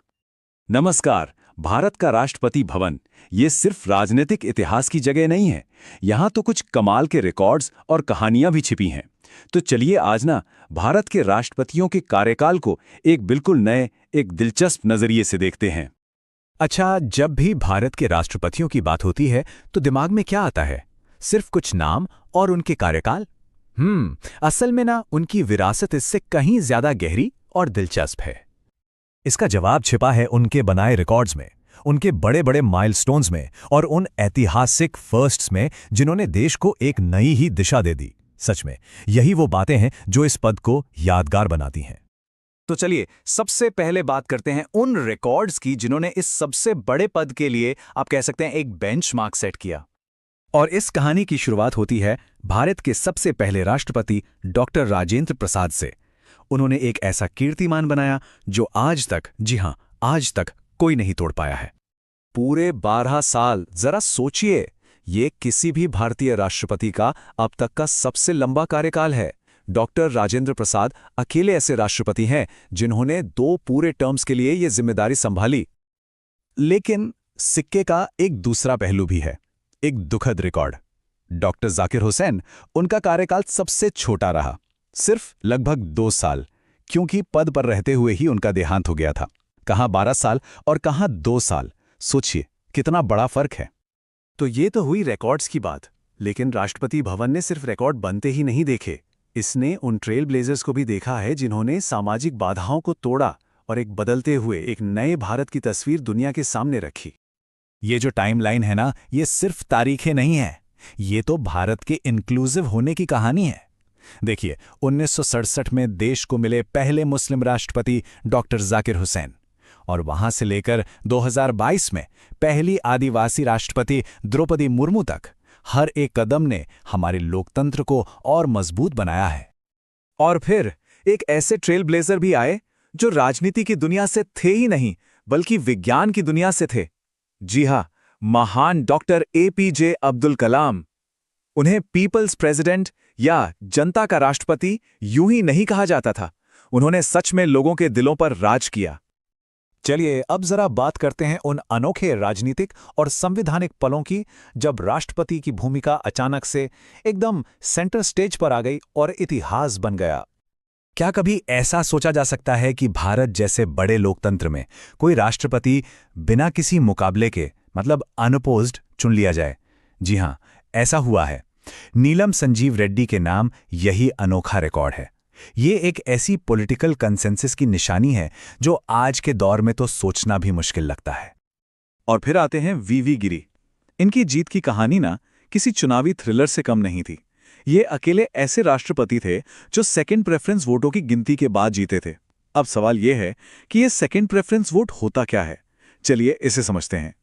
नमस्कार। भारत का राष्ट्रपति भवन ये सिर्फ राजनीतिक इतिहास की जगह नहीं है, यहाँ तो कुछ कमाल के रिकॉर्ड्स और कहानियां भी छिपी हैं। तो चलिए आज ना भारत के राष्ट्रपतियों के कार्यकाल को एक बिल्कुल नए, एक दिलचस्प नजरिए से देखते हैं। अच्छा, जब भी भारत के राष्ट्रपतियों की बात होती है तो दिमाग में क्या आता है? सिर्फ कुछ नाम और उनके कार्यकाल? असल में ना उनकी विरासत इससे कहीं ज्यादा गहरी और दिलचस्प है। इसका जवाब छिपा है उनके बनाए रिकॉर्ड्स में, उनके बड़े बड़े माइलस्टोन्स में और उन ऐतिहासिक फर्स्ट्स में जिन्होंने देश को एक नई ही दिशा दे दी। सच में यही वो बातें हैं जो इस पद को यादगार बनाती हैं। तो चलिए सबसे पहले बात करते हैं उन रिकॉर्ड्स की जिन्होंने इस सबसे बड़े पद के लिए आप कह सकते हैं एक बेंचमार्क सेट किया। और इस कहानी की शुरुआत होती है भारत के सबसे पहले राष्ट्रपति डॉक्टर राजेंद्र प्रसाद से। उन्होंने एक ऐसा कीर्तिमान बनाया जो आज तक, जी हां, आज तक कोई नहीं तोड़ पाया है। पूरे 12 साल, जरा सोचिए, ये किसी भी भारतीय राष्ट्रपति का अब तक का सबसे लंबा कार्यकाल है। डॉक्टर राजेंद्र प्रसाद अकेले ऐसे राष्ट्रपति हैं जिन्होंने 2 पूरे टर्म्स के लिए ये जिम्मेदारी संभाली। लेकिन सिक्के का एक दूसरा पहलू भी है, एक दुखद रिकॉर्ड। डॉक्टर जाकिर हुसैन, उनका कार्यकाल सबसे छोटा रहा, सिर्फ लगभग 2 साल, क्योंकि पद पर रहते हुए ही उनका देहांत हो गया था। कहां 12 साल और कहां 2 साल, सोचिए कितना बड़ा फर्क है। तो ये तो हुई रिकॉर्ड्स की बात, लेकिन राष्ट्रपति भवन ने सिर्फ रिकॉर्ड बनते ही नहीं देखे, इसने उन ट्रेल ब्लेजर्स को भी देखा है जिन्होंने सामाजिक बाधाओं को तोड़ा और एक बदलते हुए एक नए भारत की तस्वीर दुनिया के सामने रखी। ये जो टाइमलाइन है ना, ये सिर्फ तारीखें नहीं है, ये तो भारत के इंक्लूसिव होने की कहानी है। देखिए, 1967 में देश को मिले पहले मुस्लिम राष्ट्रपति डॉक्टर जाकिर हुसैन, और वहां से लेकर 2022 में पहली आदिवासी राष्ट्रपति द्रौपदी मुर्मू तक हर एक कदम ने हमारे लोकतंत्र को और मजबूत बनाया है। और फिर एक ऐसे ट्रेल ब्लेजर भी आए जो राजनीति की दुनिया से थे ही नहीं, बल्कि विज्ञान की दुनिया से थे। जी हां, महान डॉक्टर APJ अब्दुल कलाम। उन्हें पीपल्स प्रेसिडेंट या जनता का राष्ट्रपति यूं ही नहीं कहा जाता था, उन्होंने सच में लोगों के दिलों पर राज किया। चलिए अब जरा बात करते हैं उन अनोखे राजनीतिक और संवैधानिक पलों की जब राष्ट्रपति की भूमिका अचानक से एकदम सेंटर स्टेज पर आ गई और इतिहास बन गया। क्या कभी ऐसा सोचा जा सकता है कि भारत जैसे बड़े लोकतंत्र में कोई राष्ट्रपति बिना किसी मुकाबले के, मतलब अनअपोज्ड, चुन लिया जाए? जी हाँ, ऐसा हुआ है। नीलम संजीव रेड्डी के नाम यही अनोखा रिकॉर्ड है। ये एक ऐसी पॉलिटिकल कंसेंसस की निशानी है जो आज के दौर में तो सोचना भी मुश्किल लगता है। और फिर आते हैं वीवी गिरी। इनकी जीत की कहानी ना किसी चुनावी थ्रिलर से कम नहीं थी। ये अकेले ऐसे राष्ट्रपति थे जो सेकंड प्रेफरेंस वोटों की गिनती के बाद जीते थे। अब सवाल यह है कि ये सेकंड प्रेफरेंस वोट होता क्या है। चलिए इसे समझते हैं।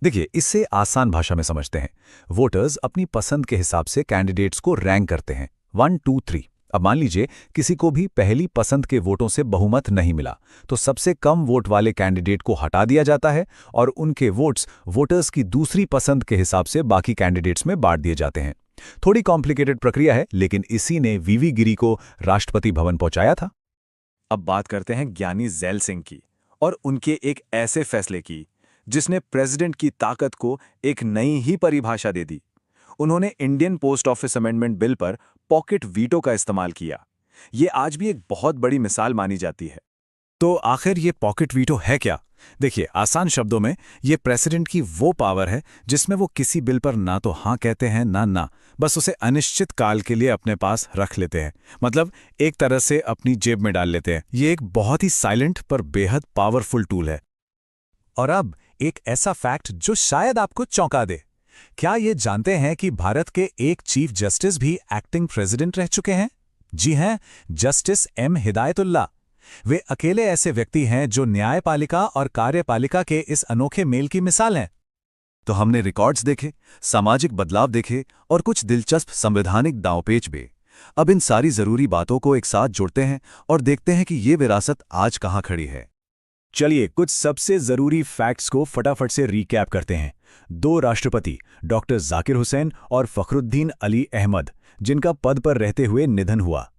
देखिए, इससे आसान भाषा में समझते हैं। वोटर्स अपनी पसंद के हिसाब से कैंडिडेट्स को रैंक करते हैं 1, 2, 3। अब मान लीजिए किसी को भी पहली पसंद के वोटों से बहुमत नहीं मिला, तो सबसे कम वोट वाले कैंडिडेट को हटा दिया जाता है और उनके वोट्स वोटर्स की दूसरी पसंद के हिसाब से बाकी कैंडिडेट्स में बांट दिए जाते हैं। थोड़ी कॉम्प्लिकेटेड प्रक्रिया है, लेकिन इसी ने वीवी गिरी को राष्ट्रपति भवन पहुंचाया था। अब बात करते हैं ज्ञानी ज़ैल सिंह की और उनके एक ऐसे फैसले की जिसने प्रेसिडेंट की ताकत को एक नई ही परिभाषा दे दी। उन्होंने Indian post office amendment bill पर पॉकेट वीटो का इस्तेमाल किया। ये आज भी एक बहुत बड़ी मिसाल मानी जाती है। तो आखिर ये पॉकेट वीटो है क्या? देखिए, आसान शब्दों में ये प्रेसिडेंट की वो पावर है जिसमें वो किसी बिल पर ना तो हाँ कहते हैं ना, बस उसे अनिश्चित काल के लिए अपने पास रख लेते हैं। मतलब एक तरह से अपनी जेब में डाल लेते हैं। ये एक बहुत ही साइलेंट पर बेहद पावरफुल टूल है। और अब एक ऐसा फैक्ट जो शायद आपको चौंका दे। क्या ये जानते हैं कि भारत के एक चीफ जस्टिस भी एक्टिंग प्रेसिडेंट रह चुके हैं? जी हैं, जस्टिस एम हिदायतुल्लाह। वे अकेले ऐसे व्यक्ति हैं जो न्यायपालिका और कार्यपालिका के इस अनोखे मेल की मिसाल हैं। तो हमने रिकॉर्ड्स देखे, सामाजिक बदलाव देखे और कुछ दिलचस्प संवैधानिक दांवपेच भी। अब इन सारी जरूरी बातों को एक साथ जोड़ते हैं और देखते हैं कि ये विरासत आज कहाँ खड़ी है। चलिए कुछ सबसे जरूरी फैक्ट्स को फटाफट से रिकैप करते हैं। 2 राष्ट्रपति डॉक्टर जाकिर हुसैन और फखरुद्दीन अली अहमद, जिनका पद पर रहते हुए निधन हुआ।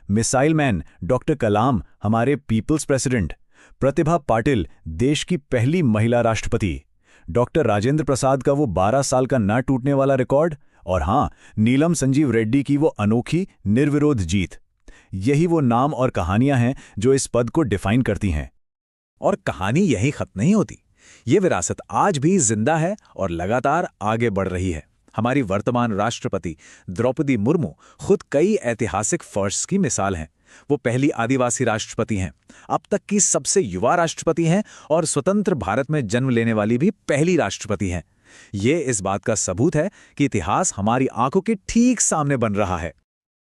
मिसाइल मैन डॉक्टर कलाम, हमारे पीपल्स प्रेसिडेंट। प्रतिभा पाटिल, देश की पहली महिला राष्ट्रपति। डॉक्टर राजेंद्र प्रसाद का वो 12 साल का ना टूटने वाला रिकॉर्ड। और हाँ, नीलम संजीव रेड्डी की वो अनोखी निर्विरोध जीत। यही वो नाम और कहानियां हैं जो इस पद को डिफाइन करती हैं। और कहानी यही खत्म नहीं होती। ये विरासत आज भी जिंदा है और लगातार आगे बढ़ रही है। हमारी वर्तमान राष्ट्रपति द्रौपदी मुर्मू खुद कई ऐतिहासिक फर्स्ट्स की मिसाल हैं। वो पहली आदिवासी राष्ट्रपति हैं, अब तक की सबसे युवा राष्ट्रपति हैं और स्वतंत्र भारत में जन्म लेने वाली भी पहली राष्ट्रपति हैं। ये इस बात का सबूत है कि इतिहास हमारी आंखों के ठीक सामने बन रहा है।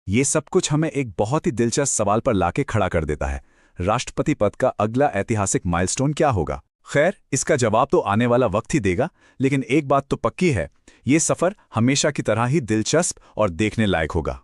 ये सब कुछ हमें एक बहुत ही दिलचस्प सवाल पर लाके खड़ा कर देता है। राष्ट्रपति पद का अगला ऐतिहासिक माइलस्टोन क्या होगा? खैर, इसका जवाब तो आने वाला वक्त ही देगा, लेकिन एक बात तो पक्की है, ये सफर हमेशा की तरह ही दिलचस्प और देखने लायक होगा।